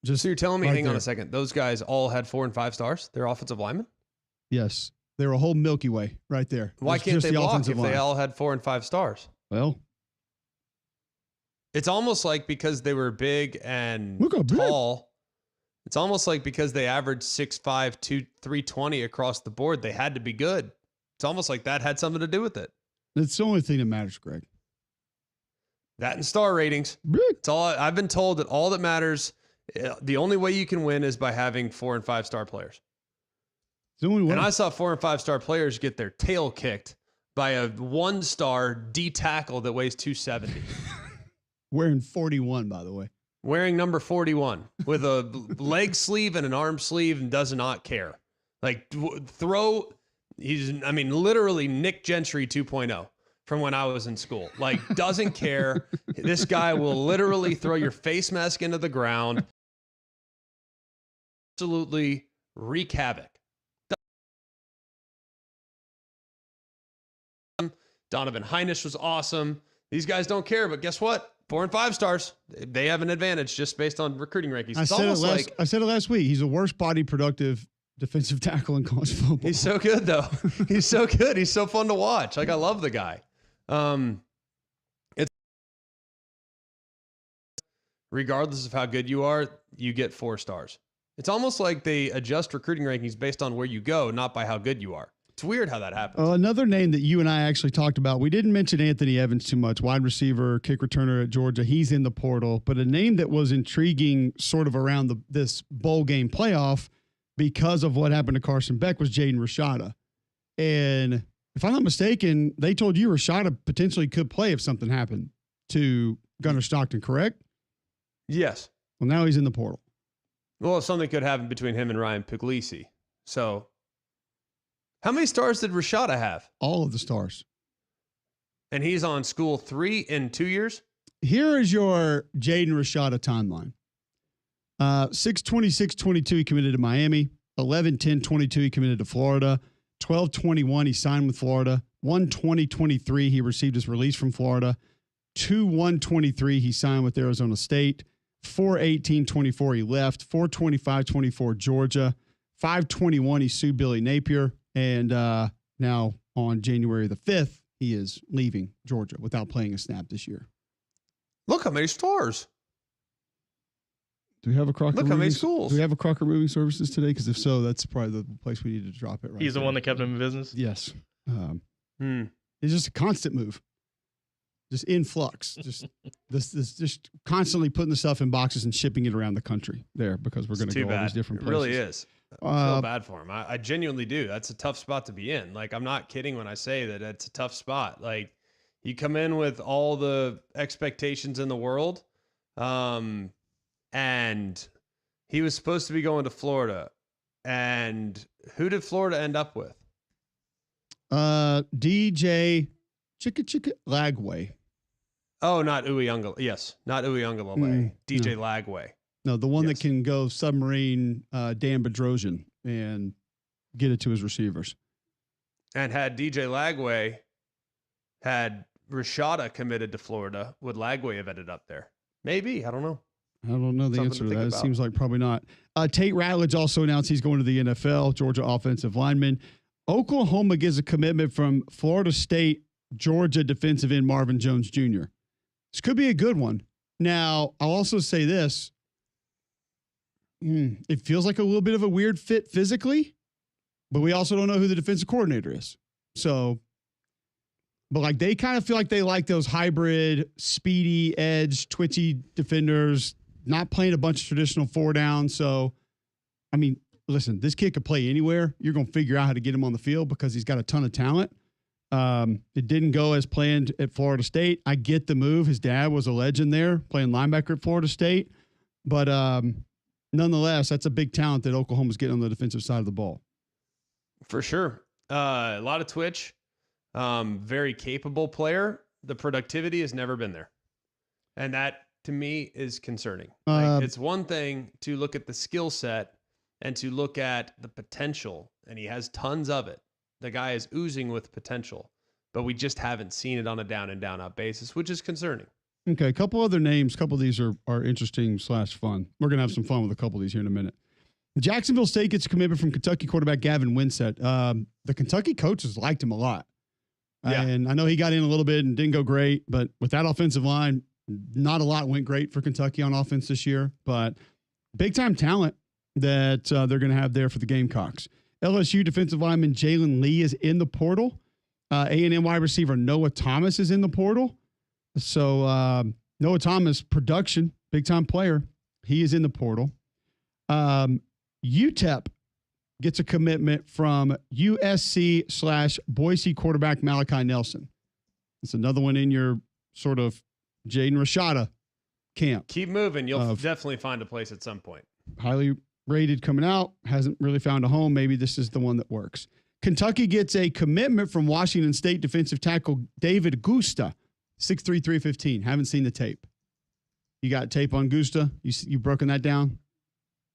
So you're telling me, right hang on there. a second, those guys all had 4 and 5 stars? They're offensive linemen? Yes. They're a whole Milky Way right there. Why Just- can't just they the block offensive if they line. all had 4 and 5 stars? Well, It's almost like because they were big and Look how big. tall, it's almost like because they averaged 6'5", 320 across the board, they had to be good. It's almost like that had something to do with it. it's the only thing that matters, Greg. That and star ratings. It's all I've been told that all that matters. The only way you can win is by having 4 and 5 star players. It's the only way. And I saw 4 and 5 star players get their tail kicked by a 1-star D tackle that weighs 270, Wearing 41, by the way. wearing number 41 with a leg sleeve and an arm sleeve and does not care. Like literally Nick Gentry 2.0 from when I was in school. Like, doesn't care. This guy will literally throw your face mask into the ground. Absolutely wreak havoc. Donovan Heinisch was awesome. These guys don't care, but guess what? 4 and 5 stars. They have an advantage just based on recruiting rankings. I said it last week. He's the worst body productive defensive tackle in college football. He's so good, though. He's so good. He's so fun to watch. Like, I love the guy. It's regardless of how good you are, you get 4 stars. It's almost like they adjust recruiting rankings based on where you go, not by how good you are. It's weird how that happens. Another name that you and I actually talked about, we didn't mention Anthony Evans too much, wide receiver, kick returner at Georgia. He's in the portal, but a name that was intriguing sort of around this bowl game playoff because of what happened to Carson Beck was Jaden Rashada. And if I'm not mistaken, they told you Rashada potentially could play if something happened to Gunnar Stockton, correct? Yes. Well, now he's in the portal. Well, something could happen between him and Ryan Puglisi. So, how many stars did Rashada have? All of the stars. And he's on school 3 in 2 years? Here is your Jaden Rashada timeline. 6/26/22, he committed to Miami. 11/10/22, he committed to Florida. 12/21, he signed with Florida. 1/20/23, he received his release from Florida. 2/1/23, he signed with Arizona State. 4/18/24, he left. 4/25/24, Georgia. 5/21, he sued Billy Napier. And now on January the 5th, he is leaving Georgia without playing a snap this year. Look how many stars. Do we have a Crocker? Look how many moving- schools. Do we have a Crocker Moving Services today? Because if so, that's probably the place we need to drop it. Right. He's the there. one that kept him in business. Yes. Hmm. It's just a constant move. Just in flux. Just just constantly putting the stuff in boxes and shipping it around the country there because we're going to Too go all bad. these different It places. really is. I feel bad for him. I genuinely do. That's a tough spot to be in. Like, I'm not kidding when I say that it's a tough spot. Like, you come in with all the expectations in the world, and he was supposed to be going to Florida. And who did Florida end up with? DJ Chicka Lagway. Oh, not Uyunglele. Yes, not Uyunglele. DJ Lagway. No, the one Yes. that can go submarine Dan Bedrosian and get it to his receivers. And had DJ Lagway had Rashada committed to Florida, would Lagway have ended up there? Maybe. I don't know. I don't know the Something answer to to think that. It about. seems like probably not. Tate Ratledge also announced he's going to the NFL, Georgia offensive lineman. Oklahoma gets a commitment from Florida State, Georgia defensive end Marvin Jones Jr. This could be a good one. Now, I'll also say this. It feels like a little bit of a weird fit physically, but we also don't know who the defensive coordinator is. So, but like they kind of feel like they like those hybrid, speedy, edge, twitchy defenders, not playing a bunch of traditional 4 down. So, I mean, listen, this kid could play anywhere. You're going to figure out how to get him on the field because he's got a ton of talent. It didn't go as planned at Florida State. I get the move. His dad was a legend there playing linebacker at Florida State. But nonetheless, that's a big talent that Oklahoma's getting on the defensive side of the ball. For sure. A lot of twitch. Very capable player. The productivity has never been there. And that, to me, is concerning. It's one thing to look at the skill set and to look at the potential, and he has tons of it. The guy is oozing with potential, but we just haven't seen it on a down and down out basis, which is concerning. Okay, a couple other names. A couple of these are interesting / fun. We're going to have some fun with a couple of these here in a minute. Jacksonville State gets a commitment from Kentucky quarterback Gavin Winsett. The Kentucky coaches liked him a lot. Yeah. And I know he got in a little bit and didn't go great, but with that offensive line, not a lot went great for Kentucky on offense this year, but big-time talent that they're going to have there for the Gamecocks. LSU defensive lineman Jalen Lee is in the portal. A&M wide receiver Noah Thomas is in the portal. So Noah Thomas, production, big-time player. He is in the portal. UTEP gets a commitment from USC / Boise quarterback Malachi Nelson. It's another one in your sort of Jaden Rashada camp. Keep moving. You'll definitely find a place at some point. Highly rated coming out, hasn't really found a home. Maybe this is the one that works. Kentucky gets a commitment from Washington State defensive tackle David Gusta, 6'3", 315. Haven't seen the tape. You got tape on Gusta? You broken that down?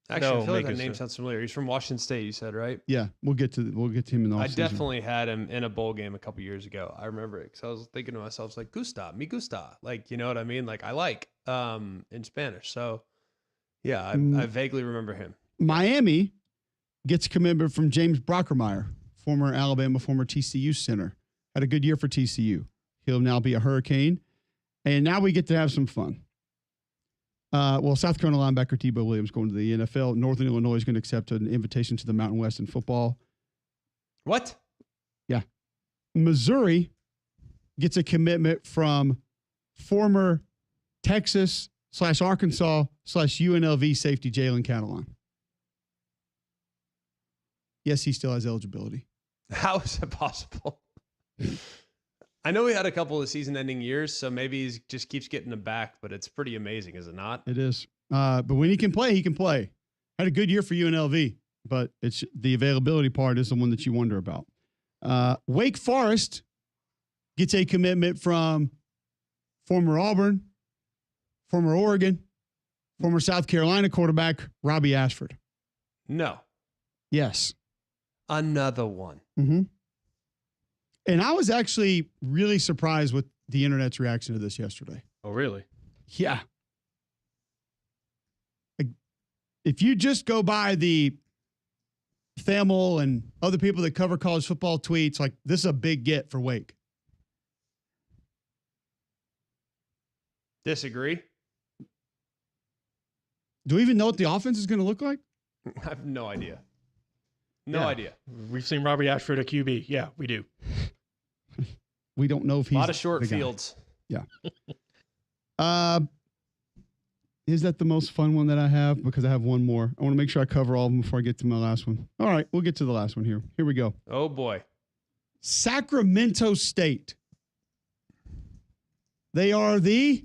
Actually, No, I feel like make that it name so. sounds familiar. He's from Washington State, you said, right? Yeah, we'll get to him in the I offseason. definitely had him in a bowl game a couple years ago. I remember it because I was thinking to myself, like, Gusta, me gusta. Like, you know what I mean? Like, I like in Spanish. So, yeah, I vaguely remember him. Miami gets a commitment from James Brockermeyer, former Alabama, former TCU center. Had a good year for TCU. He'll now be a Hurricane. And now we get to have some fun. South Carolina linebacker Tebow Williams going to the NFL. Northern Illinois is going to accept an invitation to the Mountain West in football. What? Yeah. Missouri gets a commitment from former Texas / Arkansas / UNLV safety Jalen Catalon. Yes, he still has eligibility. How is it possible? I know he had a couple of season-ending years, so maybe he just keeps getting them back, but it's pretty amazing, is it not? It is. But when he can play, he can play. Had a good year for UNLV, but it's the availability part is the one that you wonder about. Wake Forest gets a commitment from former Auburn, former Oregon, former South Carolina quarterback Robbie Ashford. No. Yes. Another one. Mm-hmm. And I was actually really surprised with the internet's reaction to this yesterday. Oh, really? Yeah. Like, if you just go by the Thamel and other people that cover college football tweets, like, this is a big get for Wake. Disagree. Do we even know what the offense is going to look like? I have no idea. No Yeah. idea. We've seen Robbie Ashford at QB. Yeah, we do. We don't know if A he's lot of short the guy. fields. Yeah. Is that the most fun one that I have? Because I have one more. I want to make sure I cover all of them before I get to my last one. All right, we'll get to the last one here. Here we go. Oh, boy. Sacramento State. They are the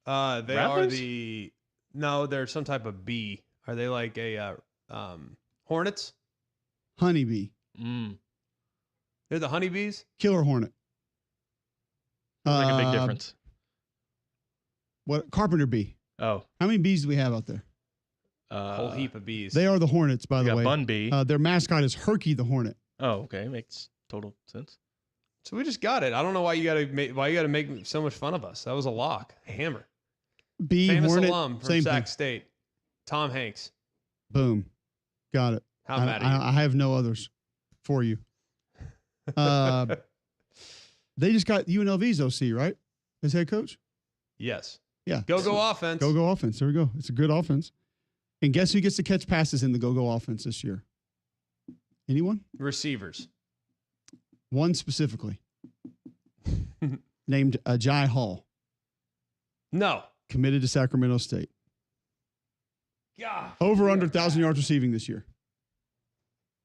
They are Rattlers? they're some type of bee. Are they like a hornets? honeybee, Mm. They're the honeybees? killer hornet. Seems like a big difference. What carpenter bee? Oh, How many bees do we have out there? A whole heap of bees. They are the hornets, by we the got way. Bun Bee. Their mascot is Herky the Hornet. Oh, okay. Makes total sense. So we just got it. I don't know why you gotta make so much fun of us. That was a lock. A hammer. Bee, Famous hornet, alum from same Sac thing. State. Tom Hanks. Boom. Got it. How mad are you? I have no others for you. They just got UNLV's OC, right? As head coach? Yes. Yeah. Go offense. Go offense. There we go. It's a good offense. And guess who gets to catch passes in the go offense this year? Anyone? Receivers. One specifically. Named Ajay Hall, No. committed to Sacramento State. God. Over under 1,000 yards receiving this year.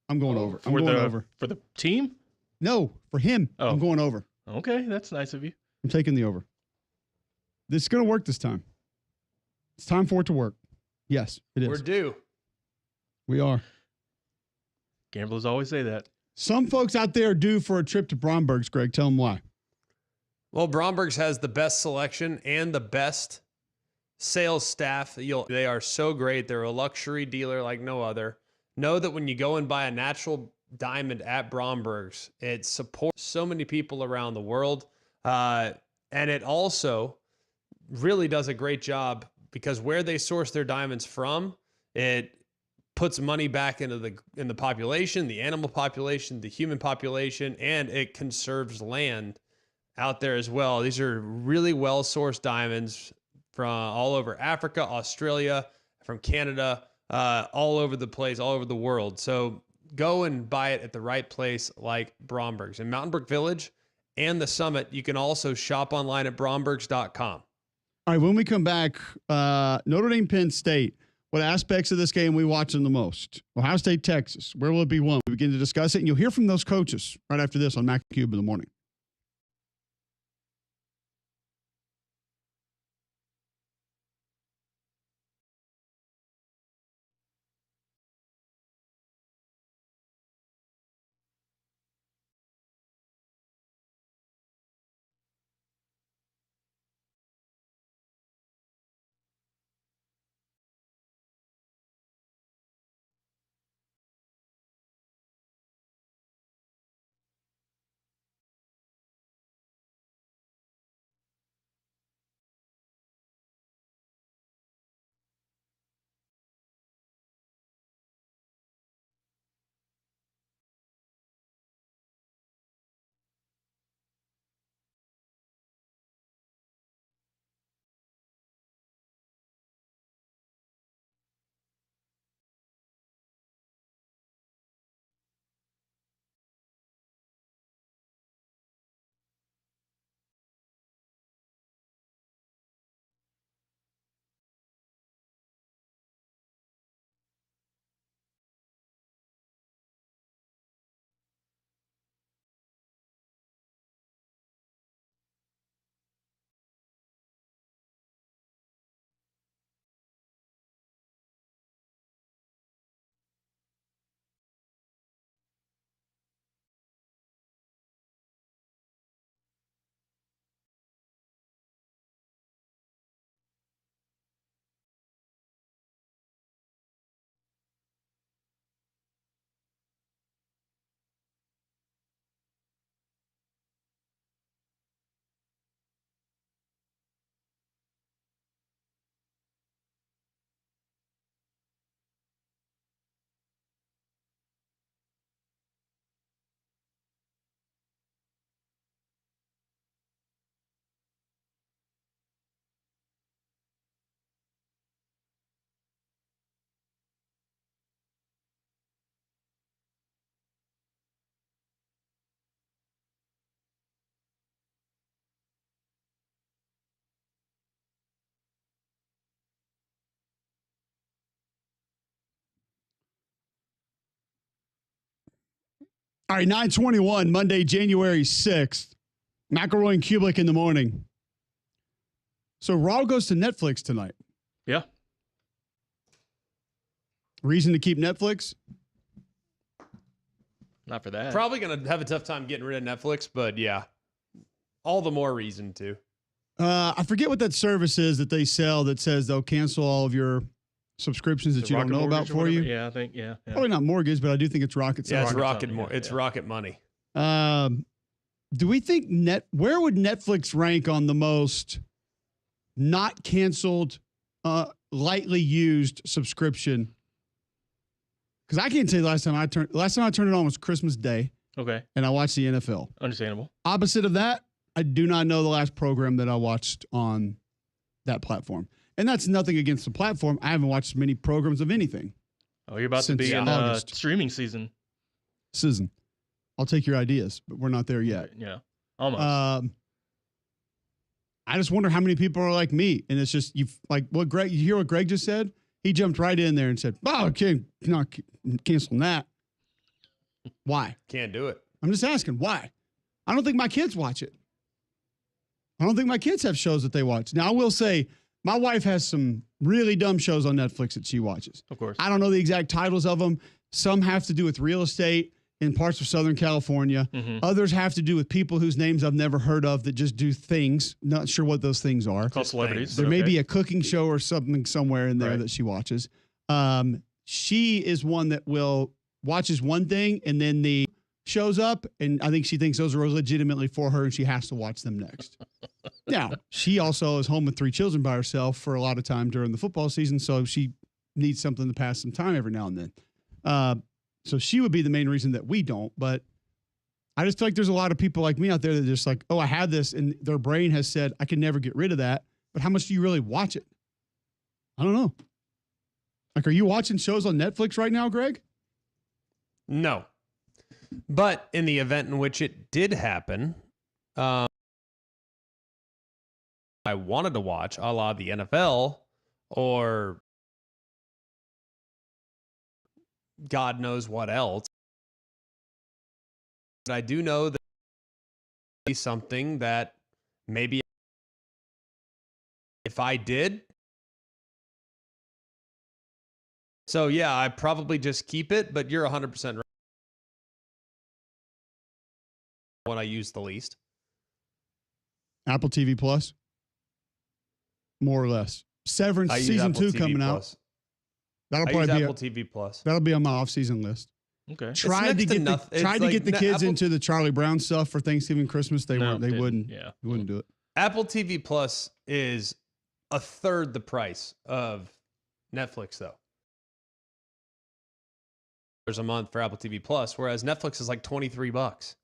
I'm going over. I'm going over. For the team? No, for him, Oh. I'm going over. Okay, that's nice of you. I'm taking the over. This is going to work this time. It's time for it to work. Yes, it is. We're due. We are. Gamblers always say that. Some folks out there are due for a trip to Bromberg's, Greg. Tell them why. Well, Bromberg's has the best selection and the best sales staff. They are so great. They're a luxury dealer like no other. Know that when you go and buy a natural diamond at Bromberg's, it supports so many people around the world. And it also really does a great job because where they source their diamonds from, it puts money back into the population, the animal population, the human population, and it conserves land out there as well. These are really well-sourced diamonds from all over Africa, Australia, from Canada, all over the place, all over the world. So go and buy it at the right place like Bromberg's. In Mountain Brook Village and the Summit, you can also shop online at brombergs.com. All right, when we come back, Notre Dame, Penn State, what aspects of this game we watching the most? Ohio State, Texas, where will it be won? We begin to discuss it, and you'll hear from those coaches right after this on Mac and Cube in the morning. All right, 9:21, Monday, January 6th. McElroy and Cubelic in the morning. So Raw goes to Netflix tonight. Yeah. Reason to keep Netflix? Not for that. Probably going to have a tough time getting rid of Netflix, but yeah, all the more reason to. I forget what that service is that they sell that says they'll cancel all of your subscriptions that you don't know about for you. Yeah, I think, yeah. Probably not mortgage, but I do think it's Rocket. Yeah, it's Rocket Rocket Money. Do we think where would Netflix rank on the most not canceled, lightly used subscription? Because I can't tell you last time I turned it on was Christmas Day. Okay. And I watched the NFL. Understandable. Opposite of that, I do not know the last program that I watched on that platform. And that's nothing against the platform. I haven't watched many programs of anything. Oh, you're about to be in streaming season. I'll take your ideas, but we're not there yet. Yeah, almost. I just wonder how many people are like me. And it's just, you hear what Greg just said? He jumped right in there and said, oh, okay, not canceling that. Why? Can't do it. I'm just asking, why? I don't think my kids watch it. I don't think my kids have shows that they watch. Now, I will say, my wife has some really dumb shows on Netflix that she watches. Of course. I don't know the exact titles of them. Some have to do with real estate in parts of Southern California. Mm-hmm. Others have to do with people whose names I've never heard of that just do things. Not sure what those things are. Called celebrities. There may be a cooking show or something somewhere in there that she watches. She is one that watches one thing and then the shows up, and I think she thinks those are legitimately for her and she has to watch them next. Now, she also is home with 3 children by herself for a lot of time during the football season, so she needs something to pass some time every now and then. So she would be the main reason that we don't, but I just feel like there's a lot of people like me out there that are just like, oh, I have this, and their brain has said, I can never get rid of that, but how much do you really watch it? I don't know. Like, are you watching shows on Netflix right now, Greg? No. But in the event in which it did happen, I wanted to watch a la the NFL or God knows what else. But I do know that it's something that maybe if I did. So yeah, I probably just keep it, but you're 100% right. What I use the least. Apple TV Plus. More or less. Severance season 2 coming out. That'll probably be Apple TV Plus. That'll be on my off-season list. Okay. Tried to get the kids into the Charlie Brown stuff for Thanksgiving, Christmas. They wouldn't. Yeah. They wouldn't do it. Apple TV Plus is a third the price of Netflix, though. There's a month for Apple TV Plus, whereas Netflix is like $23.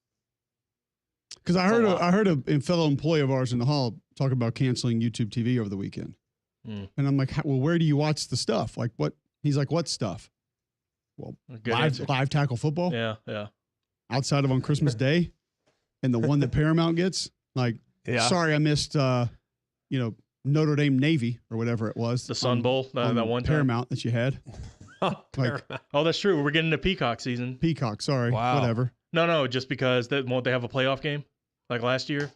Because I heard a fellow employee of ours in the hall talk about canceling YouTube TV over the weekend, and I'm like, well, where do you watch the stuff? Like what? He's like, what stuff? Well, live tackle football. Yeah. Outside of on Christmas Day, and the one that Paramount gets. Like, sorry, I missed. Notre Dame Navy or whatever it was. The Sun Bowl, that one Paramount that you had. Oh, that's true. We're getting to Peacock season. Peacock, sorry. Wow. Whatever. No, just because won't they have a playoff game like last year?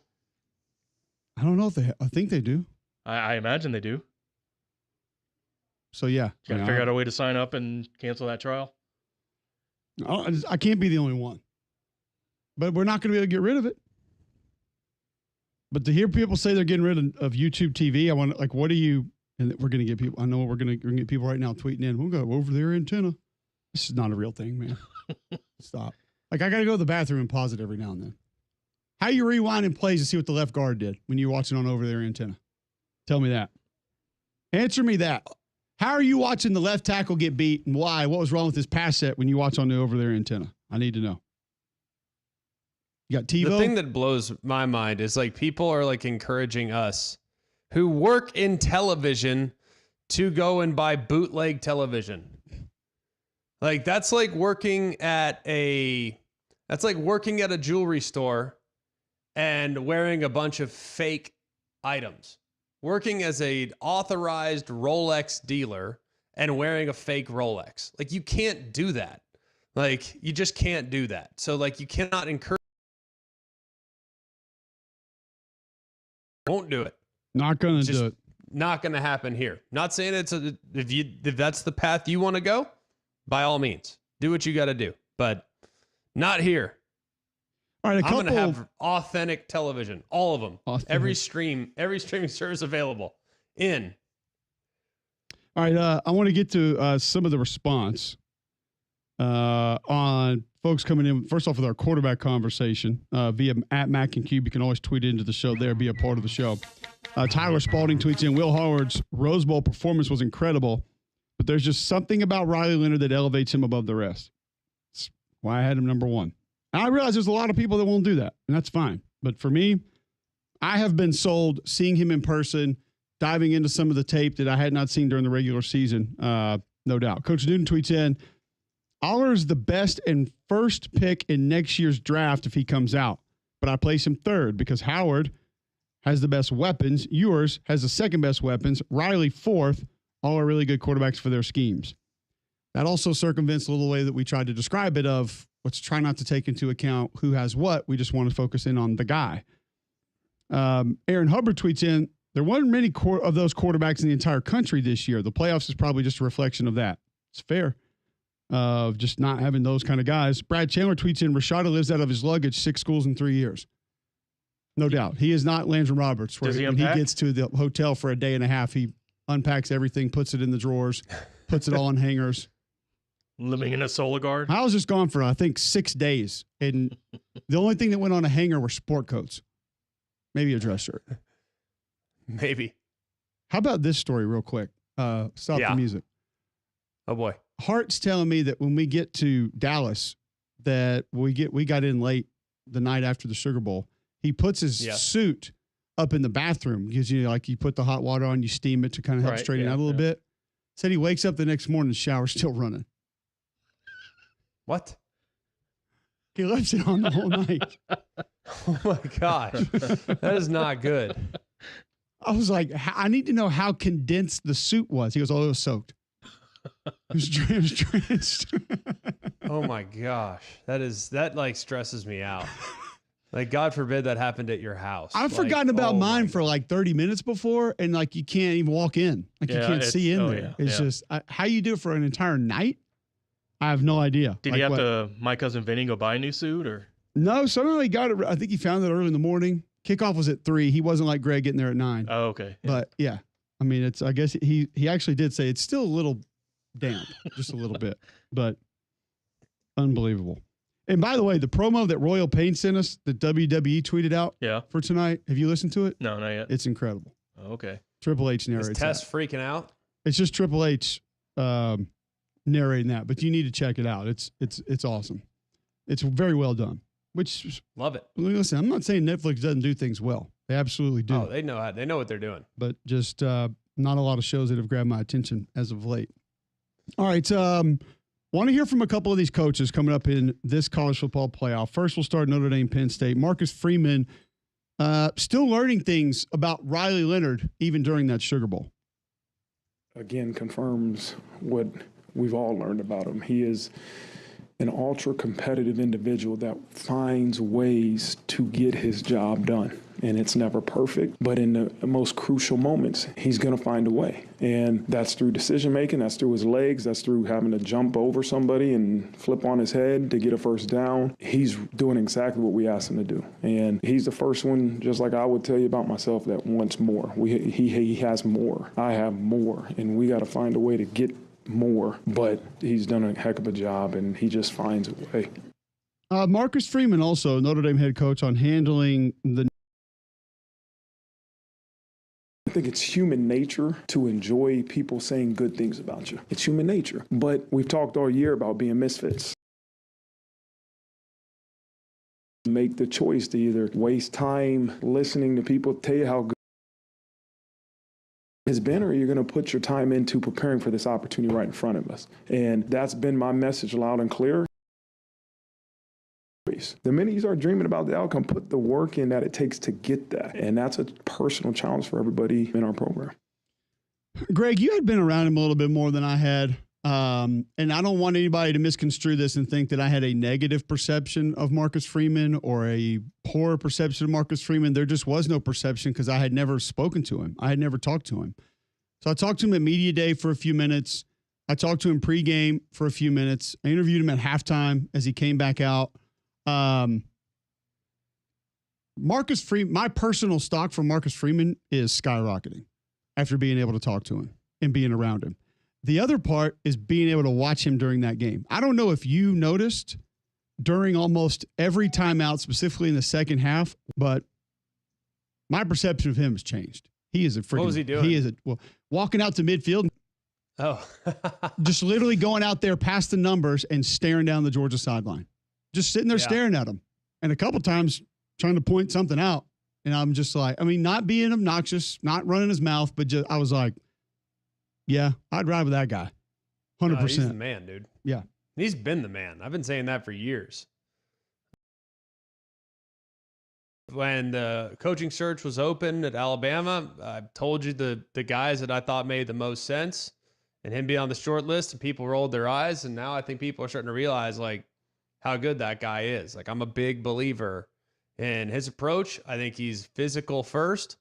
I don't know if I think they do. I imagine they do. So yeah, Got to figure out a way to sign up and cancel that trial. I can't be the only one, but we're not going to be able to get rid of it. But to hear people say they're getting rid of YouTube TV, I want what are you? And we're going to get people. I know we're going to get people right now tweeting in. We'll go over their antenna. This is not a real thing, man. Stop. I got to go to the bathroom and pause it every now and then. How you rewinding plays to see what the left guard did when you're watching on over their antenna? Tell me that. Answer me that. How are you watching the left tackle get beat and why? What was wrong with his pass set when you watch on the over their antenna? I need to know. You got TiVo? The thing that blows my mind is people are encouraging us who work in television to go and buy bootleg television. That's like working at a jewelry store and wearing a bunch of fake items. Working as an authorized Rolex dealer and wearing a fake Rolex. You can't do that. Like, you just can't do that. So, like, you cannot encourage. Won't do it. Not going to do it. Not going to happen here. Not saying if that's the path you want to go, by all means, do what you got to do. But not here. All right, I'm going to have authentic television, all of them, every streaming service available in. All right, I want to get to some of the response on folks coming in. First off, with our quarterback conversation via at Mac and Cube. You can always tweet into the show there, be a part of the show. Tyler Spalding tweets in, Will Howard's Rose Bowl performance was incredible, but there's just something about Riley Leonard that elevates him above the rest. That's why I had him number one. And I realize there's a lot of people that won't do that, and that's fine. But for me, I have been sold seeing him in person, diving into some of the tape that I had not seen during the regular season, no doubt. Coach Newton tweets in, Aller's the best and first pick in next year's draft if he comes out, but I place him third because Howard has the best weapons. Ewers has the second best weapons. Riley fourth. All are really good quarterbacks for their schemes. That also circumvents a little way that we tried to describe it of let's try not to take into account who has what. We just want to focus in on the guy. Aaron Hubbard tweets in, there weren't many of those quarterbacks in the entire country this year. The playoffs is probably just a reflection of that. It's fair. Of just not having those kind of guys. Brad Chandler tweets in, Rashada lives out of his luggage 6 schools in 3 years. No doubt. He is not Landry Roberts, where when he gets to the hotel for a day and a half, he unpacks everything, puts it in the drawers, puts it all in hangers. Living in a solar guard? I was just gone for, I think, 6 days. And the only thing that went on a hanger were sport coats. Maybe a dress shirt. Maybe. How about this story real quick? Stop the music. Oh, boy. Hart's telling me that when we get to Dallas, that we got in late the night after the Sugar Bowl. He puts his suit up in the bathroom because you put the hot water on, you steam it to kind of help straighten out a little bit. Said he wakes up the next morning, the shower's still running. What? He left it on the whole night. Oh my gosh, that is not good. I was like, I need to know how condensed the suit was. He goes, oh, it was soaked. It was drenched. Oh my gosh, that stresses me out. Like, God forbid that happened at your house. I've forgotten about mine for 30 minutes before, and you can't even walk in. You can't see in there. Yeah, it's just how you do it for an entire night. I have no idea. Did he have to, my cousin Vinny, go buy a new suit or? No, somehow he got it. I think he found it early in the morning. Kickoff was at 3. He wasn't like Greg getting there at 9. Oh, okay. Yeah. But yeah, I mean, I guess he actually did say it's still a little damp, just a little bit, but unbelievable. And by the way, the promo that Royal Pain sent us, that WWE tweeted out for tonight, have you listened to it? No, not yet. It's incredible. Okay. Triple H narrates Is Tess freaking out? It's just Triple H narrating that, but you need to check it out. It's awesome. It's very well done. Love it. Listen, I'm not saying Netflix doesn't do things well. They absolutely do. Oh, they know what they're doing. But just not a lot of shows that have grabbed my attention as of late. All right. Want to hear from a couple of these coaches coming up in this college football playoff. First, we'll start Notre Dame, Penn State. Marcus Freeman still learning things about Riley Leonard even during that Sugar Bowl. Again, confirms what we've all learned about him. He is an ultra-competitive individual that finds ways to get his job done. And it's never perfect, but in the most crucial moments, he's going to find a way. And that's through decision-making, that's through his legs, that's through having to jump over somebody and flip on his head to get a first down. He's doing exactly what we asked him to do. And he's the first one, just like I would tell you about myself, that wants more. He has more. I have more. And we got to find a way to get more, but he's done a heck of a job, and he just finds a way. Marcus Freeman, also Notre Dame head coach, on handling the. I think it's human nature to enjoy people saying good things about you. It's human nature, but we've talked all year about being misfits. Make the choice to either waste time listening to people tell you how good has been, or you're going to put your time into preparing for this opportunity right in front of us. And that's been my message loud and clear. The minute you start dreaming about the outcome, put the work in that it takes to get that. And that's a personal challenge for everybody in our program. Greg, you had been around him a little bit more than I had. And I don't want anybody to misconstrue this and think that I had a negative perception of Marcus Freeman or a poor perception of Marcus Freeman. There just was no perception because I had never spoken to him. I had never talked to him. So I talked to him at Media Day for a few minutes. I talked to him pregame for a few minutes. I interviewed him at halftime as he came back out. Marcus Freeman, my personal stock for Marcus Freeman is skyrocketing after being able to talk to him and being around him. The other part is being able to watch him during that game. I don't know if you noticed during almost every timeout, specifically in the second half, but my perception of him has changed. He is a freaking. What was he doing? Walking out to midfield. Oh, just literally going out there past the numbers and staring down the Georgia sideline. Just sitting there staring at them. And a couple times trying to point something out. And I'm just like, I mean, not being obnoxious, not running his mouth, but just, I was like, yeah, I'd ride with that guy. 100%. He's the man, dude. Yeah. He's been the man. I've been saying that for years. When the coaching search was open at Alabama, I told you the guys that I thought made the most sense, and him being on the short list, and people rolled their eyes. And now I think people are starting to realize like how good that guy is. Like, I'm a big believer in his approach. I think he's physical first.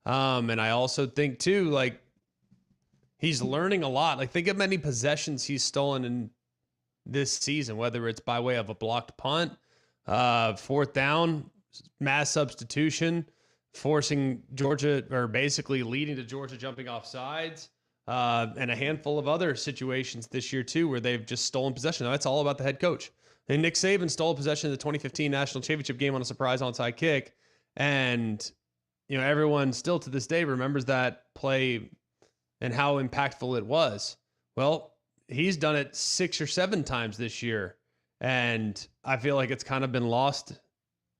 And I also think too, like, he's learning a lot. Like, think of many possessions he's stolen in this season, whether it's by way of a blocked punt, fourth down, mass substitution, forcing Georgia, or basically leading to Georgia jumping off sides, and a handful of other situations this year too, where they've just stolen possession. Now, that's all about the head coach. And Nick Saban stole possession in the 2015 National Championship game on a surprise onside kick. And, you know, everyone still to this day remembers that play and how impactful it was. Well, he's done it 6 or 7 times this year. And I feel like it's kind of been lost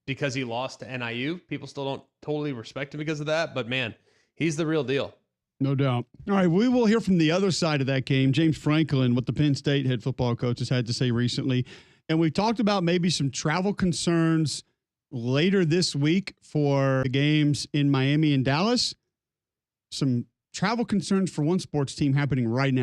because he lost to NIU. People still don't totally respect him because of that. But man, he's the real deal. No doubt. All right, we will hear from the other side of that game, James Franklin, what the Penn State head football coach has had to say recently. And we've talked about maybe some travel concerns later this week for the games in Miami and Dallas. Some travel concerns for one sports team happening right now.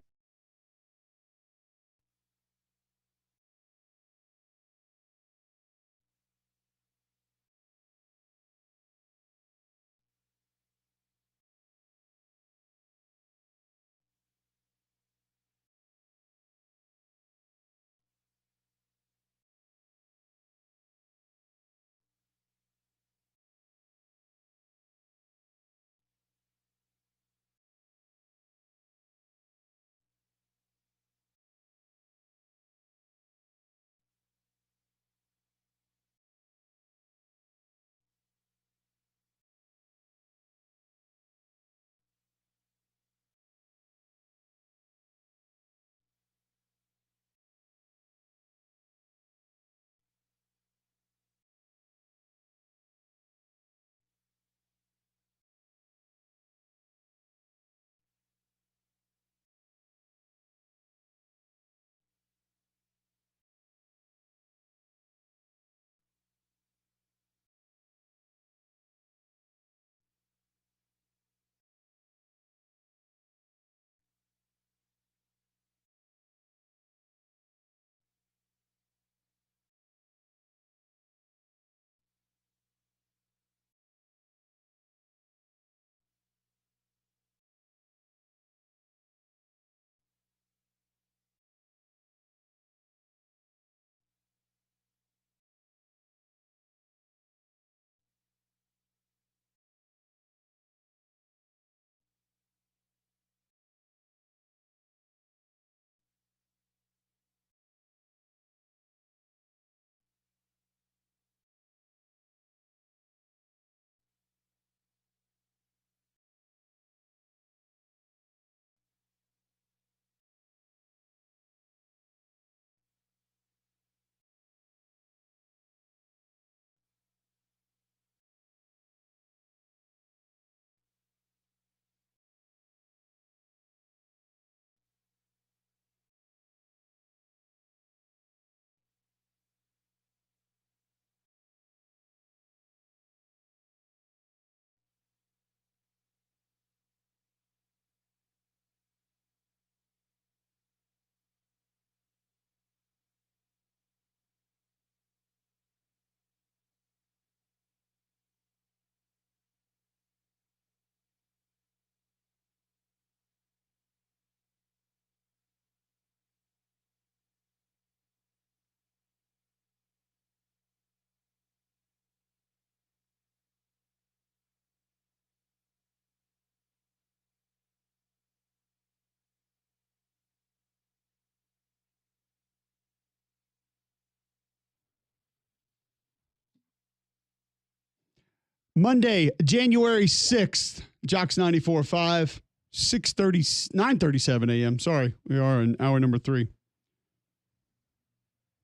Monday, January 6th, Jocks 94.5, 9:37 a.m. Sorry, we are in hour number 3.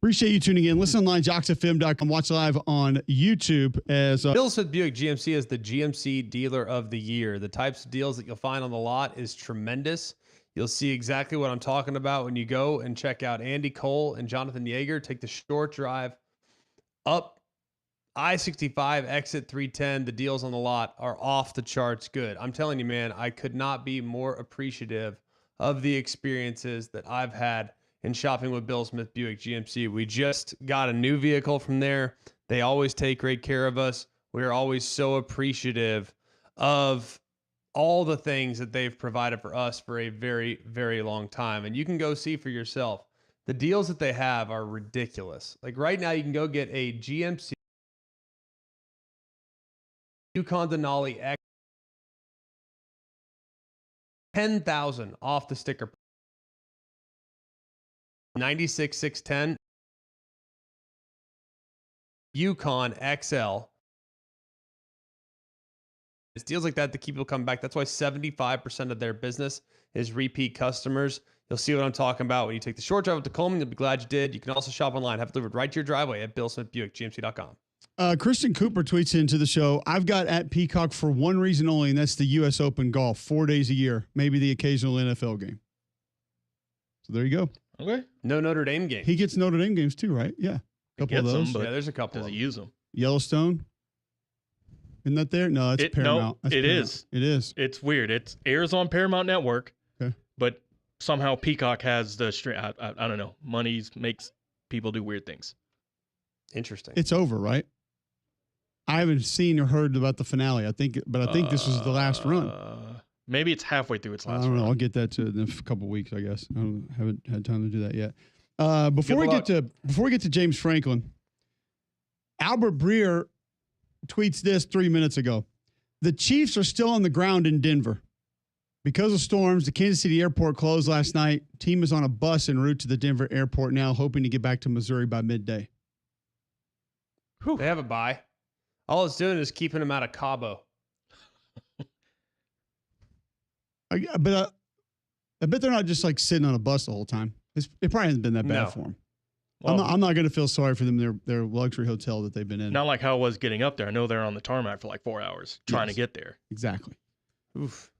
Appreciate you tuning in. Listen online, jocksfm.com. Watch live on YouTube as Bill Smith Buick GMC is the GMC Dealer of the Year. The types of deals that you'll find on the lot is tremendous. You'll see exactly what I'm talking about when you go and check out Andy Cole and Jonathan Yeager. Take the short drive up I-65, exit 310. The deals on the lot are off the charts good. I'm telling you, man, I could not be more appreciative of the experiences that I've had in shopping with Bill Smith Buick GMC. We just got a new vehicle from there. They always take great care of us. We are always so appreciative of all the things that they've provided for us for a very, very long time. And you can go see for yourself. The deals that they have are ridiculous. Like right now, you can go get a GMC Yukon Denali X 10,000 off the sticker. 96,610 Yukon XL. It's deals like that to keep people coming back. That's why 75% of their business is repeat customers. You'll see what I'm talking about when you take the short drive up to Coleman. You'll be glad you did. You can also shop online, have it delivered right to your driveway at BillSmithBuickGMC.com. Christian Cooper tweets into the show, I've got at Peacock for one reason only, and that's the U.S. Open golf, 4 days a year, maybe the occasional NFL game. So there you go. Okay. No Notre Dame game. He gets Notre Dame games too, right? Yeah. A couple of those. Yeah, there's a couple. Does he use them? Yellowstone. Isn't that there? No, it's Paramount. No, it is. It is. It's weird. It airs on Paramount Network, okay, but somehow Peacock has the stream. I don't know. Money makes people do weird things. Interesting. It's over, right? I haven't seen or heard about the finale. I think this was the last run. Maybe it's halfway through its last I don't know. run. I'll get that in a couple of weeks, I guess. I haven't had time to do that yet. Before we get to James Franklin, Albert Breer tweets this 3 minutes ago. The Chiefs are still on the ground in Denver. Because of storms, the Kansas City airport closed last night. Team is on a bus en route to the Denver airport now, hoping to get back to Missouri by midday. Whew. They have a bye. All it's doing is keeping them out of Cabo. I bet they're not just like sitting on a bus the whole time. It probably hasn't been that bad for them. Well, I'm not going to feel sorry for them. Their luxury hotel that they've been in. Not like how it was getting up there. I know they're on the tarmac for like 4 hours trying to get there. Exactly. Oof.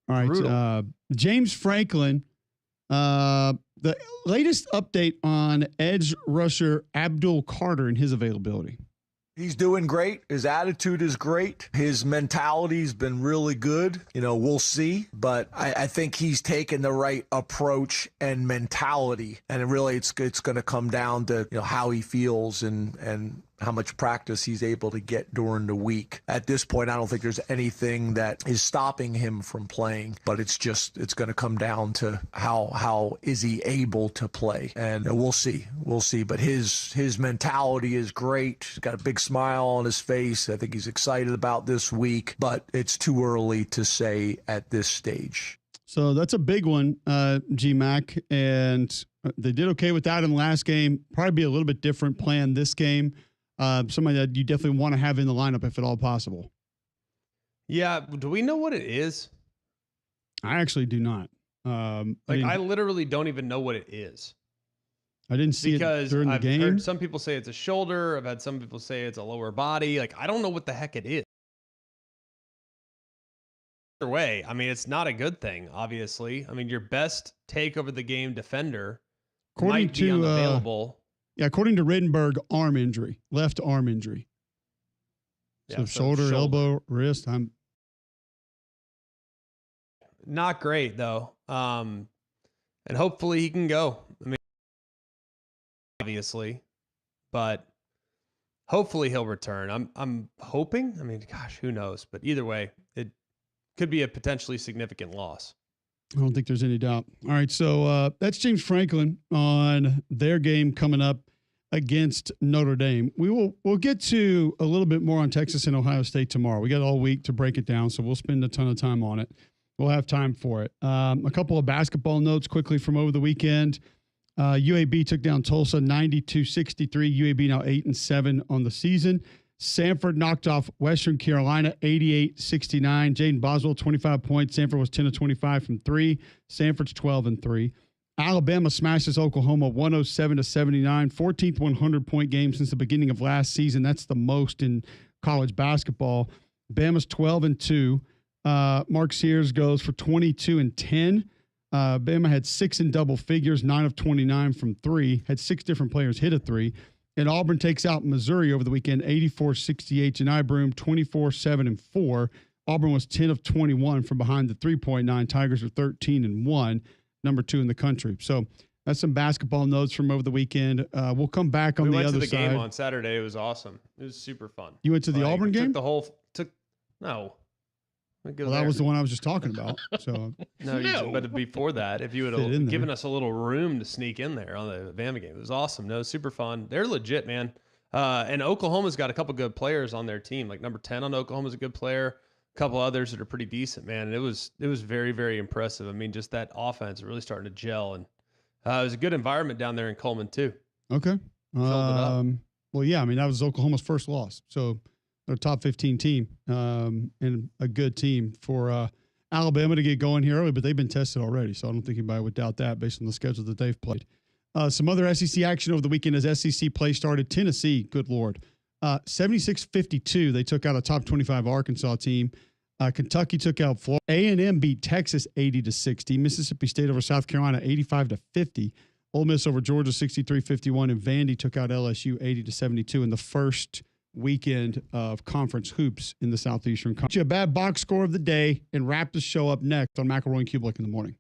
All right. James Franklin, the latest update on edge rusher Abdul Carter and his availability. He's doing great. His attitude is great. His mentality's been really good. We'll see. But I think he's taken the right approach and mentality. And really, it's going to come down to how he feels and how much practice he's able to get during the week. At this point, I don't think there's anything that is stopping him from playing. But it's going to come down to how is he able to play. And we'll see. We'll see. But his mentality is great. He's got a big smile on his face. I think he's excited about this week, but it's too early to say at this stage. So that's a big one, G-Mac, and they did okay without him last game. Probably be a little bit different plan this game. Somebody that you definitely want to have in the lineup if at all possible. Yeah. Do we know what it is? I actually do not. I literally don't even know what it is. I didn't see it during the game. I've heard some people say it's a shoulder. I've had some people say it's a lower body. I don't know what the heck it is. Either way, it's not a good thing, obviously. Your best take over the game defender might be unavailable. According to Rittenberg, arm injury, left arm injury. So shoulder, elbow, wrist. I'm not great though. And hopefully he can go. Obviously, but hopefully he'll return. I'm hoping. Gosh, who knows? But either way, it could be a potentially significant loss. I don't think there's any doubt. All right, so that's James Franklin on their game coming up against Notre Dame. We'll get to a little bit more on Texas and Ohio State tomorrow. We got all week to break it down, so we'll spend a ton of time on it. We'll have time for it. A couple of basketball notes quickly from over the weekend. UAB took down Tulsa 92-63. UAB now 8-7 on the season. Samford knocked off Western Carolina 88-69. Jaden Boswell, 25 points. Samford was 10 of 25 from 3. Samford's 12 and 3. Alabama smashes Oklahoma 107-79. 14th 100-point game since the beginning of last season. That's the most in college basketball. Bama's 12 and 2. Mark Sears goes for 22 and 10. Bama had 6 in double figures, 9 of 29 from 3. Had 6 different players hit a 3. And Auburn takes out Missouri over the weekend, 84-68. Janai Broome, 24-7 and 4. Auburn was 10 of 21 from behind the three-point line. Tigers are 13 and 1, number 2 in the country. So that's some basketball notes from over the weekend. We'll come back on the other side. We went to the game on Saturday. It was awesome. It was super fun. You went to the Auburn game? No. Well, that was the one I was just talking about. So but before that, if you would have given us a little room to sneak in there on the Bama game, it was awesome. No, super fun. They're legit, man. And Oklahoma's got a couple good players on their team. Like number 10 on Oklahoma's a good player. A couple others that are pretty decent, man. And it was very, very impressive. I mean, just that offense really starting to gel, and it was a good environment down there in Coleman too. Okay. Filled it up. Well, yeah. I mean, that was Oklahoma's first loss. So they're a top 15 team and a good team for Alabama to get going here early, but they've been tested already. So I don't think anybody would doubt that based on the schedule that they've played. Some other SEC action over the weekend as SEC play started. Tennessee, good Lord, 76-52. They took out a top 25 Arkansas team. Kentucky took out Florida. A&M beat Texas 80-60. Mississippi State over South Carolina 85-50. Ole Miss over Georgia 63-51. And Vandy took out LSU 80-72 in the first weekend of conference hoops in the Southeastern Conference. A bad box score of the day and wrap the show up next on McElroy and Cubelic in the morning.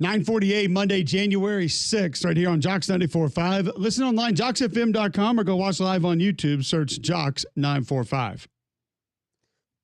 9:48 Monday, January 6th, right here on Jocks 94.5. Listen online, jocksfm.com, or go watch live on YouTube. Search Jocks 945.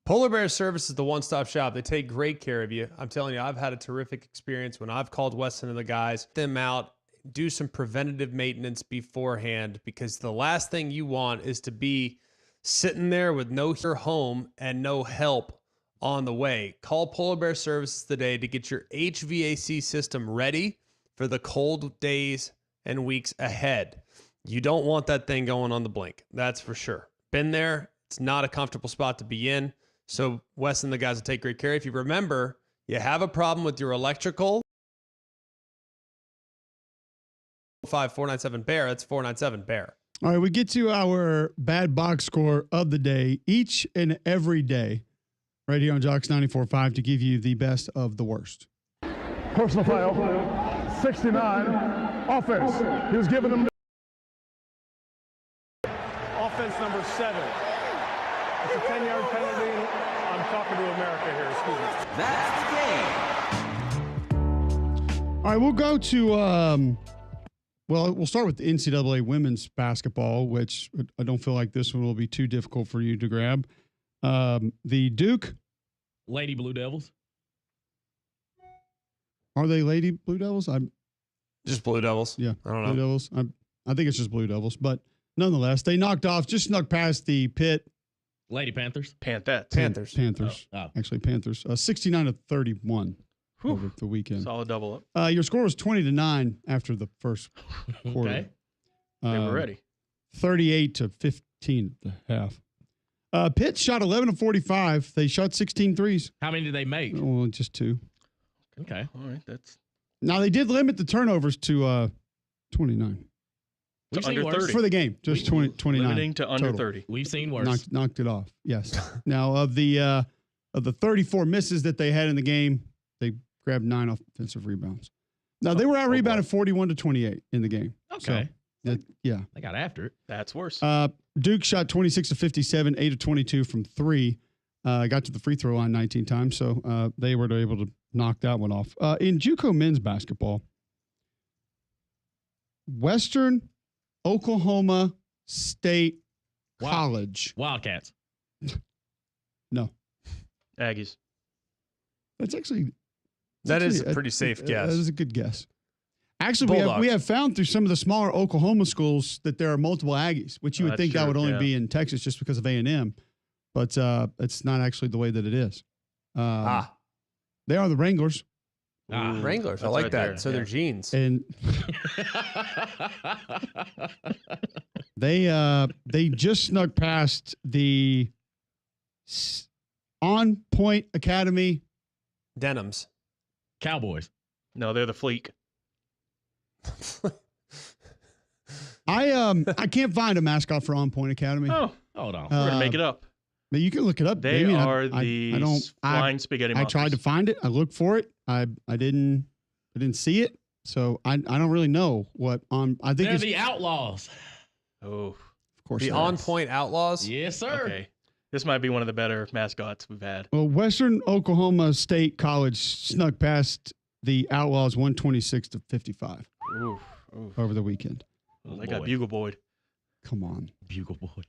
Polar Bear Service is the one-stop shop. They take great care of you. I'm telling you, I've had a terrific experience when I've called Weston and the guys, them out, do some preventative maintenance beforehand, because the last thing you want is to be sitting there with no home and no help on the way. Call Polar Bear Services today to get your HVAC system ready for the cold days and weeks ahead. You don't want that thing going on the blink. That's for sure. Been there. It's not a comfortable spot to be in. So Wes and the guys will take great care. If you remember, you have a problem with your electrical, 497-BEAR. That's 497-BEAR. All right, we get to our bad box score of the day each and every day right here on Jocks 94.5 to give you the best of the worst. Personal foul, 69, offense. He was giving them offense number 7. It's a 10-yard penalty. I'm talking to America here, excuse me. That's the game. All right, we'll go to, we'll start with the NCAA women's basketball, which I don't feel like this one will be too difficult for you to grab. The Duke Lady Blue Devils. Are they Lady Blue Devils? Just Blue Devils. Yeah, I don't know. Blue Devils. I think it's just Blue Devils, but nonetheless, they just snuck past the Pitt Lady Panthers. Panthers. Actually, Panthers. 69-31 over the weekend. Solid double up. Your score was 20-9 after the first quarter. Okay. They were ready. 38-15 at the half. Pitt shot 11 of 45. They shot 16 threes. How many did they make? Well, just 2. Okay. All right. That's Now, they did limit the turnovers to 29. We've under seen worse. 30. For the game, just 29. Limiting to under total. 30. We've seen worse. Knocked it off. Yes. Now, of the 34 misses that they had in the game, they grabbed 9 offensive rebounds. Now, they were out rebounded 41-28 in the game. Okay. So, yeah. They got after it. That's worse. Duke shot 26 of 57, 8 of 22 from 3. Got to the free throw line 19 times, so they were able to knock that one off. In JUCO men's basketball, Western Oklahoma State College. Wildcats. No. Aggies. That's actually... That is a pretty safe guess. That is a good guess. Actually, we have found through some of the smaller Oklahoma schools that there are multiple Aggies, which you would think that would only be in Texas just because of A&M, but it's not actually the way that it is. They are the Wranglers. Wranglers, I like that. There. So they're jeans. And they just snuck past the On Point Academy. Denims. Cowboys. No, they're the Fleek. I can't find a mascot for On Point Academy. Oh, hold on. We're gonna make it up. But you can look it up. They Damien. are the flying spaghetti monsters. I tried to find it. I looked for it. I didn't see it. So I don't really know what on. I think they're it's the Outlaws. Oh, of course. The On Point Outlaws. Yes, sir. Okay. This might be one of the better mascots we've had. Well, Western Oklahoma State College snuck past the Outlaws 126-55 over the weekend. Oh, they got Bugle Boyd. Come on. Bugle Boyd.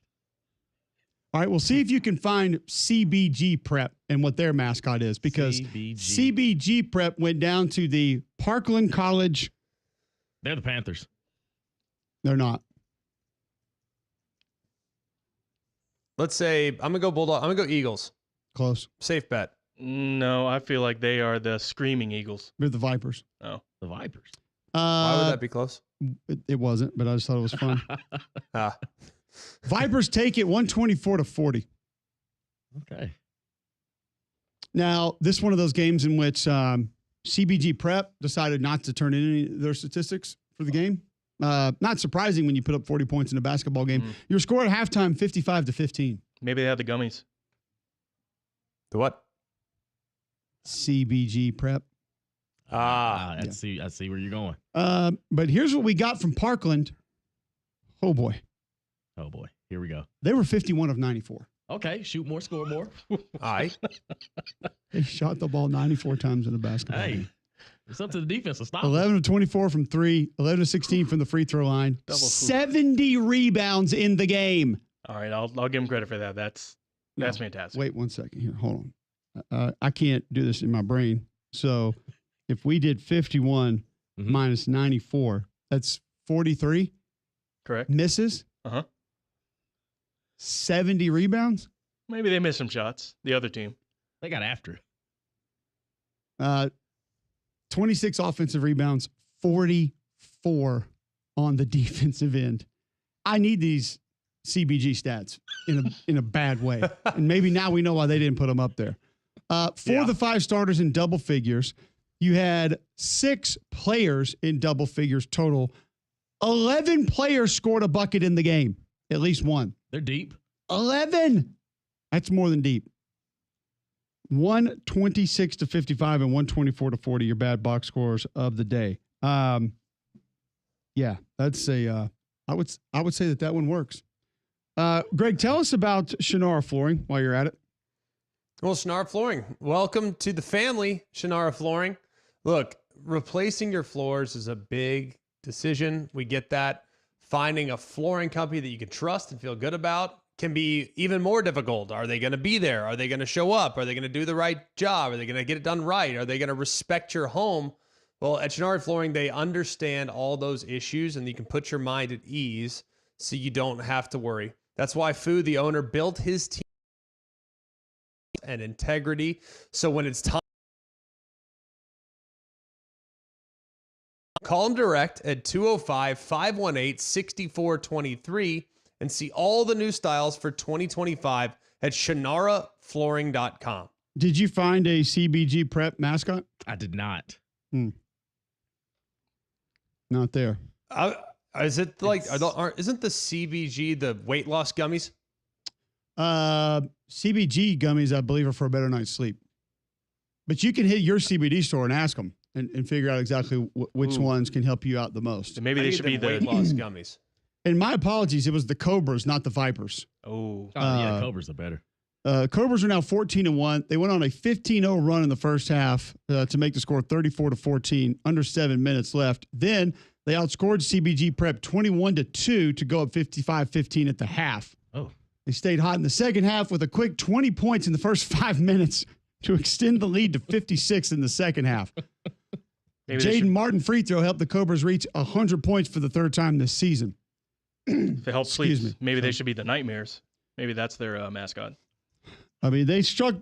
All right, well, see if you can find CBG Prep and what their mascot is, because CBG Prep went down to the Parkland College. They're the Panthers. They're not. Let's say I'm gonna go Bulldog. I'm gonna go Eagles. Close. Safe bet. No, I feel like they are the Screaming Eagles. They're the Vipers. Oh, the Vipers. Why would that be close? It wasn't, but I just thought it was fun. Ah. Vipers take it 124-40. Okay. Now, this is one of those games in which CBG Prep decided not to turn in any of their statistics for the game. Not surprising when you put up 40 points in a basketball game. Your score at halftime, 55-15. Maybe they had the gummies. The what? CBG Prep. I see where you're going. But here's what we got from Parkland. Oh, boy. Oh, boy. Here we go. They were 51 of 94. Okay. Shoot more, score more. All right. They shot the ball 94 times in a basketball game. It's up to the defense to stop. 11 of 24 from 3, 11 of 16 from the free throw line. 70 rebounds in the game. All right, I'll give him credit for that. That's fantastic. Wait 1 second here. Hold on. I can't do this in my brain. So if we did 51 minus 94, that's 43. Correct. Misses. 70 rebounds. Maybe they missed some shots. The other team. They got after it. 26 offensive rebounds, 44 on the defensive end. I need these CBG stats in a bad way. And maybe now we know why they didn't put them up there. For the 5 starters in double figures, you had 6 players in double figures total. 11 players scored a bucket in the game, at least one. They're deep. 11. That's more than deep. 126 to 55 and 124 to 40, your bad box scores of the day. Yeah, that's I would say that one works. Greg, tell us about Shannara Flooring while you're at it. Well, Shannara Flooring, welcome to the family, Shannara Flooring. Look, replacing your floors is a big decision. We get that. Finding a flooring company that you can trust and feel good about can be even more difficult. Are they going to be there? Are they going to show up? Are they going to do the right job? Are they going to get it done right? Are they going to respect your home? Well, at Shannara Flooring, they understand all those issues, and you can put your mind at ease so you don't have to worry. That's why Fu, the owner, built his team and integrity. So when it's time, call them direct at 205-518-6423 and see all the new styles for 2025 at shannaraflooring.com. Did you find a CBG prep mascot? I did not. Not there. Is it like, isn't the CBG the weight loss gummies? CBG gummies, I believe, are for a better night's sleep. But you can hit your CBD store and ask them and figure out exactly which ones can help you out the most. Maybe they should be the weight loss gummies. And my apologies, it was the Cobras, not the Vipers. Yeah, Cobras are better. Cobras are now 14-1. They went on a 15-0 run in the first half to make the score 34-14, under 7 minutes left. Then they outscored CBG Prep 21-2 to go up 55-15 at the half. Oh. They stayed hot in the second half with a quick 20 points in the first 5 minutes to extend the lead to 56 in the second half. Jaden Martin free throw helped the Cobras reach 100 points for the third time this season. If it helps sleep, maybe they should be the Nightmares. Maybe that's their mascot. I mean, they struck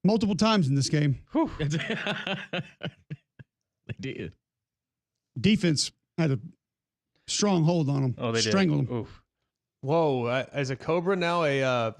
multiple times in this game. They did. Defense had a strong hold on them. Oh, they strangled did. them. Oof. Whoa! Is a Cobra now a